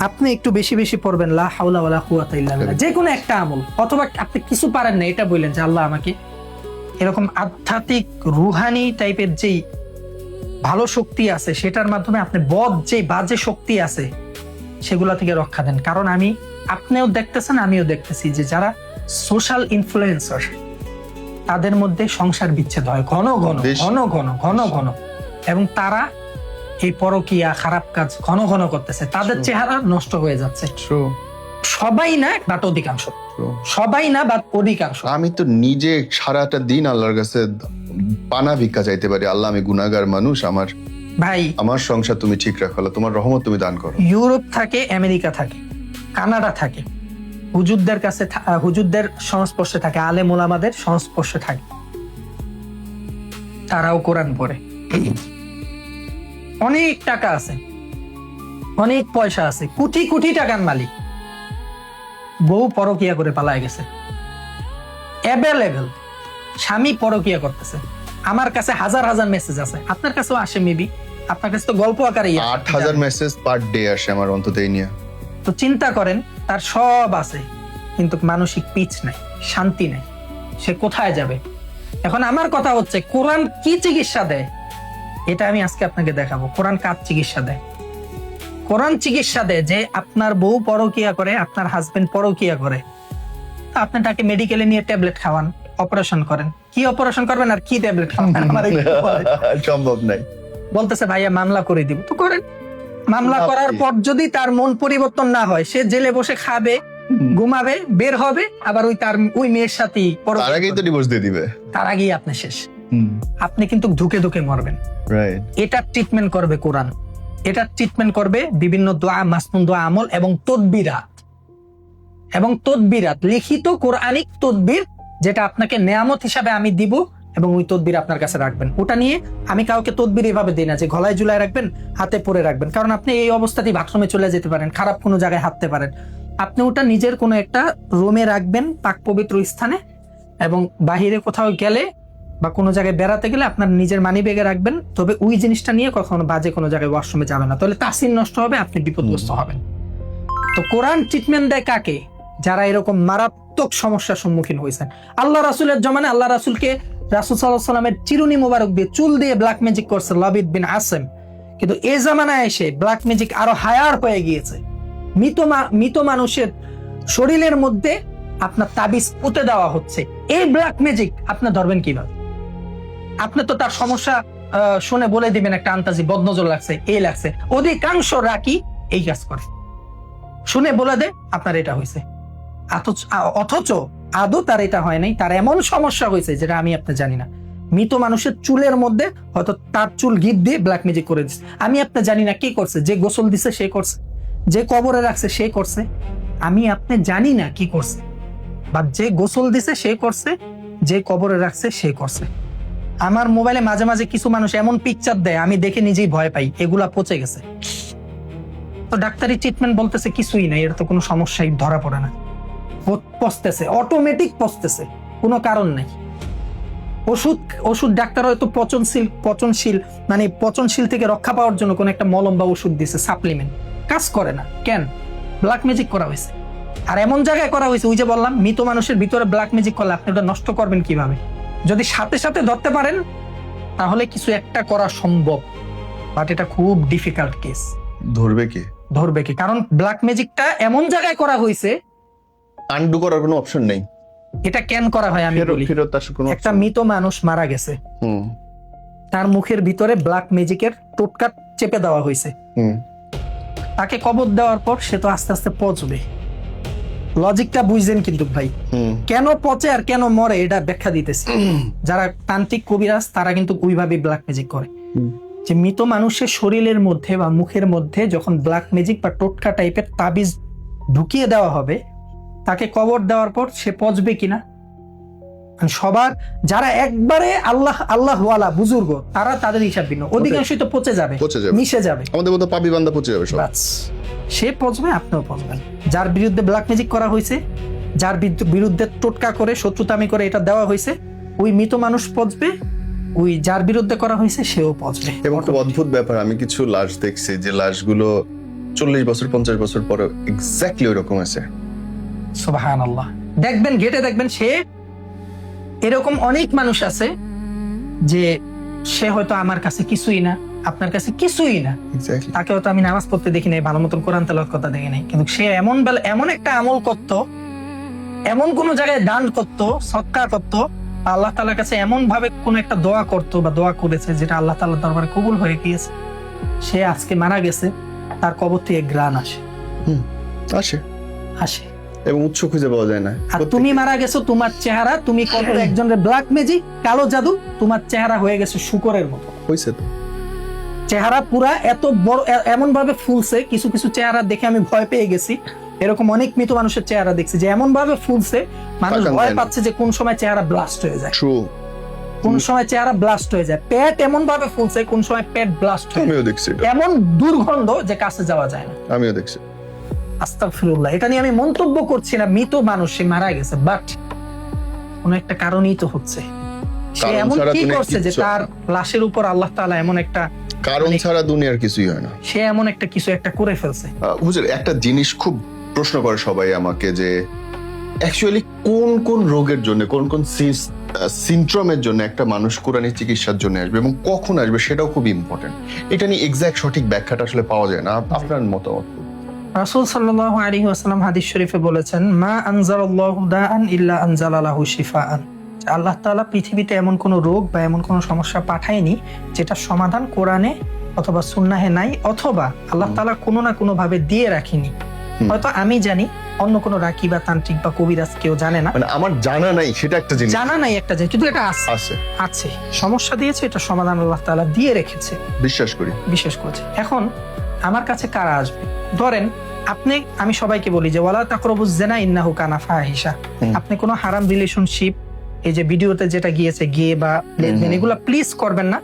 আপনি একটু বেশি বেশি পড়বেন লা হাওলা ওয়ালা কুওয়াতা ইল্লা বিল্লাহ, যে কোনো একটা আমল, অথবা আপনি কিছু পারেন না এটা বললেন যে আল্লাহ আমাকে এরকম আধ্যাত্মিক রুহানি টাইপের যেই ভালো শক্তি আছে সেটার মাধ্যমে আপনি যে বাজে শক্তি আছে সেগুলা থেকে রক্ষা দেন। কারণ আপনিও দেখতেছেন, আমিও দেখতেছি যে যারা সোশ্যাল ইনফ্লুয়েন্সার, তাদের মধ্যে সংসার বিচ্ছেদ হয় ঘন ঘন, এবং তারা এই পরকীয়া খারাপ কাজ ঘন ঘন করতেছে, তাদের চেহারা নষ্ট হয়ে যাচ্ছে। সবাই না, বাট অধিকাংশ। আমি তো নিজে সারাটা দিন আল্লাহর কাছে পানা ভিক্ষা চাইতে পারি, আল্লাহ আমি গুনাহগার মানুষ, আমার সংসার তুমি ঠিক রাখো, তোমার রহমত তুমি দান করো। ইউরোপ থাকে, আমেরিকা থাকে, কানাডা থাকে, হুজুরদের সংস্পর্শে থাকে, আলেম ওলামাদের সংস্পর্শে থাকে, তারাও কোরআন পড়ে, অনেক টাকা আছে, অনেক পয়সা আছে, কোটি কোটি টাকার মালিক, বউ পরকিয়া করে পালায় গেছে, অ্যাভেলেবেল স্বামী পরকিয়া করতেছে। আমার কাছে হাজার হাজার মেসেজ আছে, আপনার কাছেও আসে মেবি, আপনার কাছে তো গল্প আকারে 8,000 মেসেজ পার ডে আসে আমার অন্তত এই নিয়ে। তো চিন্তা করেন, তার সব আছে কিন্তু মানসিক পিচ নাই, শান্তি নাই, সে কোথায় যাবে? এখন আমার কথা হচ্ছে কোরআন কি চিকিৎসা দেয়, এটা আমি আজকে আপনাকে দেখাবো। কোরআন কার চিকিৎসা দেয়? কোরআন চিকিৎসা দেয় যে আপনার বউ পরকিয়া করে, আপনার হাজবেন্ড পরকিয়া করে, আপনি তাকে মেডিকেলে নিয়ে ট্যাবলেট খাওয়ান, অপারেশন করেন। কি অপারেশন করবেন আর কি ট্যাবলেট খাওয়ান? আমার সম্ভব নাই। বলতেছে ভাইয়া মামলা করে দিব, তো করেন। মামলা করার পর যদি তার মন পরিবর্তন না হয়, সে জেলে বসে খাবে, ঘুমাবে, বের হবে, আবার ওই মেয়ের সাথেই তার আগেই তো ডিভোর্স দিয়ে দিবে, তার আগেই আপনি শেষ। আপনি কিন্তু ধুকে ধুকে মরবেন। রাইট। এটা ট্রিটমেন্ট করবে কোরআন, এটা ট্রিটমেন্ট করবে বিভিন্ন দোয়া, মাসনুন দোয়া, আমল এবং তদবিরাত, লিখিত কোরআনিক তদবির, যেটা আপনাকে নেয়ামত হিসাবে আমি দিব, এবং ওই তদবির আপনার কাছে রাখবেন। ওটা নিয়ে আমি কাউকে তদবির এভাবে দিই না যে গলায় ঝুলায় রাখবেন, হাতে পরে রাখবেন, কারণ আপনি এই অবস্থাতেই বাথরুমে চলে যেতে পারেন, খারাপ কোনো জায়গায় হাঁটতে পারেন। আপনি ওটা নিজের কোনো একটা রুমে রাখবেন, পাক পবিত্র স্থানে, এবং বাহিরে কোথাও গেলে বা কোনো জায়গায় বেড়াতে গেলে আপনার নিজের মানিব্যাগে রাখবেন। তবে ওই জিনিসটা নিয়ে কখনো বাজে কোনো জায়গায় ওয়াশরুমে যাবেন না, তাহলে তাসির নষ্ট হবে, আপনি বিপদগ্রস্ত হবেন। তো কোরআন ট্রিটমেন্ট দেয় কাকে? যারা এরকম মারাত্মক সমস্যার সম্মুখীন হয়েছেন। আল্লাহ রাসূলের জমানে আল্লাহ রাসূলকে রাসূল সাল্লাল্লাহু আলাইহি ওয়াসাল্লামের চিরুনি মোবারক দিয়ে, চুল দিয়ে ব্ল্যাক ম্যাজিক করছে লাবিদ বিন আসেম। কিন্তু এই জামানায় এসে ব্ল্যাক ম্যাজিক আরো হায়ার হয়ে গিয়েছে। মৃত মানুষের শরীরের মধ্যে আপনার তাবিজ পুঁতে দেওয়া হচ্ছে। এই ব্ল্যাক ম্যাজিক আপনি ধরবেন কিভাবে? আপনি তো তার সমস্যা শুনে বলে দিবেন একটা আন্তাজি, বদনজর লাগছে, এই লাগছে। অধিকাংশ রাকি এই কাজ করে, শুনে বলে দে আপনার এটা হয়েছে, অথচ আদৌ তার এটা হয় নাই। তার এমন সমস্যা হয়েছে যেটা আমি আপনি জানি না। মৃত মানুষের চুলের মধ্যে হয়তো তার চুল গিট দিয়ে ব্ল্যাক ম্যাজিক করে দিচ্ছে, আমি আপনি জানি না কে করছে। যে গোসল দিছে সে করছে, যে কবরে রাখছে সে করছে, আমি আপনি জানি না কি করছে। বা যে গোসল দিছে সে করছে, যে কবরে রাখছে সে করছে। আমার মোবাইলে মাঝে মাঝে কিছু মানুষ এমন পিকচার দেয়, আমি দেখে নিজেই ভয় পাই, এগুলা পচে গেছে। তো ডাক্তারি ট্রিটমেন্ট বলতেছে কিছুই নাই, এটা তো কোনো সমস্যাই ধরা পড়ে না, পচতেছে, অটোমেটিক পচতেছে, কোনো কারণ নাই। ওষুধ ডাক্তার হয়তো পচনশীল থেকে রক্ষা পাওয়ার জন্য কোন একটা মলম বা ওষুধ দিছে, সাপ্লিমেন্ট, কাজ করে না। কেন? ব্ল্যাক ম্যাজিক করা হয়েছে। আর এমন জায়গায় করা হয়েছে, ওই যে বললাম, মৃত মানুষের ভিতরে ব্ল্যাক ম্যাজিক করলে আপনি ওটা নষ্ট করবেন কিভাবে? যদি সাথে সাথে ধরতে পারেন তাহলে কিছু একটা করা সম্ভব, বাট এটা খুব ডিফিকাল্ট কেস। ধরবে কি? কারণ ব্ল্যাক ম্যাজিকটা এমন জায়গায় করা হয়েছে, আনডু করার কোনো অপশন নেই। এটা কেন করা হয় আমি বলি। একটা মৃত মানুষ মারা গেছে, তার মুখের ভিতরে ব্ল্যাক ম্যাজিকের টোটকা চেপে দেওয়া হয়েছে। তাকে কবর দেওয়ার পর সে তো আস্তে আস্তে পচবে। লজিকটা বুঝছেন কিন্তু ভাই, কেন পচে আর কেন মরে এটা ব্যাখ্যা দিতেছে। যারা তান্ত্রিক কবিরাজ তারা কিন্তু ওইভাবে ব্ল্যাক ম্যাজিক করে, যে মৃত মানুষের শরীরের মধ্যে বা মুখের মধ্যে যখন ব্ল্যাক ম্যাজিক বা টোটকা টাইপের তাবিজ ঢুকিয়ে দেওয়া হবে, তাকে কবর দেওয়ার পর সে পচবে কিনা। সবার যারা একবারে আল্লাহওয়ালা বুজুর্গ, তারা তাদের হিসাব ভিন্ন, অধিকাংশই তো পচে যাবে, মিশে যাবে, আমাদের মতো পাপী বান্দা পচে যাবে সব। সে পচবে, আপনিও পচবেন। যার বিরুদ্ধে ব্ল্যাক ম্যাজিক করা হয়েছে, যার বিরুদ্ধে টোটকা করে শত্রুতামি করে এটা দেওয়া হয়েছে, ওই মৃত মানুষ পচবে, ওই যার বিরুদ্ধে করা হয়েছে সেও পচবে। এবং খুব অদ্ভুত ব্যাপার, আমি কিছু লাশ দেখছি যে লাশগুলো 40 বছর 50 বছর পরে এক্স্যাক্টলি ওইরকম আছে। সুবহানাল্লাহ। দেখবেন, ঘেটে দেখবেন, সে এরকম অনেক মানুষ আছে যে সে হয়তো আমার কাছে কিছুই না, আপনার কাছে কিছুই না, তাকে হয়তো আমি নামাজ পড়তে দেখি নাই, ভালো মতন কোরআন তেলাওয়াত করতে দেখি নাই, কিন্তু সে এমন একটা আমল করতো, এমন কোন জায়গায় দান করতো, সদকা করতো, আল্লাহ তাআলার কাছে এমন ভাবে কোন একটা দোয়া করতো বা দোয়া করেছে যেটা আল্লাহ তাআলার দরবারে কবুল হয়ে গিয়েছে। সে আজকে মারা গেছে, তার কবর থেকে ঘ্রাণ আসে এবং উৎস খুঁজে পাওয়া যায় না। আর তুমি মারা গেছো, তোমার চেহারা, তুমি কবরে একজনের ব্ল্যাক ম্যাজিক, কালো জাদু, তোমার চেহারা হয়ে গেছে শুকরের মতো হইছে। তো চেহারা পুরা এত বড়, এমন ভাবে ফুলছে, কিছু কিছু চেহারা দেখে আমি ভয় পেয়ে গেছি। এরকম অনেক মৃত মানুষের চেহারা দেখছি যে এমন ভাবে ফুলছে, মানুষ ভয় পাচ্ছে যে কোন সময় চেহারা ব্লাস্ট হয়ে যায়। কোন সময় চেহারা ব্লাস্ট হয়ে যায়, পেট এমন ভাবে ফুলছে, কোন সময় পেট ব্লাস্ট হয়ে যায়, আমিও দেখছি এটা। এমন দুর্গন্ধ যে কাছে যাওয়া যায় না। আমিও দেখছি। আস্তাগফিরুল্লাহ। এটা নিয়ে আমি মন্তব্য করছি না, মৃত মানুষ, সে মারা গেছে, বাট কোন একটা কারণেই তো হচ্ছে। সে কারণ এমন ছাড়া কি দুনিয়ার করছে যে কিচ্ছু তার লাশের উপর আল্লাহ তাআলা এমন একটা, কারণ মানে- ছাড়া দুনিয়ার কিছুই হয় না। সে এমন একটা কিছু একটা করে ফেলছে। হুজুর, একটা জিনিস খুব প্রশ্ন করে সবাই আমাকে যে অ্যাকচুয়ালি কোন কোন রোগের জন্য, কোন কোন সিনড্রোমের জন্য একটা মানুষ কোরআনী চিকিৎসার জন্য আসবে এবং কখন আসবে, সেটাও খুব ইম্পর্টেন্ট। এটা নিয়ে এক্সাক্ট সঠিক ব্যাখ্যাটা আসলে পাওয়া যায় না। আপনার মতামত? রাসূল সাল্লাল্লাহু আলাইহি ওয়াসাল্লাম হাদিস শরীফে বলেছেন, মা আনজালাল্লাহু দাআন ইল্লা আনজালা লাহু শিফাআন। আল্লাহ তাআলা পৃথিবীতে এমন কোন রোগ বা এমন কোন সমস্যা পাঠায়নি যেটা সমাধান কোরআনে অথবা সুন্নাহে নাই, অথবা আল্লাহ তাআলা কোনো না কোনো ভাবে দিয়ে রাখিনি। হয়তো আমি জানি, অন্য কোনো রাকি বা তান্ত্রিক বা কবিরাজ কেউ জানে না, মানে আমার জানা নাই সেটা একটা জিনিস জানা নাই একটা জিনিস, কিন্তু এটা আছে, আছে, আছে সমস্যা দিয়েছে, এটা সমাধান আল্লাহ তাআলা দিয়ে রেখেছে, বিশ্বাস করি। বিশেষ করেছে। এখন আমার কাছে কারা আসবে? ধরেন আপনি, আমি সবাইকে বলি যে ওয়ালা তাকরাবুজ জিনা ইন্নাহু কানা ফাহিশা। আপনি কোনো হারাম রিলেশনশিপ, এই যে ভিডিওতে যেটা গিয়েছে গে বা লেনদেন, এগুলো প্লিজ করবেন না।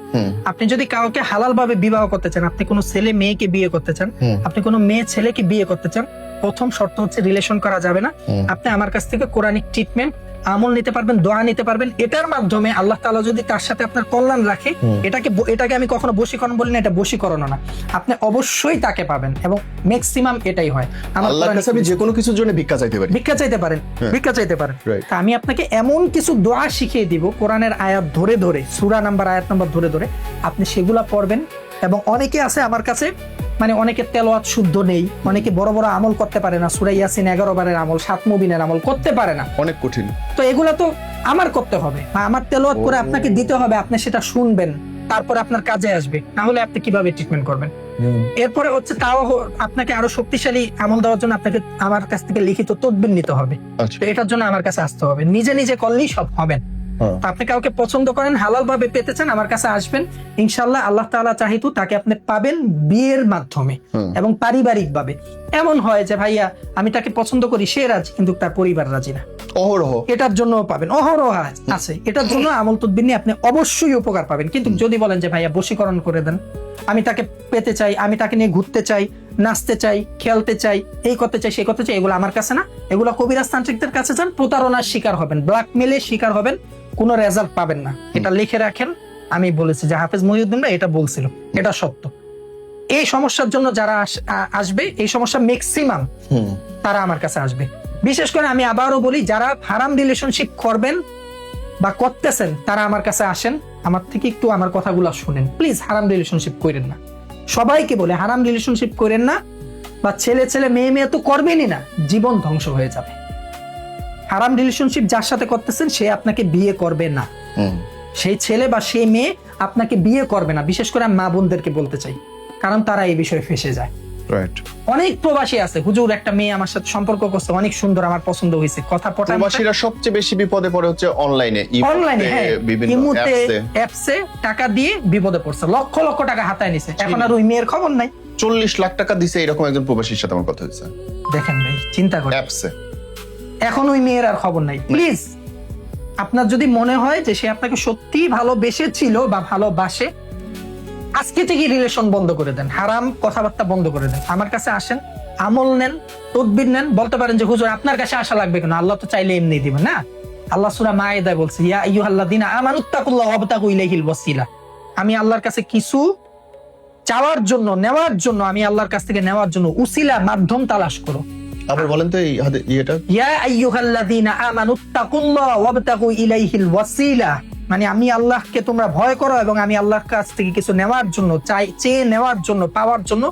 আপনি যদি কাউকে হালাল ভাবে বিবাহ করতে চান, আপনি কোনো ছেলে মেয়েকে বিয়ে করতে চান, আপনি কোনো মেয়ে ছেলেকে বিয়ে করতে চান, প্রথম শর্ত হচ্ছে রিলেশন করা যাবে না। আপনি আমার কাছ থেকে কোরআনিক ট্রিটমেন্ট, আমল নিতে পারবেন, দোয়া নিতে পারবেন। এটার মাধ্যমে আল্লাহ তাআলা যদি তার সাথে আপনার কল্যাণ রাখে, এটাকে আমি কখনো বশীকরণ বলি না, এটা বশীকরণ না, আপনি অবশ্যই তাকে পাবেন, এবং ম্যাক্সিমাম এটাই হয়। আমার আল্লাহর কাছে আমি যে কোনো কিছুর জন্য ভিক্ষা চাইতে পারি। ভিক্ষা চাইতে পারেন, ভিক্ষা চাইতে পারেন। Right. তা আমি আপনাকে এমন কিছু দোয়া শিখিয়ে দিব, কোরআনের আয়াত ধরে ধরে, সূরা নাম্বার, আয়াত নাম্বার ধরে ধরে আপনি সেগুলা পড়বেন। এবং অনেকে আছে আমার কাছে, মানে অনেকে তেলাওয়াত শুদ্ধ নেই, অনেকে বড় বড় আমল করতে পারে না, সূরা ইয়াসিন 11 বারের আমল, 7 মুবিনের আমল করতে পারে না। অনেক কঠিন। তো এগুলা তো আমার করতে হবে, বা আমার তেলাওয়াত করে আপনাকে দিতে হবে, আপনি সেটা শুনবেন, তারপরে আপনার কাজে আসবে। না হলে আপনি কিভাবে ট্রিটমেন্ট করবেন? এরপরে হচ্ছে তাও আপনাকে আরো শক্তিশালী আমল দেওয়ার জন্য আপনাকে আমার কাছ থেকে লিখিত তদবির নিতে হবে। আচ্ছা। তো এটার জন্য আমার কাছে আসতে হবে, নিজে নিজে করলেই সব হবে। তো আপনি কাউকে পছন্দ করেন, হালাল ভাবে পেতে চান, আমার কাছে আসবেন, ইনশাআল্লাহ আল্লাহ তাআলা চাহিতু তাকে আপনি পাবেন বিয়ের মাধ্যমে এবং পারিবারিক ভাবে। এমন হয় যে ভাইয়া আমি তাকে পছন্দ করি, সে রাজি কিন্তু তার পরিবার রাজি না, অহরহ এটার জন্য পাবেন, অহরহ আছে, এটার জন্য আমল তদবির নিয়ে আপনি অবশ্যই উপকার পাবেন। কিন্তু যদি বলেন যে ভাইয়া বশীকরণ করে দেন, আমি তাকে পেতে চাই, আমি তাকে নিয়ে ঘুরতে চাই, নাচতে চাই, খেলতে চাই, এই করতে চাই, সেই করতে চাই, এগুলো আমার কাছে না, এগুলো কবিরাজ তান্ত্রিকদের কাছে যান, প্রতারণার শিকার হবেন, ব্ল্যাকমেলের শিকার হবেন, কোনো রেজাল্ট পাবেন না। এটা লিখে রাখেন, আমি বলেছি যে হাফেজ মহিউদ্দিন ভাই এটা বলছিল, এটা সত্য। এই সমস্যার জন্য যারা আসবে, এই সমস্যা ম্যাক্সিমাম তারা আমার কাছে আসবে। বিশেষ করে আমি আবারও বলি, যারা হারাম রিলেশনশিপ করবেন বা করতেছেন, তারা আমার কাছে আসেন, আমার থেকে একটু আমার কথাগুলো শুনেন প্লিজ। হারাম রিলেশনশিপ করেন না, সবাইকে বলে হারাম রিলেশনশিপ করেন না, বা ছেলে ছেলে মেয়ে মেয়ে তো করবেনই না, জীবন ধ্বংস হয়ে যাবে। হারাম রিলেশনশিপ যার সাথে করতেছেন, সে আপনাকে বিয়ে করবে না, সেই ছেলে বা সেই মেয়ে আপনাকে বিয়ে করবে না। বিশেষ করে আমি মা বোনদেরকে বলতে চাই, কারণ তারা এই বিষয়ে ফেঁসে যায়। অনেক প্রবাসী আছে, হুজুর একটা মেয়ে আমার সাথে সম্পর্ক করছে, অনেক সুন্দর, আমার পছন্দ হয়েছে, কথা পটায়। প্রবাসীরা সবচেয়ে বেশি বিপদে পড়ে হচ্ছে অনলাইনে, বিভিন্ন অ্যাপসে টাকা দিয়ে বিপদে পড়ছে, লক্ষ লক্ষ টাকা হাতায় নিছে, এখন আর ওই মেয়ের খবর নাই। 40 লাখ টাকা দিছে, এরকম একজন প্রবাসীর সাথে আমার কথা হয়েছে। দেখেন ভাই, চিন্তা করেন, অ্যাপসে এখন ওই মেয়ের আর খবর নাই। প্লিজ, আপনার যদি মনে হয় যে সে আপনাকে সত্যি ভালোবেসেছিল বা ভালোবাসে, আজকে থেকে রিলেশন বন্ধ করে দেন, হারাম কথাবার্তা বন্ধ করে দেন, আমার কাছে আসেন, আমল নেন, তদবির নেন। বলতে পারেন যে হুজুর আপনার কাছে আসা লাগবে কেন, আল্লাহ তো চাইলে এমনি দিবেন না। আল্লাহ সূরা মায়েদায় বলছে, ইয়া আইয়ুহাল্লাযীনা আমানুত্তাকুল্লাহ ওয়াবতাগু ইলাইহিল ওয়াসিলা। আমি আল্লাহর কাছে কিছু চাওয়ার জন্য, নেওয়ার জন্য, আমি আল্লাহর কাছ থেকে নেওয়ার জন্য উসিলা, মাধ্যম তালাশ করো। আবার বলেন তো এই এটা, ইয়া আইয়ুহাল্লাযীনা আমানুত্তাকুল্লাহ ওয়াবতাগু ইলাইহিল ওয়াসিলা, মানে আমি আল্লাহকে তোমরা ভয় করো এবং আমি আল্লাহর কাছ থেকে কিছু নেওয়ার জন্য, চেয়ে নেওয়ার জন্য, পাওয়ার জন্য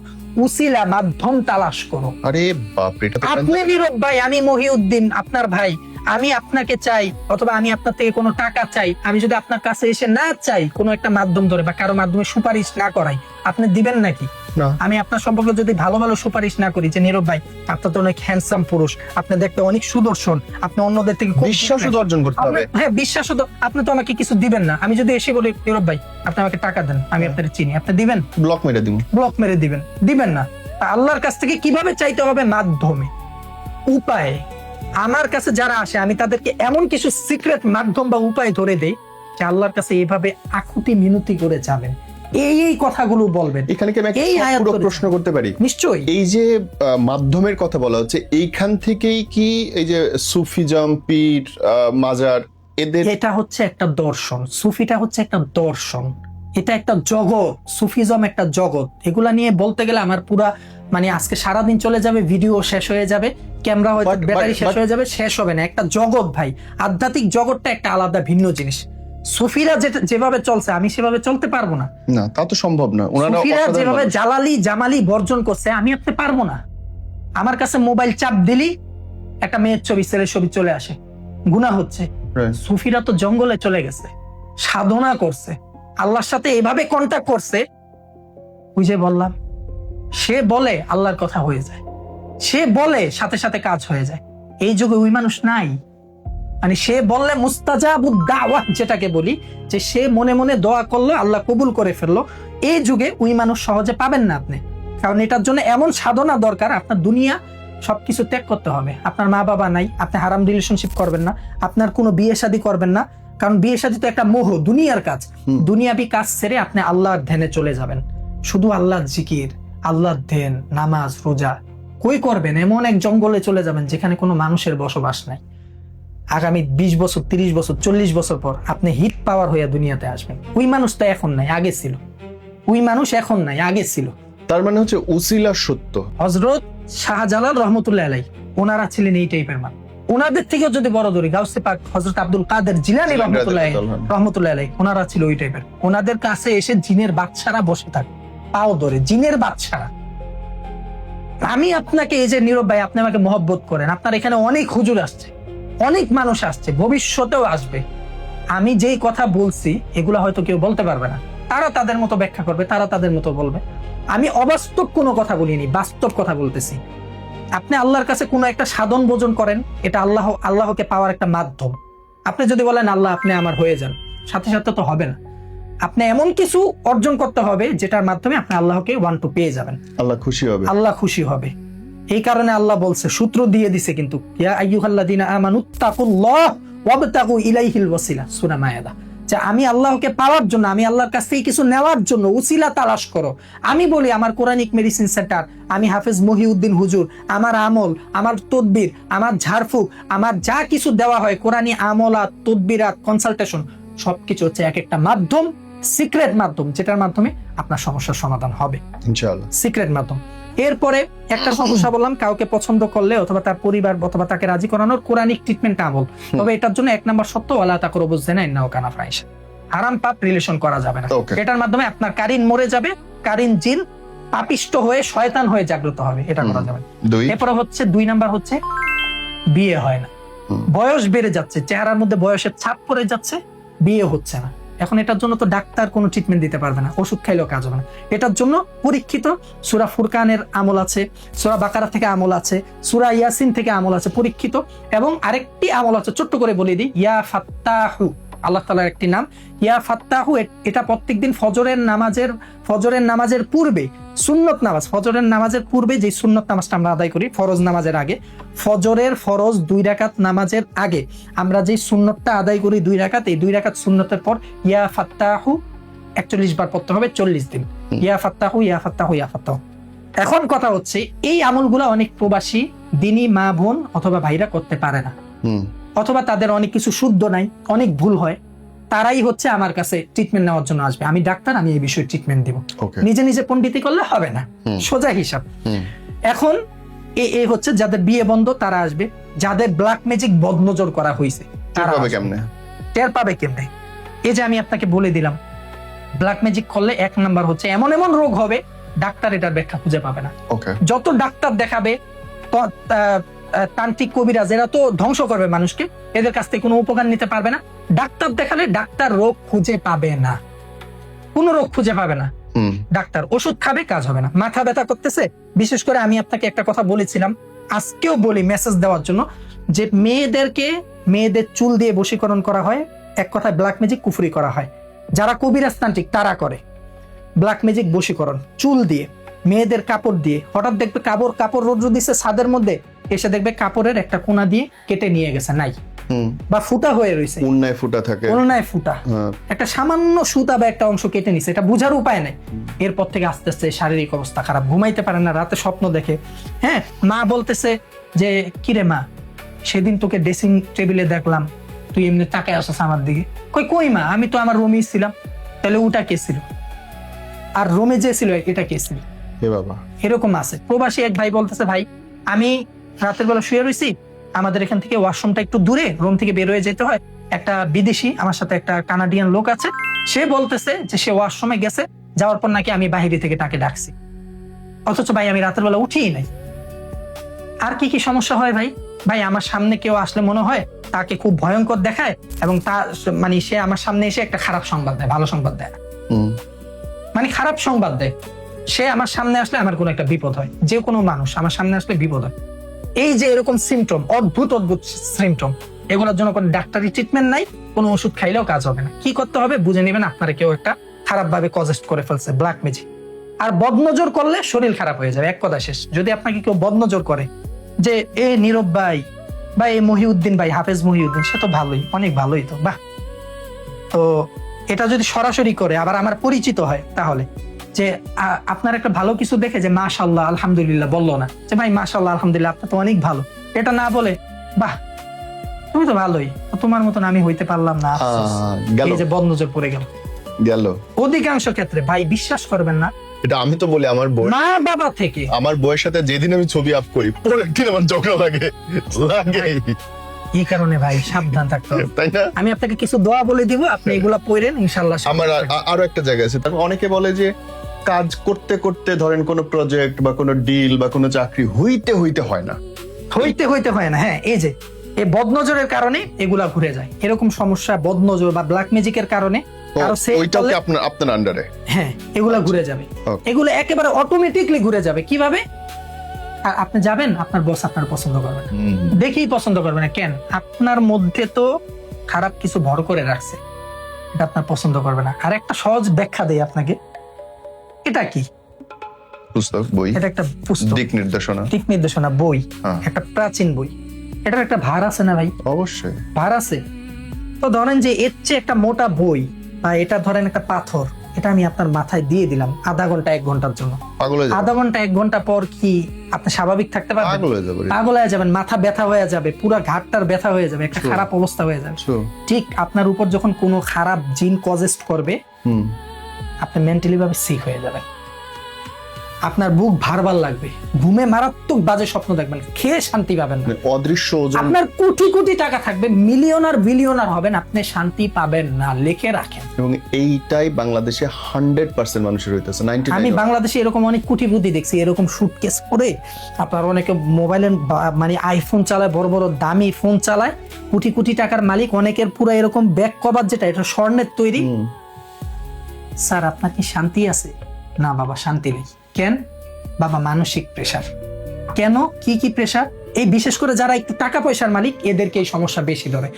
উসিলা, মাধ্যম তালাশ করো। আরে বাপ রে, এটা তো আপনি নীরব ভাই, আমি মহিউদ্দিন আপনার ভাই, আমি আপনাকে চাই, অথবা আমি আপনার থেকে কোনো টাকা চাই, আমি যদি আপনার কাছে এসে না চাই, কোনো একটা মাধ্যম ধরে বা কারো মাধ্যমে সুপারিশ না করাই, আপনি দিবেন নাকি? না। আমি আপনার সম্পর্কে যদি ভালো ভালো সুপারিশ না করি, যে নীরব ভাই আপনার তো অনেক হ্যান্ডসাম পুরুষ, আপনি দেখতে অনেক সুদর্শন, আপনি অন্যদের থেকে খুব বিশ্বাস অর্জন করতে হবে। হ্যাঁ, বিশ্বাস, আপনি তো আমাকে কিছু দিবেন না। আমি যদি এসে বলি নীরব ভাই আপনি আমাকে টাকা দেন, আমি আপনার চিনি, আপনি দিবেন? ব্লক মেরে দিব। ব্লক মেরে দিবেন, দিবেন না। আল্লাহর কাছ থেকে কিভাবে চাইতে হবে? মাধ্যমে, উপায়ে। আমার কাছে যারা আসে, আমি তাদেরকে এমন কিছু সিক্রেট মাধ্যম বা উপায় ধরে দেই, যে আল্লাহর কাছে এইভাবে আকুতি মিনতি করে যাবেন, এই কথাগুলো বলবেন। এখানে কি আমি একটা এই আয়াত পুরো করে- প্রশ্ন করতে পারি? নিশ্চয়ই। এই যে মাধ্যমের কথা বলা হচ্ছে, এইখান থেকেই কি এই যে সুফিজম, পীর, মাজার, এদের এটা হচ্ছে একটা দর্শন, সুফিটা হচ্ছে একটা দর্শন, এটা একটা জগৎ, সুফিজম একটা জগৎ। এগুলা নিয়ে বলতে গেলে আমার পুরা মানে আজকে সারাদিন চলে যাবে, ভিডিও শেষ হয়ে যাবে, ক্যামেরা হয়তো But- ব্যাটারি শেষ but- হয়ে যাবে, শেষ হবে না। একটা জগৎ ভাই, আধ্যাত্মিক জগৎটা একটা আলাদা ভিন্ন জিনিস। সুফিরা যেভাবে চলছে আমি সেভাবে চলতে পারবো না। না, তা তো সম্ভব না। ওনারা সুফিরা অসাধারণ যেভাবে মানুষ। জালালি জামালি বর্জন করছে আমি আপনি পারবো না। আমার কাছে মোবাইল চাপ দিলি একটা মেয়ের ছবি, ছেলের ছবি চলে আসে, গুনাহ হচ্ছে। Right. সুফিরা তো জঙ্গলে চলে গেছে, সাধনা করছে, আল্লাহর সাথে এভাবে কন্টাক্ট করছে। ওই যে বললাম, সে বলে আল্লাহর কথা হয়ে যায়, সে বলে সাথে সাথে কাজ হয়ে যায়। এই যুগে ওই মানুষ নাই। মানে সে বললে মুস্তাজাবুদ দাওয়াত যেটাকে বলি, যে সে মনে মনে দোয়া করলো আল্লাহ কবুল করে ফেললো, এই যুগে ওই মানুষ সহজে পাবেন না আপনি। কারণ এটার জন্য এমন সাধনা দরকার, আপনার দুনিয়া সবকিছু ত্যাগ করতে হবে। আপনার মা বাবা নাই, আপনি হারাম রিলেশনশিপ করবেন না, আপনার কোনো বিয়ে শাদী করবেন না, কারণ বিয়ে শাদী তো একটা মোহ, দুনিয়ার কাজ। দুনিয়াবি কাজ ছেড়ে আপনি আল্লাহর ধ্যানে চলে যাবেন, শুধু আল্লাহর জিকির, আল্লাহর ধ্যান, নামাজ, রোজা কই করবেন। এমন এক জঙ্গলে চলে যাবেন যেখানে কোনো মানুষের বসবাস নাই। আগামী 20 বছর, 30 বছর, 40 বছর পর আপনি হিট পাওয়ার হয়ে দুনিয়াতে আসবেন। ওই মানুষ তো এখন নাই, আগে ছিল। ওই মানুষ এখন নাই, আগে ছিল। তার মানে হচ্ছে উসিলা সত্য। হযরত শাহজালাল রহমতুল্লাহ আলাইহি ওনারা ছিলেন এই টাইপের মানুষ। ওনাদের থেকেও যদি বড় ধরি, গাউসে পাক হযরত আব্দুল কাদের জিলানী রহমতুল্লাহ আলাইহি ওনারা ছিল ওই টাইপের। ওনাদের কাছে এসে জিনের বাদশারা বসে থাকে, পাও ধরে, জিনের বাদশারা। আমি আপনাকে এই যে নীরব ভাই, আপনি আমাকে মহব্বত করেন, আপনার এখানে অনেক হুজুর আসছে, অনেক মানুষ আসছে, ভবিষ্যতেও আসবে। আমি যেই কথা বলছি এগুলা হয়তো কেউ বলতে পারবে না, তারা তাদের মতো ব্যাখ্যা করবে, তারা তাদের মতো বলবে। আমি অবাস্তব কোনো কথা বলিনি, বাস্তব কথা বলতেছি। আপনি আল্লাহর কাছে কোনো একটা সাধন ভোজন করেন, এটা আল্লাহকে পাওয়ার একটা মাধ্যম। আপনি যদি বলেন আল্লাহ আপনি আমার হয়ে যান, সাথে সাথে তো হবে না। আপনি এমন কিছু অর্জন করতে হবে যেটার মাধ্যমে আপনি আল্লাহকে ওয়ান টু পেয়ে যাবেন, আল্লাহ খুশি হবে। আল্লাহ খুশি হবে। এই কারণে আল্লাহ বলছে, সূত্র দিয়ে দিছে কিন্তু, ইয়া আইয়ুহাল্লাযীনা আমানুত্তাকুল্লাহ ওয়াবতাগু ইলাইহিল ওয়াসিলা, সূরা মায়েদা, যে আমি আল্লাহকে পাওয়ার জন্য, আমি আল্লাহর কাছ থেকে কিছু নেওয়ার জন্য উসিলা তালাশ করো। আমি বলি আমার কোরআনিক মেডিসিন সেন্টার, আমি হাফেজ মহিউদ্দিন হুজুর, আমার আমল, আমার তদবির, আমার ঝাড়ফুঁক, আমার যা কিছু দেওয়া হয়, কোরআনি আমলাত, তদবিরাত, কনসালটেশন, সবকিছু হচ্ছে এক একটা মাধ্যম, সিক্রেট মাধ্যম, যেটার মাধ্যমে আপনার সমস্যার সমাধান হবে, ইনশাআল্লাহ। সিক্রেট মাধ্যম। এরপরে একটা সমস্যা বললাম, কাউকে পছন্দ করলে অথবা তার পরিবার অথবা তাকে রাজি করানোর কোরআনিক ট্রিটমেন্ট আমল। তবে এটার জন্য 1 নাম্বার শর্ত, ওয়ালা তাকরাবুজ জিনা ইন্নাহু কানা ফাহিশা, হারাম পাপ রিলেশন করা যাবে না। Okay. এটার মাধ্যমে আপনার কারিন মরে যাবে, কারিন জিন পাপিষ্ট হয়ে শয়তান হয়ে জাগ্রত হবে, এটা করা যাবে না। 2 এরপরে হচ্ছে 2 নাম্বার হচ্ছে বিয়ে হয় না, বয়স বেড়ে যাচ্ছে, চেহারার মধ্যে বয়সের ছাপ পড়ে যাচ্ছে, বিয়ে হচ্ছে না। এখন এটার জন্য তো ডাক্তার কোনো ট্রিটমেন্ট দিতে পারবে না, ওষুধ খাইলেও কাজ হবে না। এটার জন্য পরীক্ষিত সূরা ফুরকানের আমল আছে, সূরা বাকারা থেকে আমল আছে, সূরা ইয়াসিন থেকে আমল আছে পরীক্ষিত। এবং আরেকটি আমল আছে, ছোট্ট করে বলে দিই, ইয়া ফাত্তাহু, আল্লাহ তাআলার একটি নাম ইয়া ফাত্তাহু। এটা প্রত্যেকদিন ফজরের নামাজের পূর্বে, সুন্নত নামাজ, ফজরের নামাজের পূর্বে যে সুন্নত নামাজটা আমরা আদায় করি ফরজ নামাজের আগে, ফজরের ফরজ 2 রাকাত নামাজের আগে আমরা যে সুন্নতটা আদায় করি 2 রাকাত, এই 2 রাকাত সুন্নতের পর ইয়া ফাত্তাহু 41 বার পড়তে হবে 40 দিন। ইয়া ফাত্তাহু, ইয়া ফাত্তাহু, ইয়া ফাত্তাহু। এখন কথা হচ্ছে, এই আমলগুলো অনেক প্রবাসী দিনী মা বোন অথবা ভাইরা করতে পারে না, অথবা তাদের অনেক কিছু শুদ্ধ নাই, অনেক ভুল হয়, তারাই হচ্ছে আমার কাছে ট্রিটমেন্ট নেওয়ার জন্য আসবে। আমি ডাক্তার, আমি এই বিষয়ে ট্রিটমেন্ট দিব। নিজে নিজে পণ্ডিতি করলে হবে না, সোজা হিসাব। এখন এই হচ্ছে যাদের বিয়ে বন্ধ তারা আসবে, যাদের ব্ল্যাক ম্যাজিক বদনজর করা হয়েছে তারা আসবে। কেমনে টের পাবে কেমনে? এই যে আমি আপনাকে বলে দিলাম, ব্ল্যাক ম্যাজিক করলে 1 নাম্বার হচ্ছে এমন এমন রোগ হবে ডাক্তার এটার ব্যাখ্যা খুঁজে পাবে না। যত ডাক্তার দেখাবে, তান্ত্রিক কবিরাজ, এরা তো ধ্বংস করবে মানুষকে, এদের কাছ থেকে কোনো উপকার নিতে পারবে না। ডাক্তার দেখালে ডাক্তার রোগ খুঁজে পাবে না, কোনো রোগ খুঁজে পাবে না। ডাক্তার ওষুধ খাবে, কাজ হবে না। মাথা ব্যথা করতেছে, বিশেষ করে আমি আপনাকে একটা কথা বলেছিলাম, আজকেও বলি মেসেজ দেওয়ার জন্য, যে মেয়েদের চুল দিয়ে বশীকরণ করা হয়, এক কথায় ব্ল্যাক ম্যাজিক কুফরি করা হয়। যারা কবিরাজ তান্ত্রিক তারা করে ব্ল্যাক ম্যাজিক বশীকরণ, চুল দিয়ে, মেয়েদের কাপড় দিয়ে। হঠাৎ দেখবে কাপড় রোদ্র দিচ্ছে ছাদের মধ্যে, এসে দেখবে কাপড়ের একটা কোনা দিয়ে কেটে নিয়ে গেছে, নাই হুম। বা ফুটা হয়ে রয়েছে, উন্নায় ফুটা থাকে। ওড়নায় ফুটা, হ্যাঁ। একটা সামান্য সুতা বা একটা অংশ কেটে নিছে, এটা বোঝার উপায় নেই। এরপর থেকে আস্তে আস্তে শারীরিক অবস্থা খারাপ, ঘুমাইতে পারে না, রাতে স্বপ্ন দেখে। হ্যাঁ, মা বলতেছে যে কিরে মা, সেদিন তোকে ড্রেসিং টেবিলে দেখলাম, তুই এমনি তাকায় আসছিস আমার দিকে। কই মা, আমি তো আমার রুমেই ছিলাম। তাহলে ওটা কে ছিল? আর রুমে যে ছিল এটা কে ছিল? হে বাবা। এরকম আছে। প্রবাসী এক ভাই বলতেছে, ভাই আমি রাতের বেলা শুয়ে রয়েছি, আমাদের এখান থেকে ওয়াশরুমটা একটু দূরে, রুম থেকে বের হয়ে যেতে হয়। একটা বিদেশি, আমার সাথে একটা কানাডিয়ান লোক আছে, সে বলতেছে যে সে ওয়াশরুমে গেছে, যাওয়ার পর নাকি আমি বাহিরে থেকে তাকে ডাকছি, অথচ ভাই আমি রাতের বেলা উঠিই নাই। আর কি কি সমস্যা হয় ভাই? ভাই আমার সামনে কেউ আসলে মনে হয় তাকে খুব ভয়ঙ্কর দেখায়, এবং তা মানে সে আমার সামনে এসে একটা খারাপ সংবাদ দেয়, ভালো সংবাদ দেয় না। হুম। মানে খারাপ সংবাদ দেয়। সে আমার সামনে আসলে আমার কোনো একটা বিপদ হয়, যে কোনো মানুষ আমার সামনে আসলে বিপদ হয়। এই যে এরকম সিমটম, অদ্ভুত অদ্ভুত সিমটম, এগুলোর জন্য কোনো ডাক্তারি ট্রিটমেন্ট নাই, কোনো ওষুধ খাইলেও কাজ হবে না। কি করতে হবে বুঝে নেবেন, আপনারা কেউ একটা খারাপ ভাবে কজেস্ট করে ফেলছে, ব্ল্যাক ম্যাজিক। আর বদনজর করলে শরীর খারাপ হয়ে যাবে, এক কথা শেষ। যদি আপনাকে কেউ বদনজর করে যে এ নীরব ভাই বা এ মহিউদ্দিন ভাই, হাফেজ মহিউদ্দিন, সে তো ভালোই, অনেক ভালোই তো, বাহ। তো এটা যদি সরাসরি করে আবার আমার পরিচিত হয়, তাহলে যে আপনার একটা ভালো কিছু দেখে যে মাশাআল্লাহ আলহামদুলিল্লাহ বললো না, যে ভাই মাশাআল্লাহ আলহামদুলিল্লাহ আপনি তো অনেক ভালো, এটা না বলে বাহ তুমি তো ভালোই, তো তোমার মতন আমি হইতে পারলাম না, আফসোস। গেল। এই যে বদনজর পড়ে গেল। গেল। অধিকাংশ ক্ষেত্রে ভাই বিশ্বাস করবেন না, এটা আমি তো বলি আমার বই, মা বাবা থেকে। আমার বইয়ের সাথে যেদিন আমি ছবি আপ করি পরের দিন আমার ঝগড়া লাগে। এই কারণে ভাই সাবধান থাকতে হবে। তাই না? আমি আপনাকে কিছু দোয়া বলে দিব, আপনি এগুলা পড়েন, ইনশাআল্লাহ। আমার আরো একটা জায়গা আছে, তারপর অনেকে বলে যে কাজ করতে করতে ধরেন কোনো প্রজেক্ট বা কোনো ডিল বা কোনো চাকরি হইতে হইতে হয় না। হইতে হয় না। হ্যাঁ, এই যে এই বদনজরের কারণে এগুলা ঘুরে যায়, এরকম সমস্যা বদনজর বা ব্ল্যাক ম্যাজিকের কারণে কারো সেট ওইটাও করলে, কি আপনার আন্ডারে? হ্যাঁ এগুলা ঘুরে যাবে। Okay. এগুলো একেবারে অটোমেটিকলি ঘুরে যাবে। কিভাবে? আর আপনি যাবেন, আপনার বস আপনার পছন্দ করবে না, দেখেই পছন্দ করবে না। কেন? আপনার মধ্যে তো খারাপ কিছু ভর করে রাখছে, এটা আপনার পছন্দ করবে না। আর একটা সহজ ব্যাখ্যা দেই আপনাকে, এটা কি? পুস্তক, বই, এটা একটা পুস্তক, দিক নির্দেশনা। দিক নির্দেশনা বই, হ্যাঁ। একটা প্রাচীন বই। এটার একটা ভার আছে না ভাই? অবশ্যই ভার আছে। তো ধরেন যে এর চেয়ে একটা মোটা বই, বা এটা ধরেন একটা পাথর, এটা আমি আপনার মাথায় দিয়ে দিলাম আধা ঘন্টা 1 ঘন্টার জন্য। পাগল হয়ে যাবে। আধা ঘন্টা 1 ঘন্টা পর কি আপনি স্বাভাবিক থাকতে পারবেন? পাগল হয়ে যাবে। পাগল হয়ে যাবেন, মাথা ব্যথা হয়ে যাবে, পুরো ঘাটটার ব্যথা হয়ে যাবে, একটা খারাপ অবস্থা হয়ে যাবে। ঠিক আপনার উপর যখন কোনো খারাপ জিন কজেস্ট করবে, আপনি মেন্টালি ভাবে সিক হয়ে যাবেন, আপনার বুক ভারবার লাগবে, ঘুমে মারাত্মক বাজে স্বপ্ন দেখবেন, খেয়ে শান্তি পাবেন না। অদৃশ্য ওজন। আপনার কোটি কোটি টাকা থাকবে, মিলিয়নার বিলিয়নার হবেন, আপনি শান্তি পাবেন না। লিখে রাখেন। এবং এইটাই বাংলাদেশে 100% মানুষের হইতেছে। আমি বাংলাদেশে এরকম অনেক কোটিপতি দেখছি, এরকম সুটকেস পরে আপনার অনেকে মোবাইলের মানে আইফোন চালায়, বড় বড় দামি ফোন চালায়, কোটি কোটি টাকার মালিক। অনেকের পুরো এরকম ব্যাক কভার, যেটা এটা স্বর্ণের তৈরি। স্যার আপনার কি শান্তি আছে? না বাবা শান্তি নেই। কেন? বাবা মানসিক প্রেসার। কেন? কি কি প্রেসার? এই বিশেষ করে যারা একটু টাকা পয়সার মালিক, এদেরকে এই সমস্যা বেশি ধরে।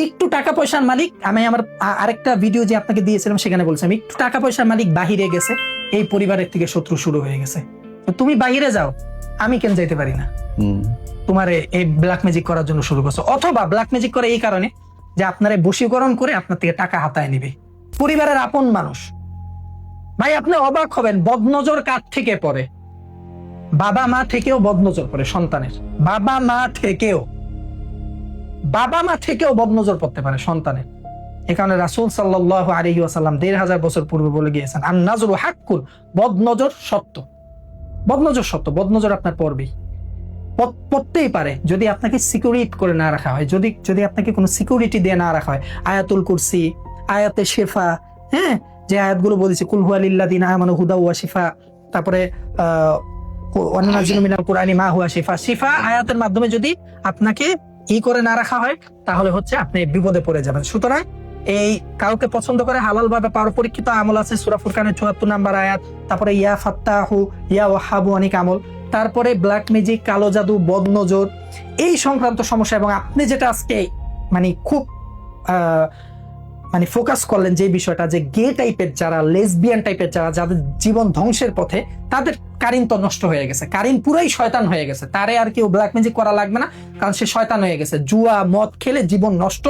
একটু টাকা পয়সার মালিক, আমি আমার আরেকটা ভিডিও যে আপনাকে দিয়েছিলাম সেখানে বলছিলাম, একটু টাকা পয়সার মালিক বাহিরে গেছে, এই পরিবারের থেকে শত্রু শুরু হয়ে গেছে। তো তুমি বাহিরে যাও, আমি কেন যাইতে পারি না? তোমার এই ব্ল্যাক ম্যাজিক করার জন্য শুরু করছো, অথবা ব্ল্যাক ম্যাজিক করে এই কারণে যে আপনারে বশীকরণ করে আপনার থেকে টাকা হাতায় নিবে, পরিবারের আপন মানুষ। ভাই আপনি অবাক হবেন, বদনজর কার থেকে পড়ে? বাবা মা থেকেও বদনজর পড়ে সন্তানের। বাবা মা থেকেও বদনজর পড়তে পারে সন্তানের। এই কারণে রাসূল সাল্লাল্লাহু আলাইহি ওয়াসাল্লাম 1500 বছর পূর্বে বলে গিয়েছেন, আন নাজরু হাক্কুন, বদনজর সত্য। বদনজর আপনার পড়বেই, পড়তেই পারে যদি আপনাকে সিকিউরিটি করে না রাখা হয়, যদি আপনাকে কোনো সিকিউরিটি দিয়ে না রাখা হয়। আয়াতুল কুরসি, আয়াতে শিফা, হ্যাঁ যে আয়াতগুলো বলেছে, কুল হুয়া লিল্লাযিনা আমানু হুদা ওয়া শিফা, তারপরে ওয়ানাজিলু মিনাল কুরআনি মা হুয়া শিফা। শিফা আয়াতের মাধ্যমে যদি আপনাকে করে না রাখা হয়, তাহলে হচ্ছে আপনি বিপদে পড়ে যাবেন। সুতরাং এই কাউকে পছন্দ করে হালাল ভাবে পাওয়ার পরীক্ষিত আমল আছে সূরা ফুরকানের 74 নম্বর আয়াত। তারপরে ইয়া ফাত্তাহু, ইয়া ওয়াহাবু, অনেক আমল। তারপরে ব্ল্যাক ম্যাজিক, কালো জাদু, বদনজর, এই সংক্রান্ত সমস্যা। এবং আপনি যেটা আজকে মানে খুব মানে ফোকাস করলেন যে বিষয়টা, যে গে টাইপের যারা, লেসবিয়ান টাইপের যারা, যাদের জীবন ধ্বংসের পথে, তাদের কারিন তো নষ্ট হয়ে গেছে, কারিন পুরাই শয়তান হয়ে গেছে, তারে আর কেউ ব্ল্যাক ম্যাজিক করা লাগবে না, কারণ সে শয়তান হয়ে গেছে, জুয়া মদ খেলে জীবন নষ্ট।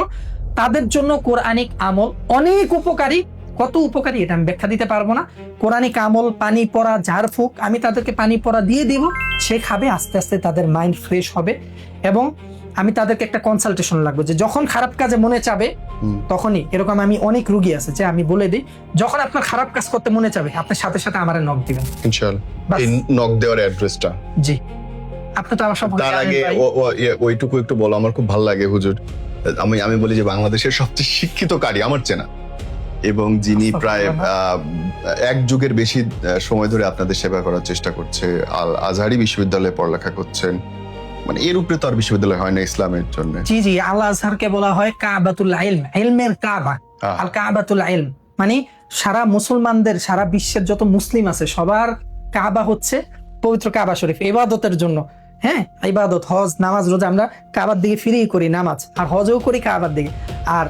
তাদের জন্য কোরআনিক আমল অনেক উপকারী। কত উপকারী এটা আমি ব্যাখ্যা দিতে পারবো না। কোরআনিক আমল, পানি পড়া, ঝাড়ফুঁক, আমি তাদেরকে পানি পড়া দিয়ে দিব, সে খাবে, আস্তে আস্তে তাদের মাইন্ড ফ্রেশ হবে। এবং আমি তাদেরকে একটা কনসালটেশন লাগবে, যে যখন খারাপ কাজে মনে চাবে তখনই, এরকম আমি অনেক রুগী আছে যে আমি বলে দিই, যখন আপনার খারাপ কাজ করতে মনে চাবে আপনার সাথে সাথে আমারে নক দিবেন ইনশাআল্লাহ। বাস। এই নক দেওয়ার অ্যাড্রেসটা জি, আপনি তো আমার সব তার আগে ওইটুকু একটু বলো, আমার খুব ভালো লাগে হুজুর। আমি বলি যে বাংলাদেশের সবচেয়ে শিক্ষিত কারি আমার চেনা, এবং যিনি প্রায় এক যুগের বেশি সময় ধরে আপনাদের সেবা করার চেষ্টা করছে, আল আজহারি বিশ্ববিদ্যালয়ে পড়ালেখা করছেন, মানে এর উপরে তো আর বিশ্ববিদ্যালয় হয় না ইসলামের জন্য। জি জি, আল আজহারকে বলা হয় কাবাতুল ইলম, ইলমের কাবা, আল কাবাতুল ইলম, মানে সারা মুসলমানদের, সারা বিশ্বের যত মুসলিম আছে সবার কাবা হচ্ছে পবিত্র কাবা শরীফ, ইবাদতের জন্য। হ্যাঁ, ইবাদত, হজ, নামাজ, রোজা আমরা কাবার দিকে ফিরেই করি নামাজ, আর হজও করি কাবার দিকে। আর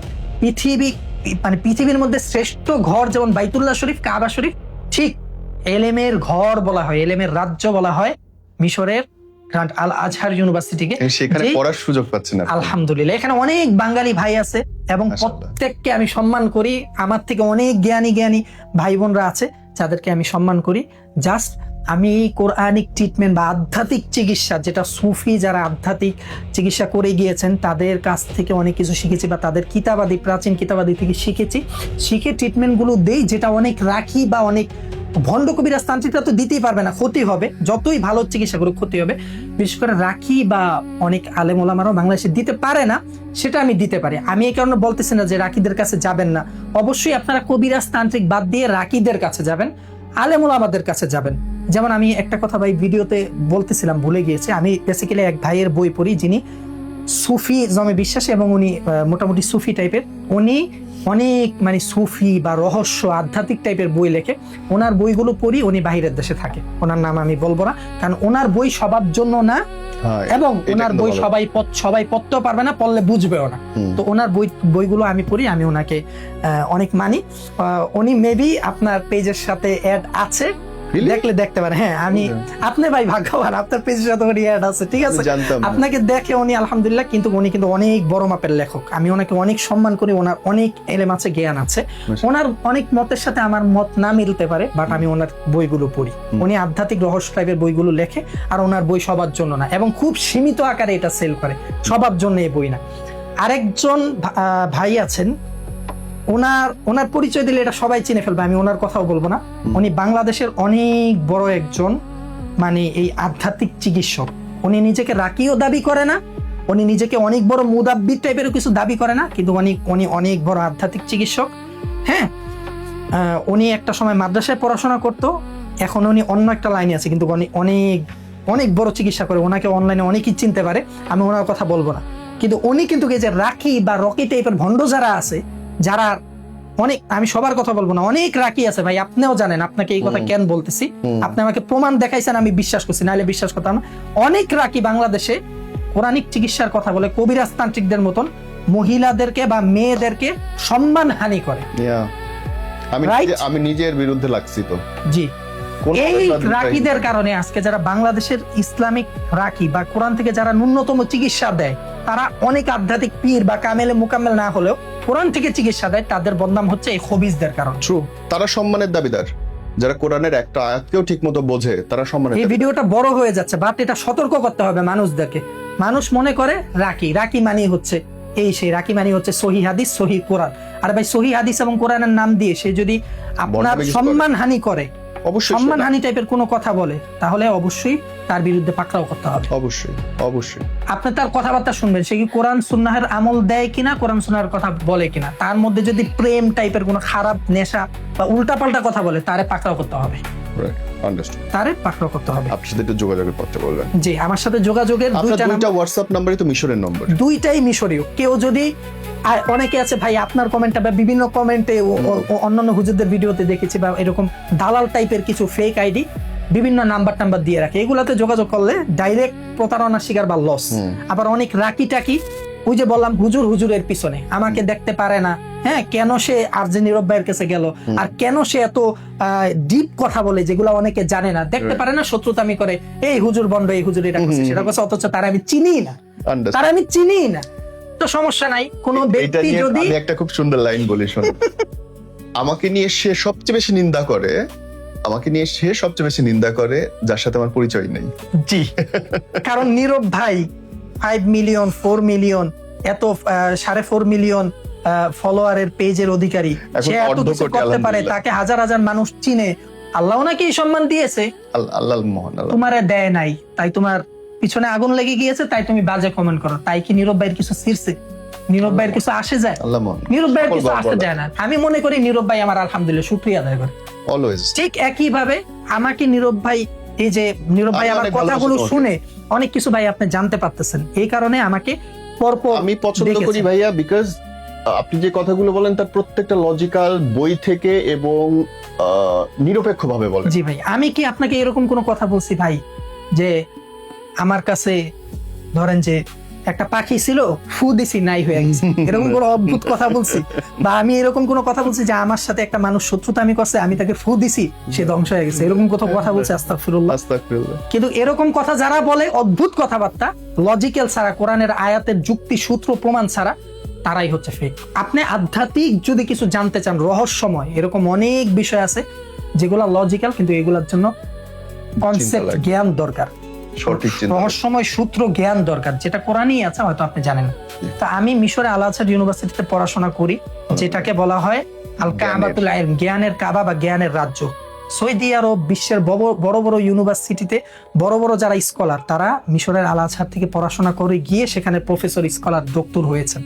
পৃথিবীর মধ্যে শ্রেষ্ঠ ঘর যেমন বাইতুল্লাহ শরীফ, কাবা শরীফ, ঠিক এলেমের ঘর বলা হয়, এলেমের রাজ্য বলা হয় মিশরের আল আজহার ইউনিভার্সিটিকে। সেখানে পড়ার সুযোগ পাচ্ছেন না? আলহামদুলিল্লাহ, এখানে অনেক বাঙালি ভাই আছে এবং প্রত্যেককে আমি সম্মান করি। আমার থেকে অনেক জ্ঞানী ভাই বোনরা আছে যাদেরকে আমি সম্মান করি। জাস্ট আমি কোরআনিক ট্রিটমেন্ট বা আধ্যাত্মিক চিকিৎসা, যেটা সুফি যারা আধ্যাত্মিক চিকিৎসা করে গিয়েছেন তাদের কাছ থেকে অনেক কিছু শিখেছি, বা তাদের কিতাবাদি, প্রাচীন কিতাবাদি থেকে শিখে ট্রিটমেন্টগুলো দেই, যেটা অনেক রাখি বা অনেক ভণ্ড কবিরাজ তান্ত্রিকরা তো দিতেই পারবে না, ক্ষতি হবে, যতই ভালো চিকিৎসা করে ক্ষতি হবে। বিশেষ করে রাখি বা অনেক আলেম ওলামারাও বাংলাদেশে দিতে পারে না, সেটা আমি দিতে পারি। আমি এই কারণে বলতেছি না যে রাকিদের কাছে যাবেন না, অবশ্যই আপনারা কবিরাজ তান্ত্রিক বাদ দিয়ে রাকিদের কাছে যাবেন, আলেম ওলামাদের কাছে যাবেন। যেমন আমি একটা কথা ভাই ভিডিওতে বলতেছিলাম, ভুলে গিয়েছি। আমি বেসিক্যালি এক ভাইয়ের বই পড়ি যিনি সুফি জমে বিশ্বাসী, এবং উনি মোটামুটি সুফি টাইপের, উনি অনেক মানে সুফি বা রহস্য আধ্যাত্মিক টাইপের বই লেখে। ওনার বইগুলো পড়ি, উনি বাইরের দেশে থাকে, ওনার নাম আমি বলবো না, কারণ ওনার বই সবার জন্য না, এবং ওনার বই সবাই পড়তেও পারবে না, পড়লে বুঝবেও না। তো ওনার বইগুলো আমি পড়ি, আমি ওনাকে অনেক মানি। উনি মেবি আপনার পেজের সাথে অ্যাড আছে, দেখলে দেখতে পারেন। হ্যাঁ, আপনি ভাই ভাগ্যবান, আপনার পেজের সাথে উনি অ্যাড আছে, ঠিক আছে, আপনাকে দেখে উনি আলহামদুলিল্লাহ। কিন্তু উনি কিন্তু অনেক বড় মাপের লেখক, আমি ওনাকে অনেক সম্মান করি, ওনার অনেক এলেম আছে, জ্ঞান আছে। ওনার অনেক মতের সাথে আমার মত না মিলতে পারে, বাট আমি ওনার বইগুলো পড়ি। উনি আধ্যাত্মিক রহস্য টাইপের বইগুলো লেখে, আর ওনার বই সবার জন্য না, এবং খুব সীমিত আকারে এটা সেল করে, সবার জন্য এই বই না। আরেকজন ভাই আছেন, ওনার পরিচয় দিলে এটা সবাই চিনে ফেলবে, আমি ওনার কথাও বলবো না। উনি বাংলাদেশের অনেক বড় একজন মানে এই আধ্যাত্মিক চিকিৎসক। উনি নিজেকে রাকিও দাবি করে না, উনি নিজেকে অনেক বড় মুদাব্বির টাইপের কিছু দাবি করে না, কিন্তু উনি অনেক বড় আধ্যাত্মিক চিকিৎসক। হ্যাঁ, উনি একটা সময় মাদ্রাসায় পড়াশোনা করতো, এখন উনি অন্য একটা লাইনে আছে, কিন্তু অনেক বড় চিকিৎসা করে। ওনাকে অনলাইনে অনেকেই চিনতে পারে, আমি ওনার কথা বলবো না। কিন্তু উনি কিন্তু যে রাকি বা রকি টাইপের ভণ্ড যারা আছে, যারা অনেক, আমি সবার কথা বলবো না, অনেক রাকি আছে ভাই, আপনিও জানেন। আপনাকে এই কথা কেন বলতেছি, আপনি আমাকে প্রমাণ দেখাইছেন, আমি বিশ্বাস করছি, নাহলে বিশ্বাস করতাম না। অনেক রাকি বাংলাদেশে কোরআনিক চিকিৎসার কথা বলে কবিরাজ তান্ত্রিকদের মতন মহিলাদেরকে বা মেয়েদেরকে সম্মানহানি করে। আমি নিজের বিরুদ্ধে লাগছি তো। জি, এই রাকিদের কারণে আজকে যারা বাংলাদেশের ইসলামিক রাকি বা কোরআন থেকে যারা ন্যূনতম চিকিৎসা দেয়, তারা অনেক আধ্যাত্মিক পীর বা কামেলে মোকাম্মেল না হলেও কোরআন থেকে চিকিৎসা দেয়, তাদের বদনাম হচ্ছে এই খবিজদের কারণ। ট্রু, তারা সম্মানের দাবিদার। যারা কোরআনের একটা আয়াতকেও ঠিকমতো বোঝে তারা সম্মানের। এই ভিডিওটা বড় হয়ে যাচ্ছে, বাট এটা সতর্ক করতে হবে মানুষদেরকে। মানুষ মনে করে রাকি মানি হচ্ছে এই সেই, রাকি মানি হচ্ছে সহি হাদিস, সহি কোরআন। আর ভাই সহি হাদিস এবং কোরআনের নাম দিয়ে সে যদি আপনার সম্মানহানি করে, সম্মানহানি টাইপের কোনো কথা বলে, তাহলে অবশ্যই তার বিরুদ্ধে পাকড়াও করতে হবে। অবশ্যই আপনি তার কথাবার্তা শুনবেন, সে কি কোরআন সুন্নাহের আমল দেয় কিনা, কোরআন সুন্নাহের কথা বলে কিনা। তার মধ্যে যদি প্রেম টাইপের কোনো খারাপ নেশা বা উল্টাপাল্টা কথা বলে, তারে পাকড়াও করতে হবে। তারে পাকড়াও করতে হবে। আপনার সাথে যোগাযোগের পথে বলবেন। জি, আমার সাথে যোগাযোগের দুইটা হোয়াটসঅ্যাপ নাম্বারই তো মিশরের নম্বর, দুইটাই মিশরীয়। কেউ যদি, অনেকে আছে ভাই আপনার কমেন্টে বা বিভিন্ন কমেন্টে অন্যান্য হুজুরদের ভিডিওতে দেখেছি, বা এরকম দালাল টাইপের কিছু ফেক আইডি বিভিন্ন নাম্বার দিয়ে রাখে, এগুলাতে যোগাযোগ করলে ডাইরেক্ট প্রতারণার শিকার বা লস। আবার অনেক রাকি টাকি ওই যে বললাম হুজুরের পিছনে আমাকে দেখতে পারে না, হ্যাঁ, কেন সে আর যে নীরব ভাইয়ের কাছে গেল, আর কেন সে এত ডিপ কথা বলে যেগুলো অনেকে জানে না, দেখতে পারে না, শত্রুতামি করে, এই হুজুর বন্ধ, এই হুজুর এটা করছে সেটা করছে, অথচ তারা আমি চিনি না, তো সমস্যা নাই। কোন এটা ব্যক্তি নিয়ে যদি আমি একটা খুব সুন্দর লাইন বলি, শোনো। আমাকে নিয়ে সে সবচেয়ে বেশি নিন্দা করে, যার সাথে আমার পরিচয় নেই। জি, কারণ নীরব ভাই 5 মিলিয়ন 4 মিলিয়ন এত 4.5 মিলিয়ন ফলোয়ারের পেজের অধিকারী, এখন সে এত অর্ধ কিছু কোটি, করতে পারে, আলহামদুলিল্লাহ। তাকে হাজার হাজার মানুষ চিনে, আল্লাহ নাকি এই সম্মান দিয়েছে, আল্লাহ মহান, আল্লাহ। তোমারে দেয় নাই, তাই তোমার পিছনে আগুন লেগে গিয়েছে, তাই তুমি বাজে কমেন্ট করো, তাই কি নীরব ভাইয়ের কিছু ছিড়ছে? নীরব ভাইয়ের কিছু আসে যায়? আল্লাহ মহান, নীরব ভাইয়ের সকল কিছু গর্ব আসে আল্লাহ। যায় না। আমি মনে করি নীরব ভাই আমার আলহামদুলিল্লাহ শুকরিয়া আদায় করে। অলওয়েজ। ঠিক একই ভাবে আমাকে নীরব ভাই, এই যে নীরব ভাই আমি আমার অনেক কথাগুলো ভালোবাসি শুনে অনেক কিছু ভাই আপনি জানতে পারতেছেন, এই কারণে আমাকে পরপর আমি পছন্দ করি দেখেছেন। ভাইয়া, বিকজ আপনি যে কথাগুলো বলেন তার প্রত্যেকটা লজিক্যাল, বই থেকে এবং নিরপেক্ষ ভাবে বলেন। জি ভাই, আমি কি আপনাকে এরকম কোনো কথা বলছি ভাই যে আমার কাছে ধরেন যে একটা পাখি ছিল, ফু দিছি নাই হয়ে গেছে, এরকম কোনো অদ্ভুত কথা বলছি? বা আমি এরকম কোনো কথা বলছি যে আমার সাথে একটা মানুষ শত্রুতা আমি করছে, আমি তাকে ফু দিছি, সে ধ্বংস হয়ে গেছে, এরকম কথা বলছে? আস্তাগফিরুল্লাহ। আস্তাগফিরুল্লাহ। কিন্তু এরকম কথা যারা বলে, অদ্ভুত কথাবার্তা, লজিক্যাল ছাড়া, কোরআনের আয়াতের যুক্তি সূত্র প্রমাণ ছাড়া, তারাই হচ্ছে ফেক। আপনি আধ্যাত্মিক যদি কিছু জানতে চান, রহস্যময়, এরকম অনেক বিষয় আছে যেগুলো লজিক্যাল, কিন্তু এগুলোর জন্য কনসেপ্ট লাগবে। জ্ঞান দরকার, সঠিক চিন্তা। রহস্যময় সূত্র জ্ঞান দরকার, যেটা কোরআনই আছে, হয়তো আপনি জানেন না। তো আমি মিশরে আল আজহার ইউনিভার্সিটিতে পড়াশোনা করি, যেটাকে বলা হয় আল কাবাতুল ইলম, জ্ঞানের কাবা বা জ্ঞানের রাজ্য। সৌদি আরব, বিশ্বের বড় বড় ইউনিভার্সিটিতে বড় বড় যারা স্কলার, তারা মিশরের আল আজহার থেকে পড়াশোনা করে গিয়ে সেখানে প্রফেসর, স্কলার, ডক্টর হয়েছেন।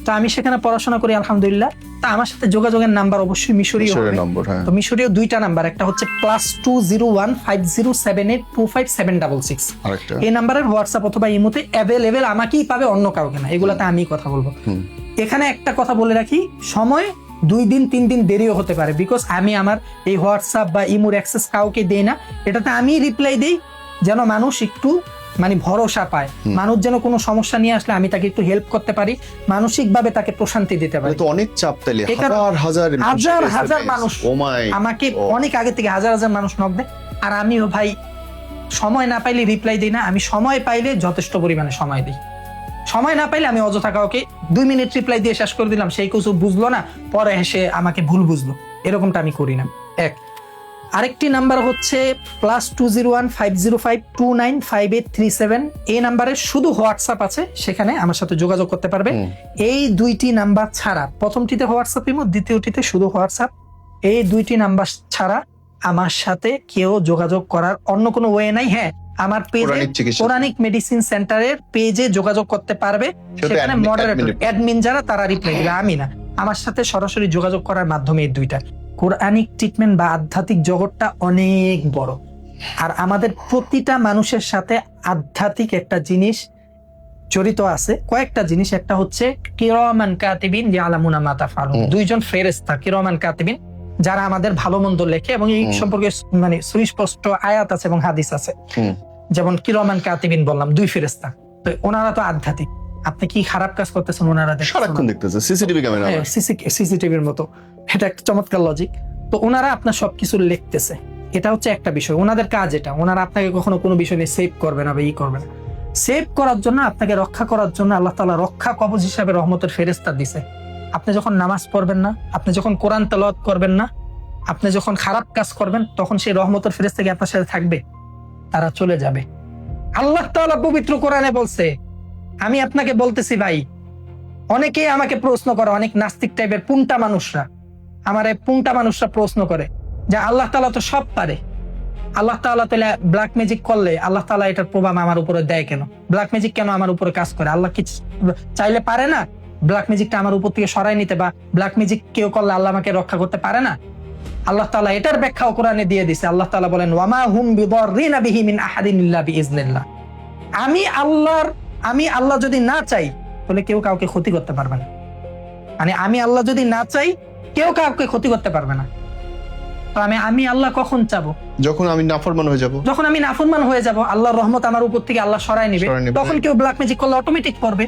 তো আমি সেখানে পড়াশোনা করি আলহামদুলিল্লাহ। তা আমার সাথে যোগাযোগের নাম্বার অবশ্যই মিশরীয় হবে। নম্বর, হ্যাঁ। তো মিশরীয় দুইটা নাম্বার, একটা হচ্ছে +2015078257766, আরেকটা এই নাম্বারের হোয়াটসঅ্যাপ অথবা ইমোতে অ্যাভেলেবেল, আমাকেই পাবে, অন্য কাউকে না, এগুলাতে আমি কথা বলবো। এখানে একটা কথা বলে রাখি, সময় 2 দিন 3 দিন দেরিও হতে পারে, বিকজ আমি আমার এই হোয়াটসঅ্যাপ বা ইমোর অ্যাক্সেস কাউকে দেই না, এটাতে আমি রিপ্লাই দেই যেন মানুষ একটু মানে ভরসা পায়, মানুষ যেন কোনো সমস্যা নিয়ে আসলে আমি তাকে একটু হেল্প করতে পারি, মানসিক ভাবে তাকে প্রশান্তি দিতে পারি। তো অনেক চাপ, তাইলে এখানে হাজার মানুষ আমাকে অনেক আগে থেকে হাজার মানুষ নক দেয়, আর আমিও ভাই সময় না পাইলে রিপ্লাই দিই না, আমি সময় পাইলে যথেষ্ট পরিমাণে সময় দিই, সময় না পাইলে আমি অযথা কাউকে 2 মিনিট রিপ্লাই দিয়ে শেষ করে দিলাম, সেই কিছু বুঝলো না, পরে এসে আমাকে ভুল বুঝলো, এরকমটা আমি করি না। এক, আরেকটি নাম্বার হচ্ছে +2015052958837, এই নাম্বারে শুধু হোয়াটসঅ্যাপ আছে, সেখানে আমার সাথে যোগাযোগ করতে পারবে। এই 2টি নাম্বার ছাড়া, প্রথমটিতে হোয়াটসঅ্যাপ ইমো, দ্বিতীয়টিতে শুধু হোয়াটসঅ্যাপ, এই 2টি নাম্বার ছাড়া আমার সাথে কেউ যোগাযোগ করার অন্য কোনো ওয়ে নাই। হ্যাঁ, আমার পেজে কোরআনিক মেডিসিন সেন্টারের পেজে যোগাযোগ করতে পারবে, সেখানে মডারেটর, অ্যাডমিন যারা, তারা রিপ্লাই দিবে, আমি না। আমার সাথে সরাসরি যোগাযোগ করার মাধ্যমে এই দুইটা। কোরআনিক ট্রিটমেন্ট বা আধ্যাত্মিক জগৎটা অনেক বড়, আর আমাদের প্রতিটা মানুষের সাথে আধ্যাত্মিক একটা জিনিস জড়িত আছে, কয়েকটা জিনিস। একটা হচ্ছে কিরামান কাতিবিন ইয়ালামুনা মা তাফআলুন, 2জন ফেরেশতা কিরামান কাতিবিন, যারা আমাদের ভালো মন্দ লেখে, এবং এই সম্পর্কে মানে সুস্পষ্ট আয়াত আছে এবং হাদিস আছে। যেমন কিরামান কাতিবিন বললাম, 2 ফেরেশতা, তো ওনারা তো আধ্যাত্মিক। আপনি কি খারাপ কাজ করতেছেন, ওনারা সারাক্ষণ দেখতেছে, সিসিটিভি ক্যামেরা, সিসিটিভির মতো, এটা একটা চমৎকার লজিক। তো ওনারা আপনার সবকিছু লিখতেছে, এটা হচ্ছে একটা বিষয়, ওনাদের কাজ এটা। ওনারা আপনাকে কখনো কোনো বিষয় নিয়ে সেভ করবে না বা করবে না। সেভ করার জন্য, আপনাকে রক্ষা করার জন্য আল্লাহ তাআলা রক্ষা কবচ হিসাবে রহমতের ফেরেশতা দিছে। আপনি যখন নামাজ পড়বেন না, আপনি যখন কোরআন তেলাওয়াত করবেন না, আপনি যখন খারাপ কাজ করবেন, তখন সেই রহমতের ফেরেশতা কি আপনার সাথে থাকবে? তারা চলে যাবে। আল্লাহ তাআলা পবিত্র কোরআনে বলছে, আমি আপনাকে বলতেছি ভাই, অনেকেই আমাকে প্রশ্ন করে, অনেক নাস্তিক টাইপের পুংটা মানুষরা, আমার এই পুংটা মানুষরা প্রশ্ন করে যে আল্লাহ তাআলা তো সব পারে, আল্লাহ তাআলা তাহলে ব্ল্যাক ম্যাজিক করলে আল্লাহ তাআলা এটার প্রভাব আমার উপরে দেয় কেন? ব্ল্যাক ম্যাজিক কেন আমার উপরে কাজ করে? আল্লাহ কি চাইলে পারে না ব্ল্যাক ম্যাজিকটা আমার উপর থেকে সরাই নিতে, বা ব্ল্যাক ম্যাজিক কেউ করলে আল্লাহ আমাকে রক্ষা করতে পারে না? আল্লাহ তাআলা এটার ব্যাখ্যাও কোরআনে দিয়ে দিয়েছে। আল্লাহ তাআলা বলেন, ওয়ামা হুম বিদাররিনা বিহি মিন আহাদিন ইল্লা বিইজনিল্লাহ। আমি আল্লাহ যদি না চাই, তাহলে কেউ কাউকে ক্ষতি করতে পারবে না। মানে আমি আল্লাহ যদি না চাই, কেউ কাউকে ক্ষতি করতে পারবে না। তো আমি আল্লাহ কখন চাবো? যখন আমি নাফরমান হয়ে যাব। যখন আমি নাফরমান হয়ে যাব, আল্লাহর রহমত আমার উপর থেকে আল্লাহ সরাই নেবে, তখন কেউ ব্ল্যাক ম্যাজিক করলে অটোমেটিক করবে।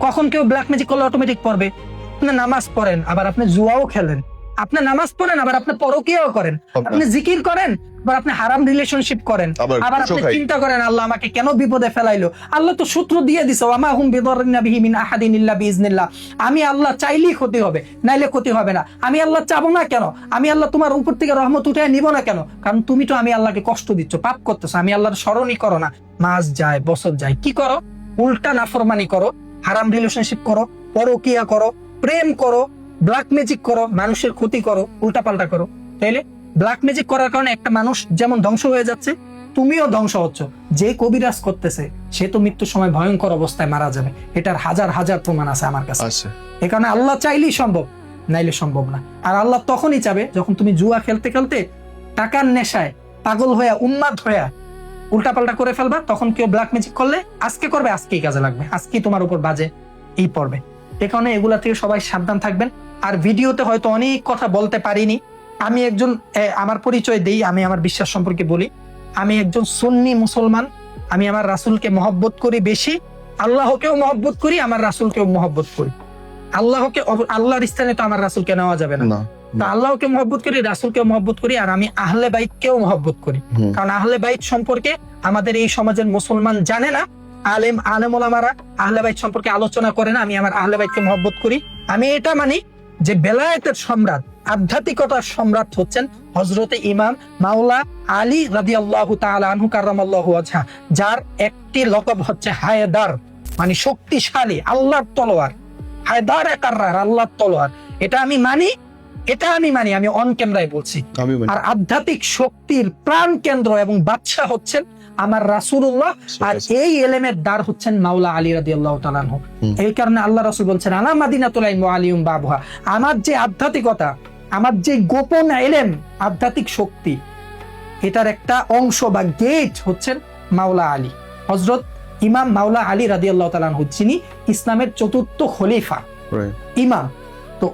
কখন কেউ ব্ল্যাক ম্যাজিক করলে অটোমেটিক পড়বে? আপনি নামাজ পড়েন, আবার আপনি জুয়াও খেলেন। আপনি নামাজ পড়েন, আবার আপনি পরকীয়াও করেন। আপনি জিকির করেন, আবার আপনি হারাম রিলেশনশিপ করেন। আবার আপনি চিন্তা করেন আল্লাহ আমাকে কেন বিপদে ফেলাইলো। আল্লাহ তো সূত্র দিয়ে দিছে, ওয়ামা হুম বিদররিনা বিহি মিন আহাদিন ইল্লা বিইজনিল্লাহ। আমি আল্লাহ চাইলেই ক্ষতি হবে, নাইলে ক্ষতি হবে না। আমি আল্লাহ চাবো না কেন? আমি আল্লাহ তোমার উপর থেকে রহমত উঠে নিব না কেন? কারণ তুমি তো আমি আল্লাহকে কষ্ট দিচ্ছ, পাপ করতেছো, আমি আল্লাহর স্মরণই করো না। মাস যায়, বছর যায়, কি করো? উল্টা নাফরমানি করো, হারাম রিলেশনশিপ করো, পরকীয়া করো, প্রেম করো, ব্ল্যাক ম্যাজিক করো, মানুষের ক্ষতি করো, উল্টা পাল্টা করো। তাইলে ব্ল্যাক ম্যাজিক করার কারণে একটা মানুষ যেমন ধ্বংস হয়ে যাচ্ছে, তুমিও ধ্বংস হচ্ছ। যে কবিরাজ করতেছে সে তো মৃত্যুর সময় ভয়ঙ্কর অবস্থায় মারা যাবে। এটার হাজার হাজার প্রমাণ আছে আমার কাছে। এ কারণে আল্লাহ চাইলেই সম্ভব, নাইলে সম্ভব না। আর আল্লাহ তখনই চাবে যখন তুমি জুয়া খেলতে খেলতে টাকার নেশায় পাগল হয়ে উন্মাদ হয়ে উল্টা পাল্টা করে ফেলবা। তখন কেউ ব্ল্যাক ম্যাজিক করলে আজকে করবে, আজকেই কাজে লাগবে, আজকেই তোমার উপর বাজে এই পড়বে। এ কারণে এগুলা থেকে সবাই সাবধান থাকবেন। আর ভিডিওতে হয়তো অনেক কথা বলতে পারিনি। আমি একজন, আমার পরিচয় দেই, আমি আমার বিশ্বাস সম্পর্কে বলি। আমি একজন সুন্নি মুসলমান। আমি আমার রাসূলকে মহব্বত করি বেশি, আল্লাহকেও মহব্বত করি, আমার রাসূলকেও মহব্বত করি। আল্লাহকে, আল্লাহর স্থানে তো আমার রাসূলকে নেওয়া যাবে না। তো আল্লাহকে মহব্বত করি, রাসূলকেও মহব্বত করি, আর আমি আহলে বাইতকেও মহব্বত করি। কারণ আহলে বাইত সম্পর্কে আমাদের এই সমাজের মুসলমান জানে না। আলেম ওলামারা আহলে বাইত সম্পর্কে আলোচনা করে না। আমি আমার আহলে বাইতকে মহব্বত করি। আমি এটা মানি যে বেলায়েতের সম্রাট, আধ্যাত্মিকতার সম্রাট হচ্ছেন হযরতে ইমাম মাওলা আলী রাদিয়াল্লাহু তাআলা আনহু কাররামাল্লাহু ওয়াজহা, যার একটি লকব হচ্ছে হায়দার, মানে শক্তিশালী, আল্লাহর তলোয়ার। হায়দার কাররার, আল্লাহর তলোয়ার। এটা আমি মানি, আমি অন ক্যামেরায় বলছি। আর আধ্যাত্মিক শক্তির প্রাণ কেন্দ্র এবং বাদশা হচ্ছেন আমার রাসূলুল্লাহ, আর এই এলেমের দ্বার হচ্ছেন মাওলা আলী রাদিয়াল্লাহু তাআলা আনহু। এই কারণে আল্লাহ রাসূল বলছেন আলা মাদিনাতুল ইলম ওয়া আলিয়ুম বাবুহা। আমার যে আধ্যাত্মিকতা, আমার যে গোপন এলেম, আধ্যাত্মিক শক্তি, এটার একটা অংশ বা গেট হচ্ছেন মাওলা আলী, হযরত ইমাম মাওলা আলী রাদিয়াল্লাহু তাআলা আনহু, যিনি ইসলামের চতুর্থ খলিফা ইমাম। তো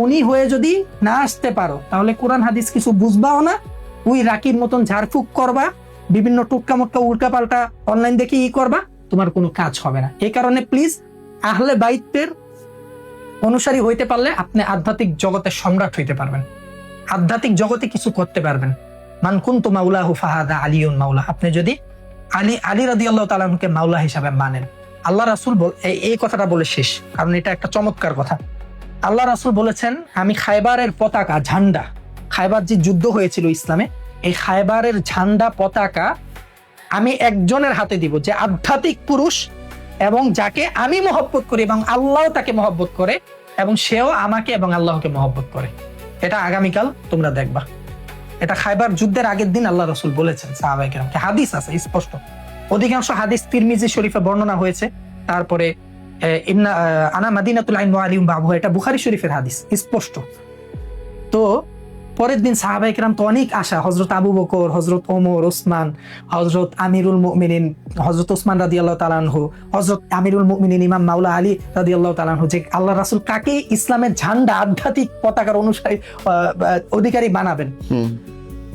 উনি হয়ে যদি না আসতে পারো তাহলে কোরআন হাদিস কিছু বুঝবাও না, ওই রাকির মতন ঝাড়ফুঁক করবা, বিভিন্ন টুটকা মোটকা উল্টা পাল্টা অনলাইন দেখে করবা, তোমার কোনো কাজ হবে না। এই কারণে প্লিজ আহলে বাইতের অনুসারী হইতে পারলে আপনি আধ্যাত্মিক জগতের সম্রাট হইতে পারবেন, আধ্যাত্মিক জগতে কিছু করতে পারবেন। মান কুনতু মাওলাহু ফাহাদা আলিয়ুন মাওলা। আপনি যদি আলী রাদিয়াল্লাহু তাআলা আনহুকে মাওলা হিসাবে মানেন। আল্লাহ রাসূল এই কথাটা বলে শেষ, কারণ এটা একটা চমৎকার কথা। আল্লাহ রাসূল বলেছেন, আমি খায়বারের পতাকা, ঝান্ডা, খায়বার যে যুদ্ধ হয়েছিল ইসলামে, এই খায়বারের ঝান্ডা পতাকা আমি একজনের হাতে দিব, যে আধ্যাত্মিক পুরুষ এবং যাকে আমি মহব্বত করি এবং আল্লাহ তাকে মহব্বত করে, এবং সেও আমাকে এবং আল্লাহকে মহব্বত করে। এটা আগামীকাল তোমরা দেখবা। এটা খায়বার যুদ্ধের আগের দিন আল্লাহ রাসূল বলেছেন সাহাবায়ে কেরামকে। হাদিস আছে স্পষ্ট, অধিকাংশ হাদিস তিরমিজি শরীফে বর্ণনা হয়েছে। তারপরে আনা মাদিনাতুল ইলম ওয়া আলিয়ুম বাবুহা, এটা বুখারী শরীফের হাদিস স্পষ্ট। তো পরের দিন সাহাবায়ে কেরাম তো অনেক আশা, হযরত আবু বকর, হযরত ওমর, ওসমান, হযরত আমিরুল মুমিনিন হযরত ওসমান রাদিয়াল্লাহু তাআলা আনহু, হযরত আমিরুল মুমিনিন ইমাম মাওলা আলী রাদিয়াল্লাহু তাআলা আনহু, যে আল্লাহ রাসূল কাকে ইসলামের ঝান্ডা, আধ্যাত্মিক পতাকার অনুসারী অধিকারী বানাবেন,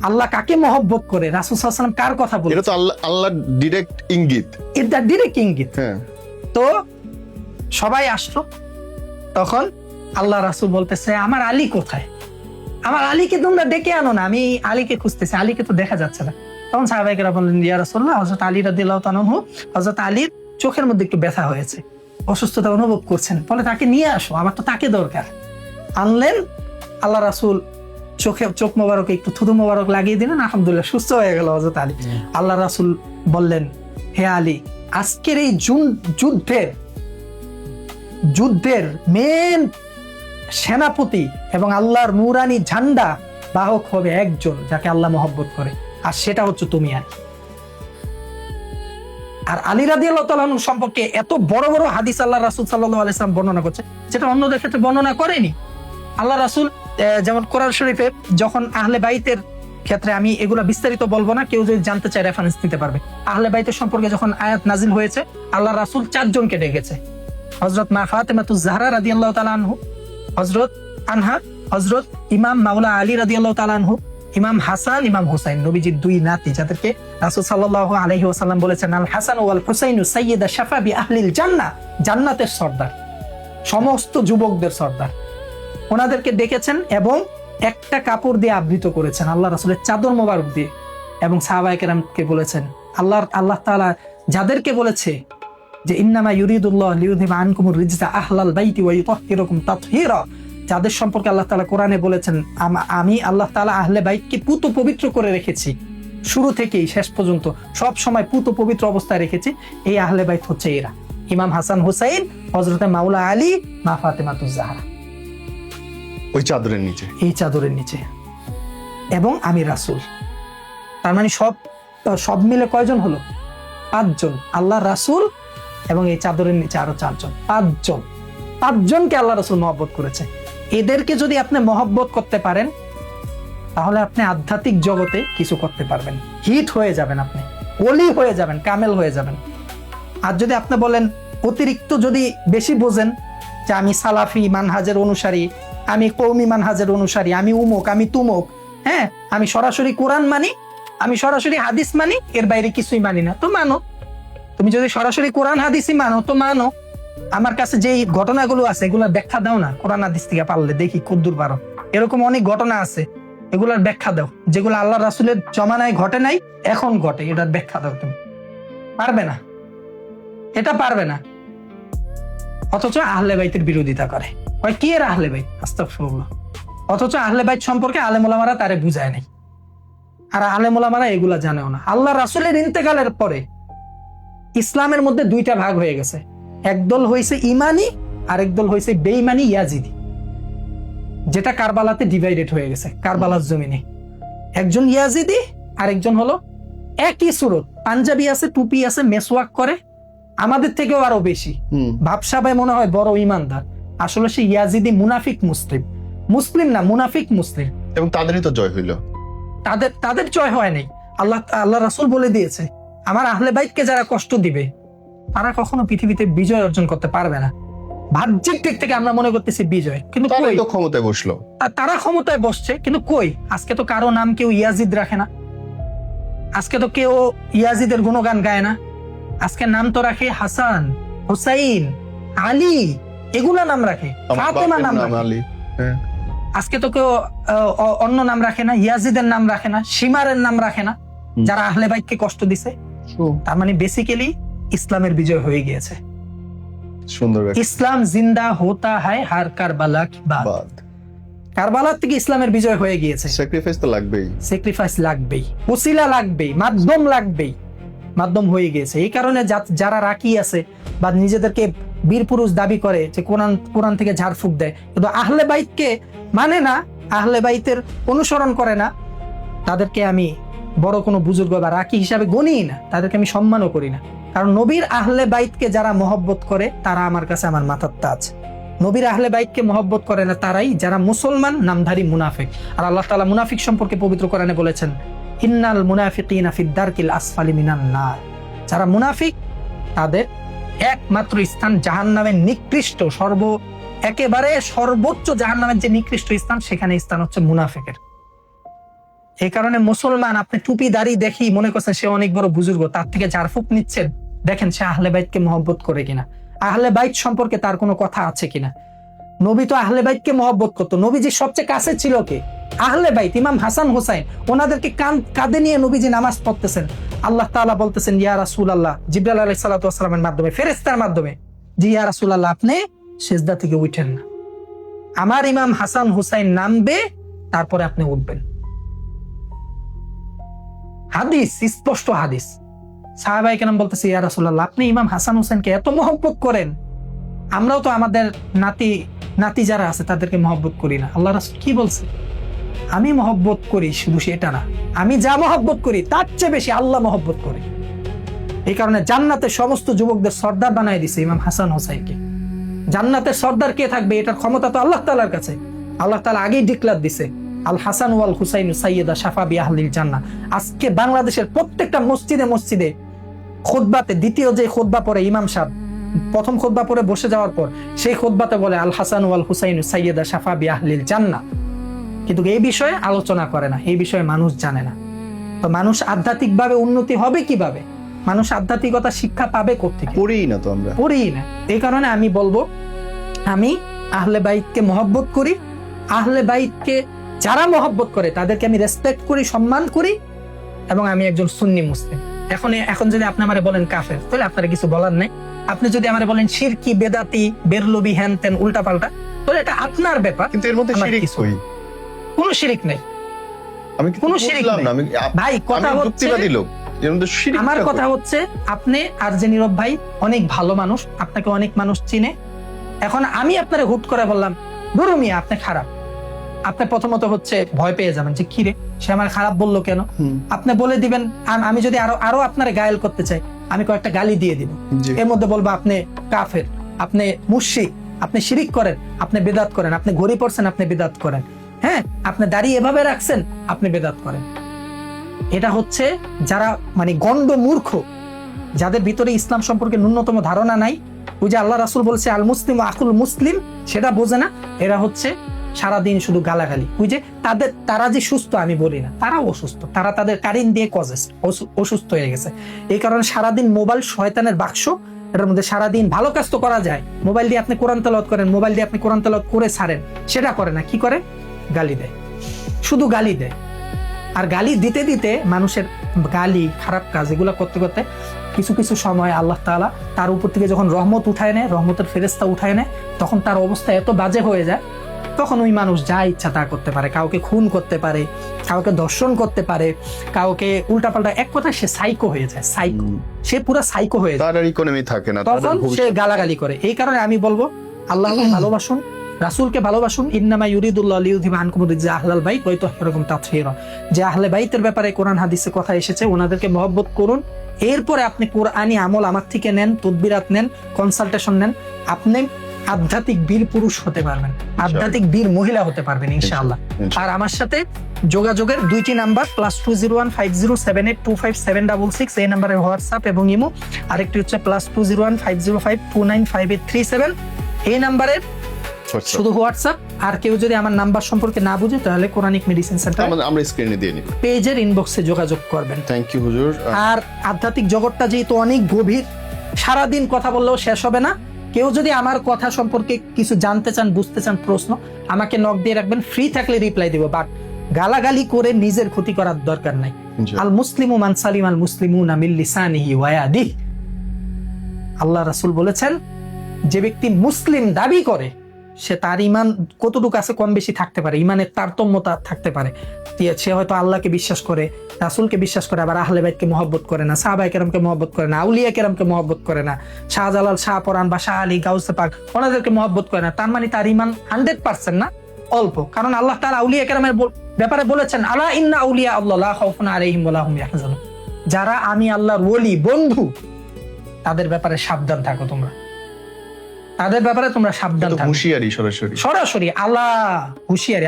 আল্লাহ কাকে মহব্বত করে, রাসূল সাল্লাল্লাহু আলাইহি ওয়াসাল্লাম কার কথা বলেন, এটা তো আল্লাহ ডিরেক্ট ইঙ্গিত, এটা ডিরেক্ট ইঙ্গিত। তো সবাই আসলো, তখন আল্লাহ রাসূল বলতেছে আমার আলী কোথায়, আমার আলীকে তোমরা ডেকে আনো না, আমি আলীকে খুঁজতেছি, আলীকে তো দেখা যাচ্ছে না। তখন সাহাবায়ে কেরাম বললেন, ইয়া রাসূলুল্লাহ, হযরত আলী রাদিয়াল্লাহু তাআলা আনহু, হযরত আলীর চোখের মধ্যে একটু ব্যথা হয়েছে, অসুস্থতা অনুভব করছেন, বলে তাকে নিয়ে আসো, আমার তো তাকে দরকার। আনলেন, আল্লাহ রাসূল চোখ মোবারকে একটু থুতু মোবারক লাগিয়ে দিলেন, আলহামদুলিল্লাহ সুস্থ হয়ে গেল হযরত আলী। আল্লাহ রাসূল বললেন, হে আলী, আজকের এই যুদ্ধের মেন সেনাপতি এবং আল্লাহর নূরানি ঝান্ডা বাহক হবে একজন, যাকে আল্লাহ মহব্বত করে, আর সেটা হচ্ছে তুমি। আর আলী রাদিয়াল্লাহু তাআলা আনহু সম্পর্কে এত বড় বড় হাদিস আল্লাহ রাসূল সাল্লাল্লাহু আলাইহি ওয়াসাল্লাম বর্ণনা করছে, যেটা অন্যদের ক্ষেত্রে বর্ণনা করেনি। আল্লাহ রাসূল যেমন কোরআন শরীফে যখন আহলে বাইতের ক্ষেত্রে, আমি এগুলা বিস্তারিত বলবো না, কেউ যদি জানতে চায় রেফারেন্স নিতে পারবে। আহলে বাইতের সম্পর্কে যখন আয়াত নাজিল হয়েছে, আল্লাহ রাসূল 4 জনকে ডেকেছে, হযরত মা ফাতেমাতুজ জাহরা রাদিয়াল্লাহু তাআলা আনহা, হযরত ইমাম মাওলা আলী রাদিয়াল্লাহু তাআলা আনহু, ইমাম হাসান ইমাম হুসাইন নবীজির দুই নাতি, যাদেরকে রাসূল সাল্লাল্লাহু আলাইহি ওয়াসাল্লাম বলেছেন আল হাসান ওয়াল হুসাইনু সাইয়্যিদা শাফাবি আহলিল জান্নাহ, জান্নাতের সর্দার, সমস্ত যুবকদের সর্দার। ওনাদেরকে ডেকেছেন এবং একটা কাপড় দিয়ে আবৃত করেছেন, আল্লাহ রাসূলের চাদর মোবারক দিয়ে, এবং সাহাবায়ে কেরামকে বলেছেন আল্লাহ তাআলা যাদেরকে বলেছে যে ইন্নামা ইউরিদুল্লাহ লিইউযহিবা আনকুমুর রিজসা আহলাল বাইতি ওয়া ইউতাহহিরাকুম তাতহীরা, যাদের সম্পর্কে আল্লাহ তাআলা কোরআনে বলেছেন আমি আল্লাহ তাআলা আহলে বাইতকে পুত পবিত্র করে রেখেছি, শুরু থেকেই শেষ পর্যন্ত সব সময় পুত পবিত্র অবস্থায় রেখেছি। এই আহলে বাইত হচ্ছে এরা, ইমাম হাসান হুসাইন, হযরতে মাওলা আলী, মা ফাতেমাতুজ জাহরা, ওই চাদরের নিচে, এই চাদরের নিচে, এবং আমি রাসূল। তার মানে সব মিলে কয়জন হলো? 5 জন। আল্লাহ রাসূল এবং এই চাদরের নিচে আরো 4 জন, 5 জনকে আল্লাহ রাসূল মহব্বত করেছে। এদেরকে যদি আপনি মহব্বত করতে পারেন তাহলে আপনি আধ্যাত্মিক জগতে কিছু করতে পারবেন, হিট হয়ে যাবেন, আপনি ওলি হয়ে যাবেন, কামেল হয়ে যাবেন। আর যদি আপনি বলেন অতিরিক্ত যদি বেশি বোঝেন যে আমি সালাফি মানহাজের অনুসারী, আমি কওমি মানহাজের অনুসারী, আমি উমুক, আমি তুমুক, হ্যাঁ আমি সরাসরি কোরআন মানি, আমি সরাসরি হাদিস মানি, এর বাইরে কিছুই মানি না, তো মানো। তুমি যদি সরাসরি কোরআন হাদিসই মানো তো মানো, আমার কাছে যেই ঘটনাগুলো আছে এগুলোর ব্যাখ্যা দাও না, কোরআন হাদিস থেকে পারলে দেখি কদ্দুর পারো। এরকম অনেক ঘটনা আছে, এগুলোর ব্যাখ্যা দাও, যেগুলো আল্লাহ রাসূলের জমানায় ঘটে নাই, এখন ঘটে, এটার ব্যাখ্যা দাও। তুমি পারবে না, এটা পারবে না। অথচ আহলে বাইতের বিরোধিতা করে, কয় কি এর আহলে বাইত, আস্তাগফিরুল্লাহ। অথচ আহলে বাইত সম্পর্কে আলেম ওলামারা তারে বুঝায় নাই, আর আলেম ওলামারা এগুলা জানেও না। আল্লাহ রাসূলের ইন্তেকালের পরে ইসলামের মধ্যে 2টা ভাগ হয়ে গেছে, একদল হয়েছে ইমানি আর একদল হয়েছে বেঈমানি ইয়াজিদি, যেটা কারবালাতে ডিভাইডেড হয়ে গেছে, কারবালার জমিনে। একজন ইয়াজিদি আর একজন হলো একই সুরত, পাঞ্জাবি আছে, টুপি আছে, মেসওয়াক করে, আমাদের থেকেও আরো বেশি, ভাবসাবায় মনে হয় বড় ইমানদার, আসলে সে ইয়াজিদি মুনাফিক মুসলিম, মুসলিম না মুনাফিক মুসলিম। এবং তাদেরই তো জয় হইল, তাদের জয় হয় নাই। আল্লাহ রাসূল বলে দিয়েছে আমার আহলে বাইতকে যারা কষ্ট দিবে তারা কখনো পৃথিবীতে বিজয় অর্জন করতে পারবে না। বাহ্যিক দিক থেকে আমরা মনে করতেছি বিজয়, কিন্তু তারাই তো ক্ষমতায় বসলো, তারা ক্ষমতায় বসছে, কিন্তু কই আজকে তো কারো নাম কেউ ইয়াজিদ রাখে না, আজকে তো কেউ ইয়াজিদের গুণগান গায় না, আজকে নাম তো রাখে হাসান, হুসাইন, আলী, এগুলা নাম রাখে, ফাতেমা নাম রাখে। আজকে তো কেউ অন্য নাম রাখে না, ইয়াজিদের নাম রাখে না, সীমারের নাম রাখে না, যারা আহলে বাইতকে কষ্ট দিছে। তার মানে বেসিক্যালি ইসলামের বিজয় হয়ে গিয়েছে। সুন্দর, ইসলাম জিন্দা হোতা হয় হার কারবালা কি বাত, কারবালার থেকে ইসলামের বিজয় হয়ে গিয়েছে। স্যাক্রিফাইস তো লাগবেই, স্যাক্রিফাইস লাগবেই, ওসিলা লাগবেই, মাধ্যম লাগবেই, মাধ্যম হয়ে গিয়েছে। এই কারণে যারা রাকি আছে বা নিজেদেরকে বীর পুরুষ দাবি করে যে কোরআন থেকে ঝাড়ফুঁক দেয়, কিন্তু আহলে বাইতকে মানে না, আহলে বাইতের অনুসরণ করে না, তাদেরকে আমি বড় কোনো বুজুর্গ বা রাকি হিসাবে গণি না, তাদেরকে আমি সম্মানও করি না। কারণ নবীর আহলে বাইতকে যারা মহব্বত করে তারা আমার কাছে আমার মাথার তাজ। নবীর আহলে বাইতকে মহব্বত করে না তারাই যারা মুসলমান নামধারী মুনাফিক। আর আল্লাহ তাআলা মুনাফিক সম্পর্কে পবিত্র কোরআনে বলেছেন ইন্নাল মুনাফিকিনা ফিদ দারকিল আসফালি মিনান নার, যারা মুনাফিক তাদের একমাত্র স্থান জাহান্নামের নিকৃষ্ট, একেবারে সর্বোচ্চ জাহান্নামের যে নিকৃষ্ট স্থান, সেখানে স্থান হচ্ছে মুনাফিকের। এই কারণে মুসলমান আপনি টুপি দাড়ি দেখি মনে করছেন সে অনেক বড় বুজুর্গ, তার থেকে ঝাড়ফুঁক নিচ্ছেন, দেখেন সে আহলে বাইতকে মহব্বত করে কিনা, আহলে বাইত সম্পর্কে তার কোনো কথা আছে কিনা। নবী তো আহলে বাইতকে মহব্বত করতো, নবীজি সবচেয়ে কাছে ছিল কে? আহলে বাইত, ইমাম হাসান হুসাইন, ওনাদেরকে কাঁধে নিয়ে নবীজি নামাজ পড়তেছেন। আল্লাহ তাআলা বলতেছেন ইয়া রাসূলুল্লাহ, জিবরাইল আলাইহিস সালাতু ওয়াস সালামের মাধ্যমে, ফেরেশতার মাধ্যমে, জি ইয়া রাসূলুল্লাহ আপনি সিজদা থেকে উঠেন না, আমার ইমাম হাসান হুসাইন নামবে তারপরে আপনি উঠবেন। হাদিস, স্পষ্ট হাদিস। সাহাবায়ে কেরাম বলতেছে ইয়া রাসূলুল্লাহ আপনি ইমাম হাসান হুসাইনকে এত মহব্বত করেন, আমরাও তো আমাদের নাতি যারা আছে তাদেরকে মহব্বত করি না। আল্লাহ রাসূল কি বলছে? আমি মহব্বত করি, শুধু সেটা না, আমি যা মহব্বত করি তার চেয়ে বেশি আল্লাহ মহব্বত করে। এই কারণে জান্নাতের সমস্ত যুবকদের সর্দার বানায় দিছে ইমাম হাসান হুসাইনকে। জান্নাতের সর্দার কে থাকবে এটার ক্ষমতা তো আল্লাহ তাআলার কাছে। আল্লাহ তাআলা আগেই ডিক্লার দিছে আল হাসান ওয়াল হুসাইন সাইয়্যিদা শাফাবি আহলিল জান্নাহ। আজকে বাংলাদেশের প্রত্যেকটা মসজিদে খুতবাতে, দ্বিতীয় যে খুতবা পড়ে ইমাম সাহেব, প্রথম খুতবা পড়ে বসে যাওয়ার পর সেই খুতবাতে বলে আল হাসান ওয়াল হুসাইন সাইয়্যিদা শাফাবি আহলিল জান্নাহ। কিন্তু এই বিষয়ে আলোচনা করে না, এই বিষয়ে মানুষ জানে না। তো মানুষ আধ্যাত্মিকভাবে উন্নতি হবে কিভাবে, মানুষ আধ্যাত্মিকতা শিক্ষা পাবে কোত্থেকে? পড়েই না তো আমরা। পড়েই না। এই কারণে আমি বলবো, আমি আহলে বাইতকে মহব্বত করি, আহলে বাইতকে যারা মহব্বত করে তাদেরকে আমি রেসপেক্ট করি, সম্মান করি, এবং আমি একজন সুন্নি মুসলিম। এখন যদি আপনি আমারে বলেন কাফের, তাহলে আপনার কিছু বলার নেই। আপনি যদি আমারে বলেন শিরকি, বেদাতি, বেরলবি, হ্যান ত্যান, উল্টাপাল্টা, তাহলে এটা আপনার ব্যাপার। কিন্তু এর মধ্যে আমার শিরিক কিছু কই? কোনো শিরিক নেই। আমি কিন্তু কোনো শিরিক বুঝলাম নেই। না। ভাই কথা আমি হচ্ছে, যুক্তিবাদী লোক, এর মধ্যে শিরিক আমার কথা হচ্ছে, আপনি আর যে নীরব ভাই অনেক ভালো মানুষ, আপনাকে অনেক মানুষ চিনে। এখন আমি আপনারে হুট করে বললাম ধরো মিয়া আপনি খারাপ, আপনি প্রথমত হচ্ছে ভয় পেয়ে যাবেন যে কিরে সে আমার খারাপ বললো কেন। আপনি বলে দিবেন, আমি যদি আরো আপনারে গায়েল করতে চাই, আমি কয়েকটা গালি দিয়ে দিব। এর মধ্যে বলবো আপনি কাফের, আপনি মুশরিক, আপনি শিরিক করেন, আপনি বেদাত করেন, আপনি ঘড়ি পড়ছেন, আপনি বেদাত করেন, হ্যাঁ আপনি দাড়ি এভাবে রাখছেন, আপনি বেদাত করেন। এটা হচ্ছে যারা মানে গণ্ড মূর্খ, যাদের ভিতরে ইসলাম সম্পর্কে ন্যূনতম ধারণা নাই। ওই যে আল্লাহ রাসূল বলছে আল মুসলিম আকুল মুসলিম, সেটা বোঝে না। এরা হচ্ছে সারাদিন শুধু গালাগালি। ওই যে তারা যে সুস্থ আমি বলি না, তারাও অসুস্থ, তারা তাদের কারিন দিয়ে কজেস অসুস্থ হয়ে গেছে। এই কারণে সারাদিন মোবাইল শয়তানের বাক্স, এটার মধ্যে সারাদিন ভালো কাজ তো করা যায়। মোবাইল দিয়ে আপনি কোরআন তেলাওয়াত করেন, মোবাইল দিয়ে আপনি কোরআন তেলাওয়াত করে ছাড়েন, সেটা করে না। কি করে? গালি দেয়, শুধু গালি দেয়। আর গালি দিতে দিতে মানুষের গালি, খারাপ কাজ, এগুলো করতে করতে কিছু কিছু সময় আল্লাহ তাআলা তার উপর থেকে যখন রহমত উঠায় নেয়, রহমতের ফেরেশতা উঠায় নেয়, তখন তার অবস্থা এত বাজে হয়ে যায়, তখন ওই মানুষ যা ইচ্ছা তা করতে পারে। কাউকে খুন করতে পারে, কাউকে ধর্ষণ করতে পারে, কাউকে উল্টাপাল্টা, এক কথায় সে সাইকো হয়ে যায়। সাইকো, সে পুরো সাইকো হয়ে যায়। তার আর ইকোনমি থাকে না, তখন সে গালাগালি করে। এই কারণে আমি বলবো আল্লাহকে ভালোবাসুন, রাসূলকে ভালোবাসুন। ইন্নামা ইউরিদুল্লাহ লিইউযহিবা আনকুম রিজসা আহলাল বাইত ওয়া ইউতাহহিরাকুম তাতহীরা। যে আহলে বাইতের ব্যাপারে কোরআন হাদিসে কথা এসেছে, ওনাদেরকে মহব্বত করুন। এরপরে আপনি কোরআনী আমল আমার থেকে নেন, তদবিরাত নেন, কনসালটেশন নেন, আপনি আধ্যাত্মিক বীর পুরুষ হতে পারবেন, আধ্যাত্মিক বীর মহিলা হতে পারবেন ইনশাআল্লাহ। আর আমার সাথে যোগাযোগের দুইটি নাম্বার, +201 5078 25766, এই নাম্বারে হোয়াটসঅ্যাপ এবং ইমো। আরেকটি হচ্ছে +201 505 295837, এই নাম্বারে শুধু হোয়াটসঅ্যাপ। আর কেউ যদি আমার নাম্বার সম্পর্কে না বুঝে, তাহলে কোরআনিক মেডিসিন সেন্টার আমরা স্ক্রিনে দিয়ে নিব, পেজের ইনবক্সে যোগাযোগ করবেন। থ্যাংক ইউ হুজুর। আর আধ্যাত্মিক জগৎটা যেহেতু অনেক গভীর, সারাদিন কথা বললেও শেষ হবে না। কেউ যদি আমার কথা সম্পর্কে কিছু জানতে চান, বুঝতে চান, প্রশ্ন আমাকে নক দিয়ে রাখবেন, ফ্রি থাকলে রিপ্লাই দিব। বাট গালাগালি করে নিজের ক্ষতি করার দরকার নাই। আল মুসলিমু মান সালিম আল মুসলিমুনা মিন লিসানিহি ওয়া ইয়াদিহি। আল্লাহ রাসূল বলেছেন, যে ব্যক্তি মুসলিম দাবি করে, সে তার ইমান কতটুকু আছে কম বেশি থাকতে পারে, ইমানের তারতম্যতা থাকতে পারে। সে হয়তো আল্লাহকে বিশ্বাস করে, রাসূলকে বিশ্বাস করে, আবার আহলে বাইতকে মহব্বত করে না, সাহাবায়ে কেরামকে মহব্বত করে না, আউলিয়া কেরামকে মহব্বত করে না, শাহজালাল, শাহপরান বা শাহ আলী, গাউসে পাক, ওনাদেরকে মহব্বত করে না, তার মানে তার ইমান 100% না, অল্প। কারণ আল্লাহ তাআলা আউলিয়া কেরামের ব্যাপারে বলেছেন, আলা ইন্না আউলিয়া আল্লাহ লা খাউফুন আলাইহিম ওয়া লা হুম ইয়াহজানুন। যারা আমি আল্লাহর ওলি, বন্ধু, তাদের ব্যাপারে সাবধান থাকো তোমরা, তাদের ব্যাপারে তোমরা সাবধান থাকো। হুঁশিয়ারি সরাসরি আল্লাহ হুঁশিয়ারি।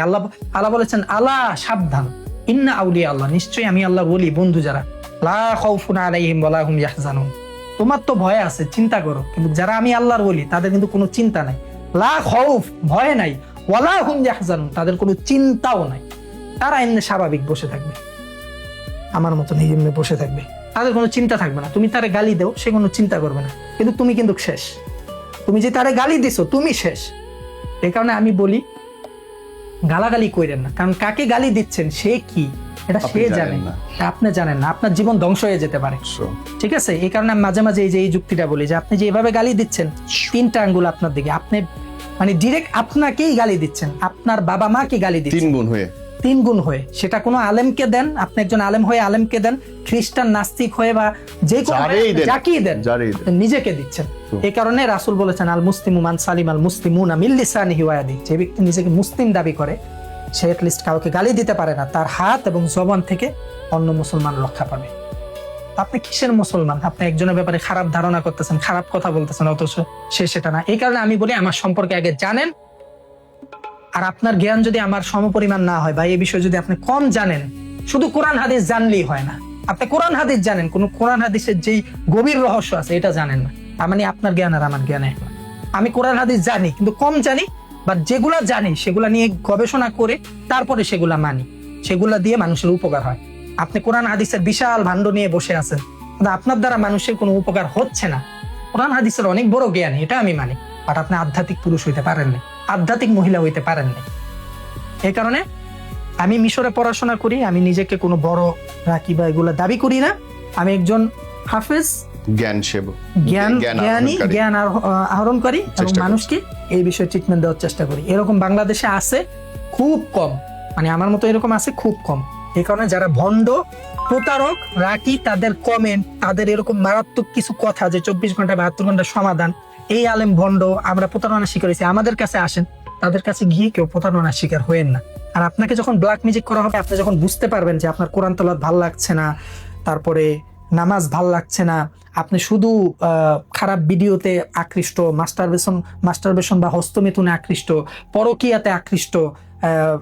আল্লাহ বলেছেন, আল্লাহ সাবধান, ইন্না আউলিয়া আল্লাহ, নিশ্চয়ই আমি আল্লাহর ওলি, বন্ধু যারা, লা খাউফুন আলাইহিম ওয়া লা হুম ইয়াহজানুন। তোমার তো ভয় আছে, চিন্তা করো, কিন্তু যারা আমি আল্লাহর ওলি তাদের কিন্তু কোনো চিন্তা নাই। লা খাউফ, ভয় নাই, ওয়া লা হুম ইয়াহজানুন, তাদের কোনো চিন্তাও নাই। তারা এমনি স্বাভাবিক বসে থাকবে, আমার মতো নিজে বসে থাকবে, তাদের কোনো চিন্তা থাকবে না। তুমি তারে গালি দাও, সে কোনো চিন্তা করবে না, কিন্তু তুমি কিন্তু শেষ। তুমি যে তারে গালি দিছো, তুমি শেষ। এই কারণে আমি বলি, গালাগালি কইরেন না, কারণ কাকে গালি দিচ্ছেন সে কি এটা সে জানেন না, আপনি জানেন না, আপনার জীবন ধ্বংস হয়ে যেতে পারে। ঠিক আছে? এই কারণে আমি মাঝে মাঝে এই যুক্তিটা বলি যে আপনি যে এভাবে গালি দিচ্ছেন, 3টা আঙ্গুল আপনার দিকে, আপনি মানে ডিরেক্ট আপনাকেই গালি দিচ্ছেন, আপনার বাবা মাকে গালি দিচ্ছেন 3 গুণ হয়ে। সেটা কোনো আলেমকে দেন, আপনি একজন আলেম হয়ে আলেমকে দেন, খ্রিস্টান নাস্তিক হয়ে বা যে কোনো যাকেই দেন, নিজেকে দিচ্ছেন। এই কারণে রাসূল বলেছেন, আল মুসলিমু মান সালিম আল মুসলিমুনা মিন লিসানিহি ওয়া ইয়াদিহি। যে ব্যক্তি নিজেকে মুসলিম দাবি করে, সে এট লিস্ট কাউকে গালি দিতে পারে না, তার হাত এবং জবান থেকে অন্য মুসলমান রক্ষা পাবে। আপনি কিসের মুসলমান? আপনি একজনের ব্যাপারে খারাপ ধারণা করতেছেন, খারাপ কথা বলতেছেন, অথচ সে সেটা না। এই কারণে আমি বলি, আমার সম্পর্কে আগে জানেন। আর আপনার জ্ঞান যদি আমার সমপরিমাণ না হয়, বা এই বিষয়ে যদি আপনি কম জানেন, শুধু কোরআন হাদিস জানলেই হয় না। আপনি কোরআন হাদিস জানেন, কোন কোরআন হাদিসের যেই গভীর রহস্য আছে এটা জানেন না, তার মানে আপনার জ্ঞান আর আমার জ্ঞান এক না। আমি কোরআন হাদিস জানি, কিন্তু কম জানি, বা যেগুলা জানি সেগুলা নিয়ে গবেষণা করে তারপরে সেগুলা মানি, সেগুলা দিয়ে মানুষের উপকার হয়। আপনি কোরআন হাদিসের বিশাল ভাণ্ড নিয়ে বসে আছেন, কিন্তু আপনার দ্বারা মানুষের কোনো উপকার হচ্ছে না। কোরআন হাদিসের অনেক বড় জ্ঞান, এটা আমি মানি, বাট আপনি আধ্যাত্মিক পুরুষ হইতে পারেন না, আধ্যাত্মিক মহিলা হইতে পারেন না। এই কারণে আমি মিশরে পড়াশোনা করি, আমি নিজেকে কোনো বড় রাখি বা এগুলা দাবি করি না। আমি একজন হাফেজ, জ্ঞান সেবক, জ্ঞান আহরণকারী এবং চেষ্টা মানুষকে এই বিষয়ে ট্রিটমেন্ট দেওয়ার চেষ্টা করি। এরকম বাংলাদেশে আছে খুব কম, মানে আমার মতো এরকম আছে খুব কম। এই কারণে যারা ভণ্ড, প্রতারক, রাকি, তাদের কমেন্ট, তাদের এরকম মারাত্মক কিছু কথা যে 24 ঘন্টা 72 ঘন্টা সমাধান, এই আলেম ভণ্ড, আমরা প্রতারণার শিকার হয়েছি, আমাদের কাছে আসেন, তাদের কাছে গিয়ে কেউ প্রতারণার শিকার হয়েন না। আর আপনাকে যখন ব্ল্যাক ম্যাজিক করা হবে, আপনি যখন বুঝতে পারবেন যে আপনার কোরআন তেলাওয়াত ভাল লাগছে না, তারপরে নামাজ ভাল লাগছে না, আপনি শুধু খারাপ ভিডিওতে আকৃষ্ট, মাস্টারবেশন বা হস্তমিথুনে আকৃষ্ট, পরকীয়াতে আকৃষ্ট,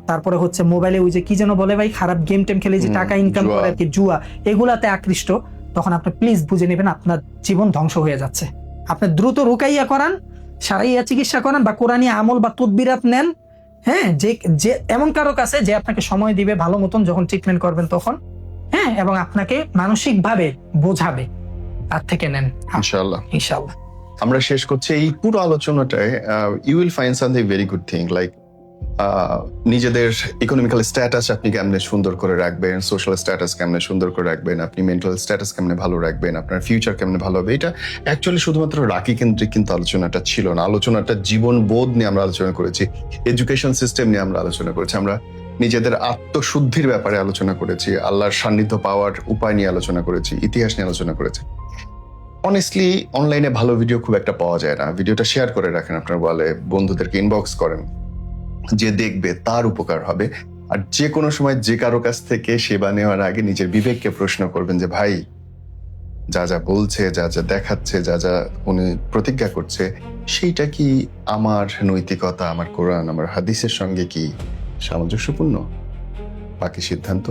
তারপরে হচ্ছে মোবাইলে ওই যে কি যেন বলে ভাই, খারাপ গেম টেম খেলে যে টাকা ইনকাম করে আর কি, জুয়া, এগুলাতে আকৃষ্ট, তখন আপনি প্লিজ বুঝে নেবেন আপনার জীবন ধ্বংস হয়ে যাচ্ছে। আপনি দ্রুত রুকাইয়া করান, সারাইয়া চিকিৎসা করান, বা কোরআনী আমল বা তদবিরাত নেন। হ্যাঁ, যে এমন কারো কাছে যে আপনাকে সময় দিবে ভালো মতন যখন ট্রিটমেন্ট করবেন তখন, হ্যাঁ, এবং আপনাকে মানসিক ভাবে বোঝাবে, তার থেকে নেন ইনশাআল্লাহ। ইনশাআল্লাহ। আমরা শেষ করছি এই পুরো আলোচনাটায়, you will find something very good thing, like নিজেদের ইকোনমিক্যাল স্ট্যাটাস আপনি কেমনে সুন্দর করে রাখবেন, সোশ্যাল স্ট্যাটাস কেমনে সুন্দর করে রাখবেন, আপনি মেন্টাল স্ট্যাটাস কেমনে ভালো রাখবেন, আপনার ফিউচার কেমনে ভালো হবে। এটা অ্যাকচুয়ালি শুধুমাত্র রাকি কেন্দ্রিক কিন্তু আলোচনাটা ছিল না, আলোচনাটা জীবন বোধ নিয়ে আমরা আলোচনা করেছি, এডুকেশন সিস্টেম নিয়ে আমরা আলোচনা করেছি, আমরা নিজেদের আত্মশুদ্ধির ব্যাপারে আলোচনা করেছি, আল্লাহর সান্নিধ্য পাওয়ার উপায় নিয়ে আলোচনা করেছি, ইতিহাস নিয়ে আলোচনা করেছি। অনেস্টলি অনলাইনে ভালো ভিডিও খুব একটা পাওয়া যায় না, ভিডিওটা শেয়ার করে রাখেন আপনার বলে, বন্ধুদেরকে ইনবক্স করেন, যে দেখবে তার উপকার হবে। আর যে কোনো সময় যে কারো কাছ থেকে সেবা নেওয়ার আগে নিজের বিবেককে প্রশ্ন করবেন যে ভাই যা যা বলছে, যা যা দেখাচ্ছে, যা যা উনি প্রতিজ্ঞা করছে, সেইটা কি আমার নৈতিকতা, আমার কোরআন, আমার হাদিসের সঙ্গে কি সামঞ্জস্যপূর্ণ? বাকি সিদ্ধান্ত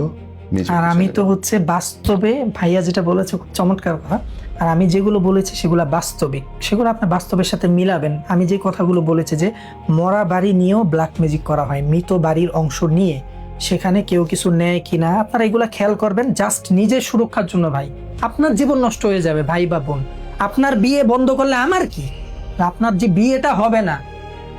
নিজে। আর আমি তো হচ্ছে বাস্তবে, ভাইয়া যেটা বলেছে খুব চমৎকার কথা, আর আমি যেগুলো বলেছি সেগুলো বাস্তবিক, সেগুলো আপনি বাস্তবের সাথে মিলাবেন। আমি যে কথাগুলো বলেছি যে মরা বাড়ি নিয়েও ব্ল্যাক ম্যাজিক করা হয়, মৃত বাড়ির অংশ নিয়ে সেখানে কেউ কিছু নেয় কিনা আপনারা এগুলা খেয়াল করবেন, জাস্ট নিজের সুরক্ষার জন্য। ভাই, আপনার জীবন নষ্ট হয়ে যাবে ভাই বা বোন, আপনার বিয়ে বন্ধ করলে আমার কি? আপনার যে বিয়েটা হবে না,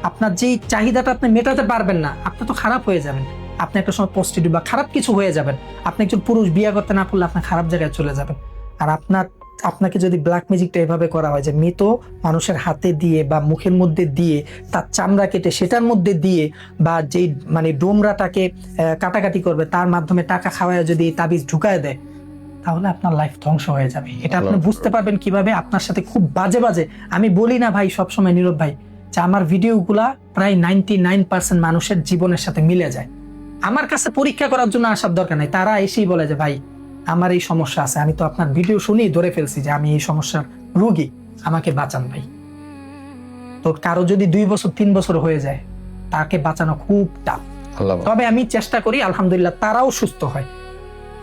আপনার যে চাহিদাটা আপনি মেটাতে পারবেন না, আপনি তো খারাপ হয়ে যাবেন, আপনি একটা সময় পজিটিভ বা খারাপ কিছু হয়ে যাবেন। আপনি একজন পুরুষ বিয়ে করতে না পারলে আপনি খারাপ জায়গায় চলে যাবেন। আর আপনাকে যদি ব্ল্যাক ম্যাজিকটা এভাবে করা হয় যে মৃত মানুষের হাতে দিয়ে বা মুখের মধ্যে দিয়ে, তার চামড়া কেটে সেটার মধ্যে দিয়ে, বা যেই মানে ডোমরাটাকে কাটাকাটি করবে তার মাধ্যমে টাকা খাওয়ায় যদি তাবিজ ঢুকায় দেয়, তাহলে আপনার লাইফ ধ্বংস হয়ে যাবে। এটা আপনি বুঝতে পারবেন কিভাবে? আপনার সাথে খুব বাজে বাজে, আমি বলি না ভাই সবসময় নীরব ভাই, যে আমার ভিডিওগুলা প্রায় 99% মানুষের জীবনের সাথে মিলে যায়। আমার কাছে পরীক্ষা করার জন্য আসার দরকার নাই, তারা এসেই বলে যে ভাই আমার এই সমস্যা আছে, আমি তো আপনার ভিডিও শুনেই ধরে ফেলছি যে আমি এই সমস্যার রোগী, আমাকে বাঁচান ভাই। তো কারো যদি 2 বছর 3 বছর হয়ে যায়, তাকে বাঁচানো খুব টাফ। তবে আমি চেষ্টা করি, আলহামদুলিল্লাহ তারাও সুস্থ হয়।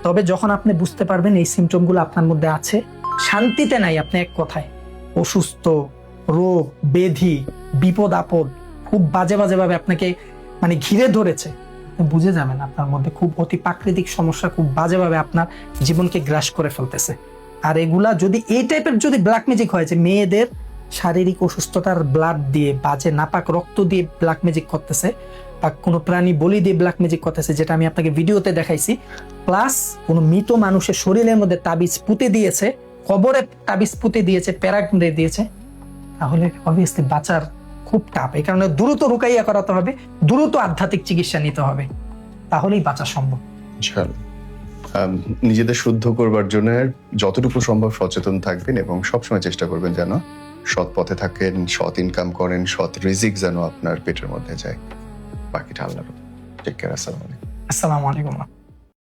তবে যখন আপনি বুঝতে পারবেন এই সিমটমগুলো আপনার মধ্যে আছে, শান্তিতে নাই আপনি, এক কথায় অসুস্থ, রোগ ব্যাধি, বিপদ আপদ খুব বাজে বাজে ভাবে আপনাকে মানে ঘিরে ধরেছে, বুঝে যাবেন আপনার মধ্যে খুব অতি প্রাকৃতিক সমস্যা খুব বাজেভাবে আপনার জীবনকে গ্রাস করে ফেলতেছে। আর এগুলা যদি এই টাইপের যদি ব্ল্যাক ম্যাজিক হয়, যে মেয়েদের শারীরিক অসুস্থতার ব্লাড দিয়ে, বাজে নাপাক রক্ত দিয়ে ব্ল্যাক ম্যাজিক করতেছে, বা কোনো প্রাণী বলি দিয়ে ব্ল্যাক ম্যাজিক করতেছে, যেটা আমি আপনাকে ভিডিওতে দেখাইছি, প্লাস কোনো মৃত মানুষের শরীরের মধ্যে তাবিজ পুঁতে দিয়েছে, কবরে তাবিজ পুঁতে দিয়েছে, প্যারাক দিয়েছে, তাহলে অবভিয়াসলি বাঁচার খুব টাফ। এই কারণে দ্রুত রুকাইয়া করাতে হবে, দ্রুত আধ্যাত্মিক চিকিৎসা নিতে হবে, তাহলেই বাঁচা সম্ভব। নিজেদের শুদ্ধ করবার জন্য যতটুকু সম্ভব সচেতন থাকবেন এবং সবসময় চেষ্টা করবেন যেন সৎ পথে থাকেন, সৎ ইনকাম করেন, সৎ রিজিক যেন আপনার পেটের মধ্যে যায়। বাকিটা আল্লাহর। Take care. আসসালামু আলাইকুম। আসসালামু আলাইকুম।